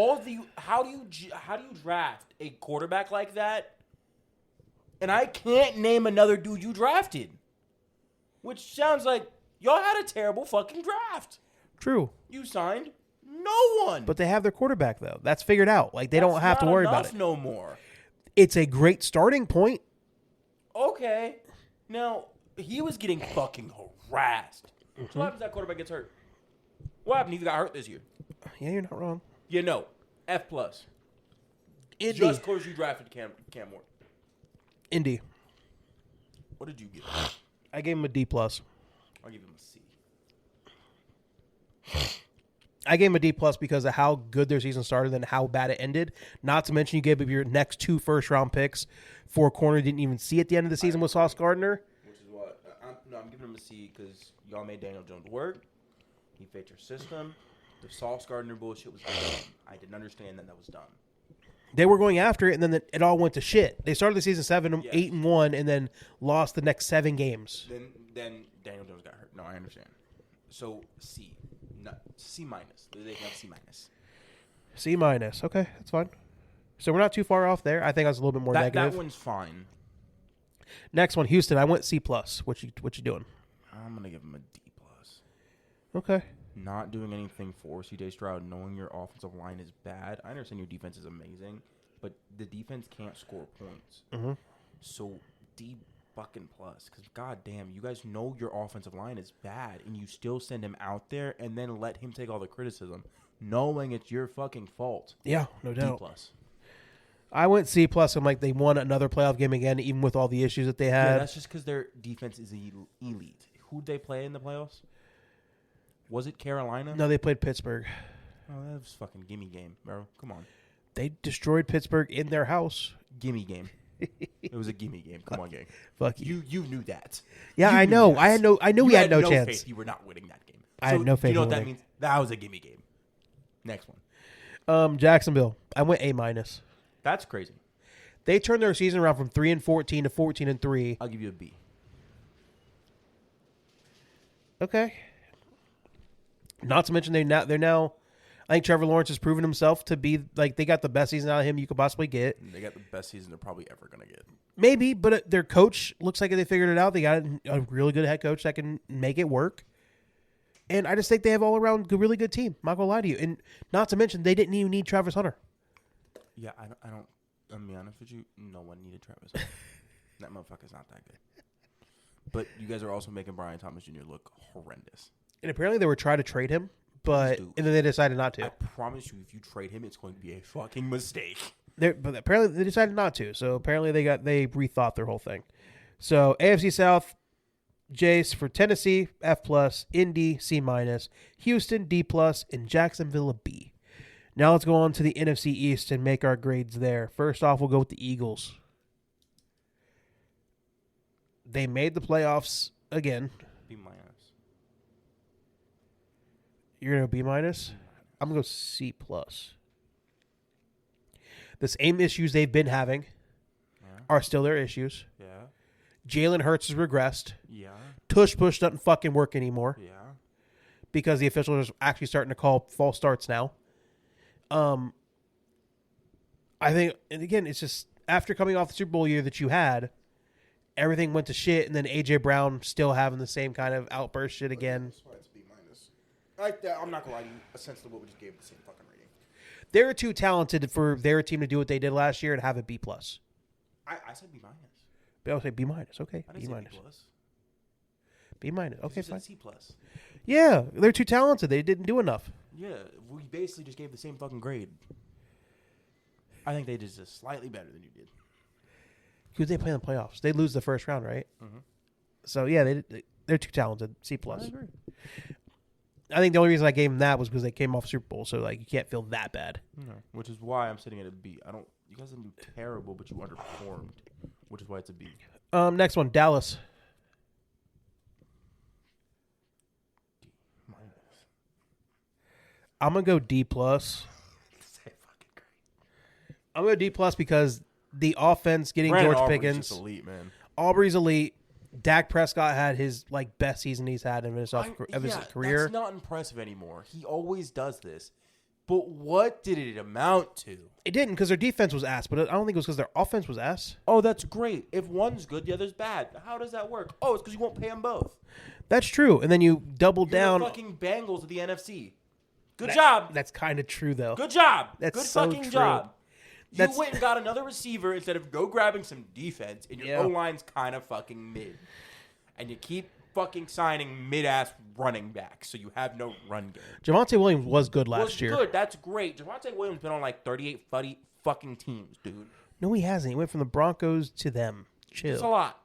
How do you draft a quarterback like that? And I can't name another dude you drafted, which sounds like y'all had a terrible fucking draft. True. You signed no one. But they have their quarterback though. That's figured out. Like they don't have to worry about it no more. It's a great starting point. Okay. Now, he was getting fucking harassed. So what happens if that quarterback gets hurt? What happened if he got hurt this year? Yeah, you're not wrong. F+. Indy. Just because you drafted Cam Ward. Indy. What did you give? I gave him a D+. I'll give him a C. I gave him a D+ because of how good their season started and how bad it ended. Not to mention you gave up your next 2 first-round picks for a corner you didn't even see at the end of the season with Sauce Gardner. Which is what? I'm giving him a C because y'all made Daniel Jones work. He fit your system. The Sauce Gardner bullshit was dumb. I didn't understand that was dumb. They were going after it, and then it all went to shit. They started the season 8-1, and then lost the next 7 games. Then Daniel Jones got hurt. No, I understand. So C. No, C-. They have C-. C-. Okay, that's fine. So we're not too far off there. I think I was a little bit more negative. That one's fine. Next one, Houston. I went C+. What you doing? I'm gonna give him a D+. Okay. not doing anything for C.J. Stroud, knowing your offensive line is bad. I understand your defense is amazing, but the defense can't score points. Mm-hmm. So D fucking plus, because goddamn, you guys know your offensive line is bad, and you still send him out there and then let him take all the criticism, knowing it's your fucking fault. Yeah, no doubt. D plus. I went C plus. I'm like, they won another playoff game again, even with all the issues that they had. Yeah, that's just because their defense is elite. Who'd they play in the playoffs? Was it Carolina? No, they played Pittsburgh. Oh, that was fucking gimme game, bro. Come on. They destroyed Pittsburgh in their house. Gimme game. It was a gimme game. Come on, gang. Fuck you. You knew that. Yeah, You I knew know. that. I knew we had no chance. Faith you were not winning that game. I had no faith You know in what that winning. means? That was a gimme game. Next one. Jacksonville. I went A minus. That's crazy. They turned their season around from 3-14 to 14-3. I'll give you a B. Okay. Not to mention they're now. I think Trevor Lawrence has proven himself to be like they got the best season out of him you could possibly get. They got the best season they're probably ever gonna get. Maybe, but their coach looks like they figured it out. They got a really good head coach that can make it work. And I just think they have all around a really good team. I'm not gonna lie to you. And not to mention they didn't even need Travis Hunter. Yeah, I don't. I'll be honest with you. No one needed Travis. That motherfucker's not that good. But you guys are also making Brian Thomas Jr. look horrendous. And apparently they were trying to trade him, and then they decided not to. I promise you, if you trade him, it's going to be a fucking mistake. But apparently they decided not to. So apparently they rethought their whole thing. So AFC South, Jace for Tennessee F plus, Indy C minus, Houston D plus, and Jacksonville a B. Now let's go on to the NFC East and make our grades there. First off, we'll go with the Eagles. They made the playoffs again. B minus. You're gonna go B minus. I'm gonna go C plus. The same issues they've been having are still their issues. Yeah. Jalen Hurts has regressed. Yeah. Tush push doesn't fucking work anymore. Yeah. Because the officials are actually starting to call false starts now. I think, and again, it's just after coming off the Super Bowl year that you had, everything went to shit, and then A.J. Brown still having the same kind of outburst shit again. That's why it's B minus. Like that, I'm not gonna lie to you. Essentially, what we just gave the same fucking rating. They're too talented for their team to do what they did last year and have a B plus. I said B minus. I'll say B minus. Okay, I didn't B say minus. B plus. B minus. Okay, You said fine. C plus. Yeah, they're too talented. They didn't do enough. Yeah, we basically just gave the same fucking grade. I think they did just slightly better than you did. Because they play in the playoffs. They lose the first round, right? Mm-hmm. So, yeah, they're too talented. C+. I agree. I think the only reason I gave them that was because they came off Super Bowl, so like you can't feel that bad. No, which is why I'm sitting at a B. You guys didn't do terrible, but you underperformed, which is why it's a B. Next one, Dallas. D minus. I'm gonna go D+. I'm gonna go D+ because the offense getting Brandon George Aubrey's Pickens, just elite, man. Aubrey's elite. Dak Prescott had his like best season he's had in his career. That's not impressive anymore. He always does this. But what did it amount to? It didn't because their defense was ass, but I don't think it was because their offense was ass. Oh, that's great. If one's good, the other's bad. How does that work? Oh, it's because you won't pay them both. That's true. And then you double down. The fucking Bengals of the NFC. Good job. That's kind of true, though. Good job. That's good so fucking true. job. You That's- went and got another receiver instead of go grabbing some defense, and your Yeah. O-line's kind of fucking mid. And you keep fucking signing mid-ass running backs, so you have no run game. Javonte Williams was good last year. Good. That's great. Javonte Williams been on like 38 fucking teams, dude. No, he hasn't. He went from the Broncos to them. Chill. It's a lot.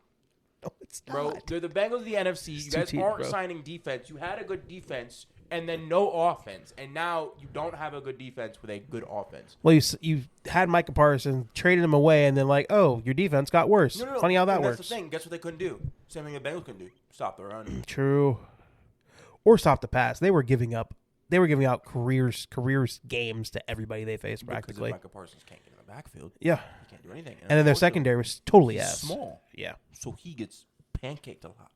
No, it's not. Bro, they're the Bengals of the NFC. You too guys deep, aren't bro. signing defense. You had a good defense, and then no offense. And now you don't have a good defense with a good offense. Well, you had Micah Parsons, traded him away, and then like, oh, your defense got worse. No. Funny how that And works. That's the thing. Guess what they couldn't do? Same thing the Bengals couldn't do. Stop the run. True. Or stop the pass. They were giving up. They were giving out careers games to everybody they faced practically. Because Micah Parsons can't get in the backfield. Yeah. He can't do anything. And then their unfortunately, secondary was totally he's ass. small. Yeah. So he gets pancaked a lot.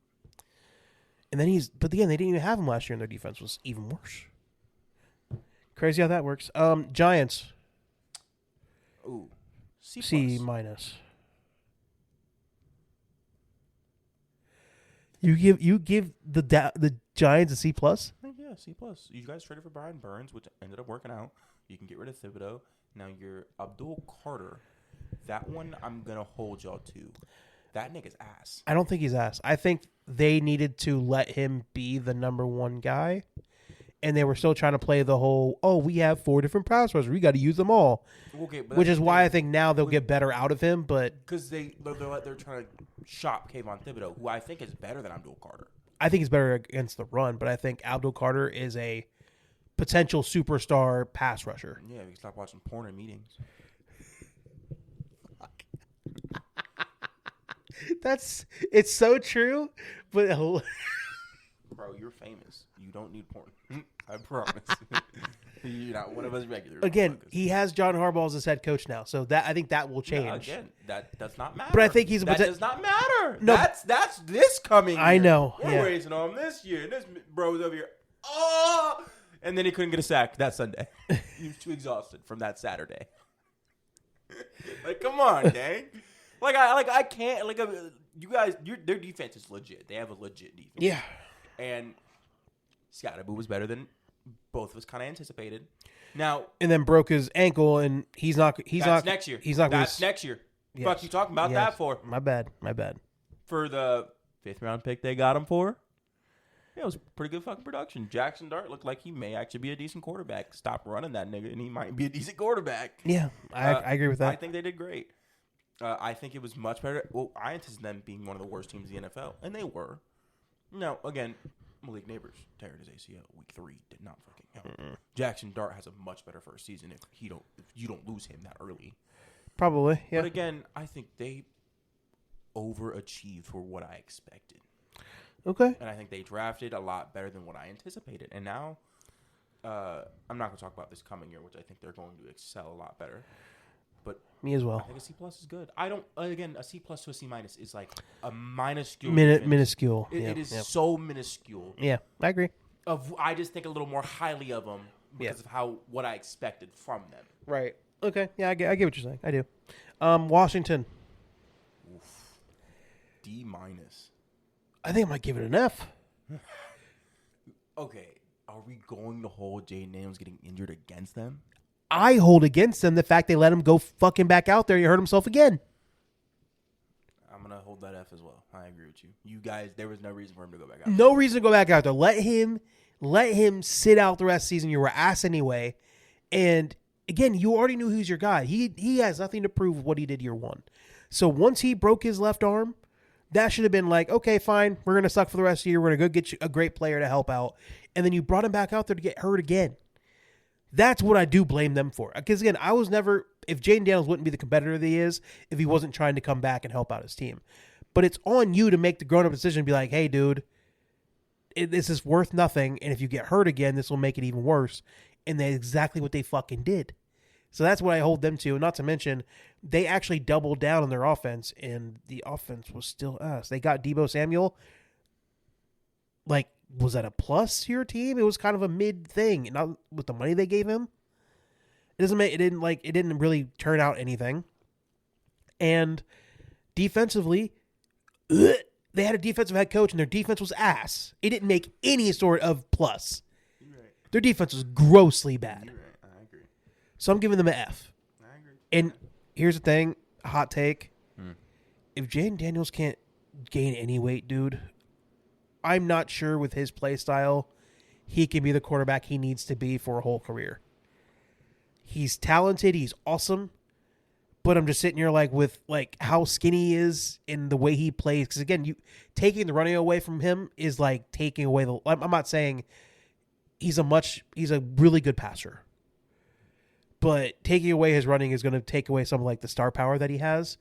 And then but again, they didn't even have him last year, and their defense was even worse. Crazy how that works. Giants. Ooh. C+. C minus. You give the Giants a C plus? Yeah. Yeah, C+. You guys traded for Brian Burns, which ended up working out. You can get rid of Thibodeau. Now you're Abdul Carter. That one I'm going to hold y'all to. That nigga's ass. I don't think he's ass. I think they needed to let him be the number one guy. And they were still trying to play the whole, we have 4 different pass rushers. We got to use them all. Okay, but which is why I think now they'll get better out of him. But because they're trying to shop Kayvon Thibodeau, who I think is better than Abdul Carter. I think he's better against the run. But I think Abdul Carter is a potential superstar pass rusher. Yeah, we can stop watching porn in meetings. It's so true, but bro, you're famous. You don't need porn. I promise. You're not one of us regular. Again, he has John Harbaugh as his head coach now, so that I think that will change. Yeah, again, that does not matter. But I think he's that does not matter. No, that's this coming year. I know. We're racing on this year. This bro's over here. Oh, and then he couldn't get a sack that Sunday. He was too exhausted from that Saturday. Like, come on, dang. I can't. You guys, their defense is legit. They have a legit defense. Yeah. And Adebayo was better than both of us kind of anticipated. Now, and then broke his ankle, and he's not next year. He's not. That's next year. Yes. Fuck you talking about that for? My bad. For the 5th round pick they got him for. Yeah, it was pretty good fucking production. Jackson Dart looked like he may actually be a decent quarterback. Stop running that nigga, and he might be a decent quarterback. Yeah, I agree with that. I think they did great. I think it was much better. Well, I anticipated them being one of the worst teams in the NFL, and they were. Now, again, Malik Neighbors tearing his ACL week 3 did not fucking help. Jackson Dart has a much better first season if you don't lose him that early. Probably, yeah. But again, I think they overachieved for what I expected. Okay. And I think they drafted a lot better than what I anticipated. And now, I'm not going to talk about this coming year, which I think they're going to excel a lot better. But me as well. I think a C+ is good. I don't. Again, a C+ to a C- is like a minuscule. Minuscule. It is so minuscule. Yeah, I agree. I just think a little more highly of them because of what I expected from them. Right. Okay. Yeah, I get what you're saying. I do. Washington. Oof. D-. I think I might give it an F. Okay. Are we going to hold Jaden Daniels getting injured against them? I hold against them the fact they let him go fucking back out there. He hurt himself again. I'm going to hold that F as well. I agree with you. You guys, there was no reason for him to go back out. No reason to go back out there. Let him sit out the rest of the season. You were ass anyway. And again, you already knew who's your guy. He has nothing to prove with what he did year 1. So once he broke his left arm, that should have been like, okay, fine. We're going to suck for the rest of the year. We're going to go get you a great player to help out. And then you brought him back out there to get hurt again. That's what I do blame them for. Because, again, I was never – if Jaden Daniels wouldn't be the competitor that he is if he wasn't trying to come back and help out his team. But it's on you to make the grown-up decision and be like, hey, dude, this is worth nothing. And if you get hurt again, this will make it even worse. And that's exactly what they fucking did. So that's what I hold them to. Not to mention, they actually doubled down on their offense, and the offense was still us. They got Deebo Samuel. Like, was that a plus to your team? It was kind of a mid thing. Not with the money they gave him. It didn't really turn out anything. And defensively, they had a defensive head coach, and their defense was ass. It didn't make any sort of plus. Right. Their defense was grossly bad. Right. I agree. So I'm giving them an F. I agree. And here's the thing, hot take. If Jaden Daniels can't gain any weight, dude, I'm not sure with his play style he can be the quarterback he needs to be for a whole career. He's talented. He's awesome. But I'm just sitting here with how skinny he is and the way he plays. Because, again, taking the running away from him is like taking away the – I'm not saying he's a really good passer. But taking away his running is going to take away some of the star power that he has.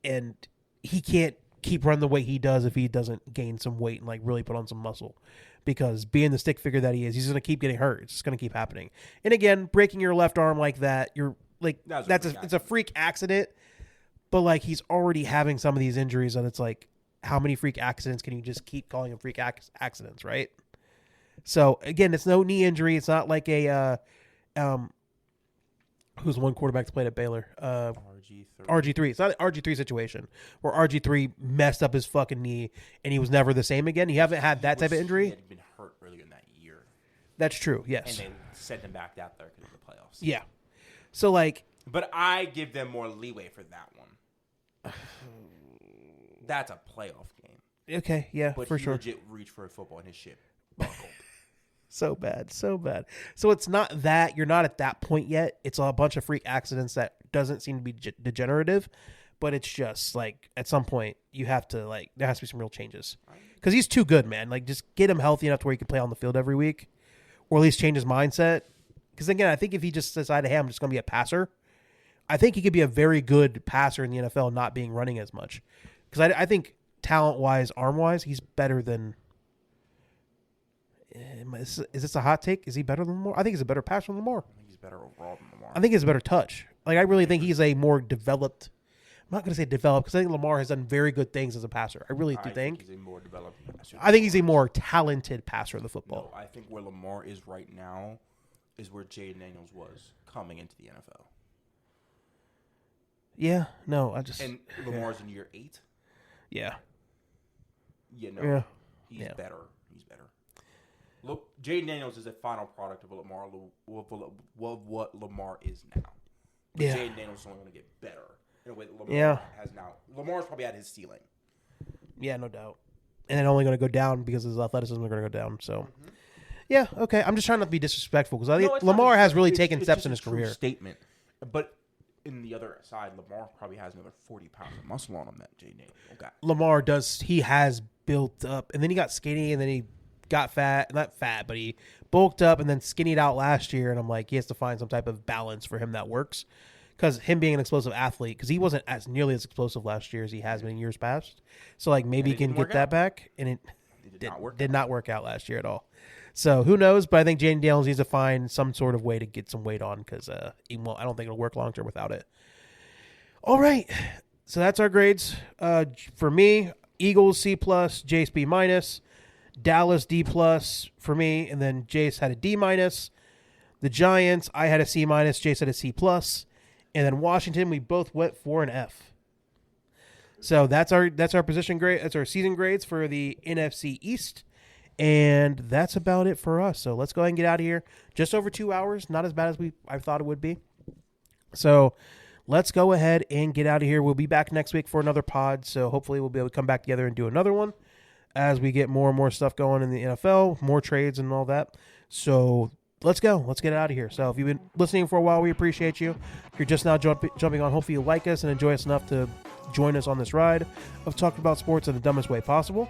And he can't keep running the way he does if he doesn't gain some weight and really put on some muscle. Because being the stick figure that he is, he's going to keep getting hurt. It's just going to keep happening. And again, breaking your left arm like that, it's a freak accident. But he's already having some of these injuries, and it's how many freak accidents can you just keep calling them freak accidents, right? So again, it's no knee injury. It's not like a who's the one quarterback that played at Baylor? RG3. It's not an RG3 situation where RG3 messed up his fucking knee and he was never the same again. You haven't had that type of injury? He had been hurt earlier in that year. That's true. Yes. And they sent them back out there because of the playoffs. Yeah. So, like... But I give them more leeway for that one. That's a playoff game. Okay, yeah, But for he sure. legit reached for a football and his shit buckled. So bad, so bad. So it's not that you're not at that point yet. It's a bunch of freak accidents that doesn't seem to be degenerative, but it's just like at some point you have to like there has to be some real changes because he's too good, man. Like just get him healthy enough to where he can play on the field every week, or at least change his mindset. Because again, I think if he just decided, hey, I'm just going to be a passer, I think he could be a very good passer in the NFL, not being running as much. Because I think talent wise, arm wise, he's better than. Is this a hot take? Is he better than Lamar? I think he's a better passer than Lamar. I think he's better overall than Lamar. I think he has a better touch. Like I really think he's a more developed. I'm not going to say developed because I think Lamar has done very good things as a passer. I really do think. He's a more developed passer. I think he's a more talented passer of the football. No, I think where Lamar is right now is where Jaden Daniels was coming into the NFL. Yeah. No, I just. And Lamar's in year 8. Yeah. Yeah. He's Yeah. better. He's better. Look, Jaden Daniels is a final product of what Lamar is now. But Yeah. Jaden Daniels is only going to get better in a way that Lamar has now. Lamar's probably at his ceiling. Yeah, no doubt. And then only going to go down because his athleticism are going to go down. So, yeah, okay. I'm just trying not to be disrespectful because I think Lamar has really taken steps in his career. Statement, but in the other side, Lamar probably has another 40 pounds of muscle on him that Jaden Daniels got. Lamar does. He has built up, and then he got skinny, and then he got fat. Not fat, but he bulked up and then skinnied out last year. And I'm like, he has to find some type of balance for him that works. Because him being an explosive athlete, because he wasn't as nearly as explosive last year as he has been in years past. So like maybe he can get that back, and it did not work out last year at all. So who knows? But I think Jaden Daniels needs to find some sort of way to get some weight on because I don't think it'll work long term without it. All right, so that's our grades. For me, Eagles C+, Jace B-, Dallas D+ for me, and then Jace had a D-. The Giants, I had a C-, Jace had a C+, and then Washington, we both went for an F. So that's our position grade. That's our season grades for the NFC East. And that's about it for us. So let's go ahead and get out of here. Just over 2 hours. Not as bad as I thought it would be. So let's go ahead and get out of here. We'll be back next week for another pod. So hopefully we'll be able to come back together and do another one as we get more and more stuff going in the NFL, more trades and all that. So let's go. Let's get out of here. So if you've been listening for a while, we appreciate you. If you're just now jumping on, hopefully you like us and enjoy us enough to join us on this ride of talking about sports in the dumbest way possible.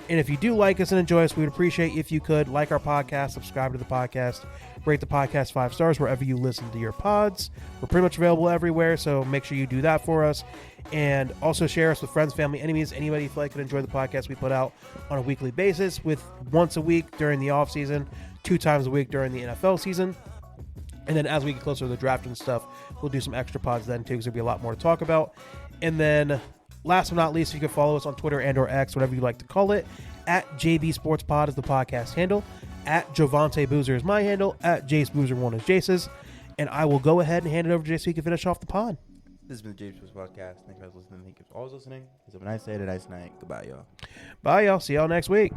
And if you do like us and enjoy us, we would appreciate if you could like our podcast, subscribe to the podcast, rate the podcast 5 stars wherever you listen to your pods. We're pretty much available everywhere, so make sure you do that for us. And also share us with friends, family, enemies, anybody you feel like could enjoy the podcast we put out on a weekly basis, with once a week during the off season, 2 times a week during the NFL season. And then as we get closer to the draft and stuff, we'll do some extra pods then too, because there'll be a lot more to talk about. And then last but not least, you can follow us on Twitter and or X, whatever you like to call it. At JB Sports Pod is the podcast handle. At Jovante Boozer is my handle. At Jace Boozer 1 is Jace's. And I will go ahead and hand it over to Jace so he can finish off the pod. This has been the James Sports Podcast. Thank you guys for listening. Thank you for always listening. Have a nice day and a nice night. Goodbye, y'all. Bye, y'all. See y'all next week.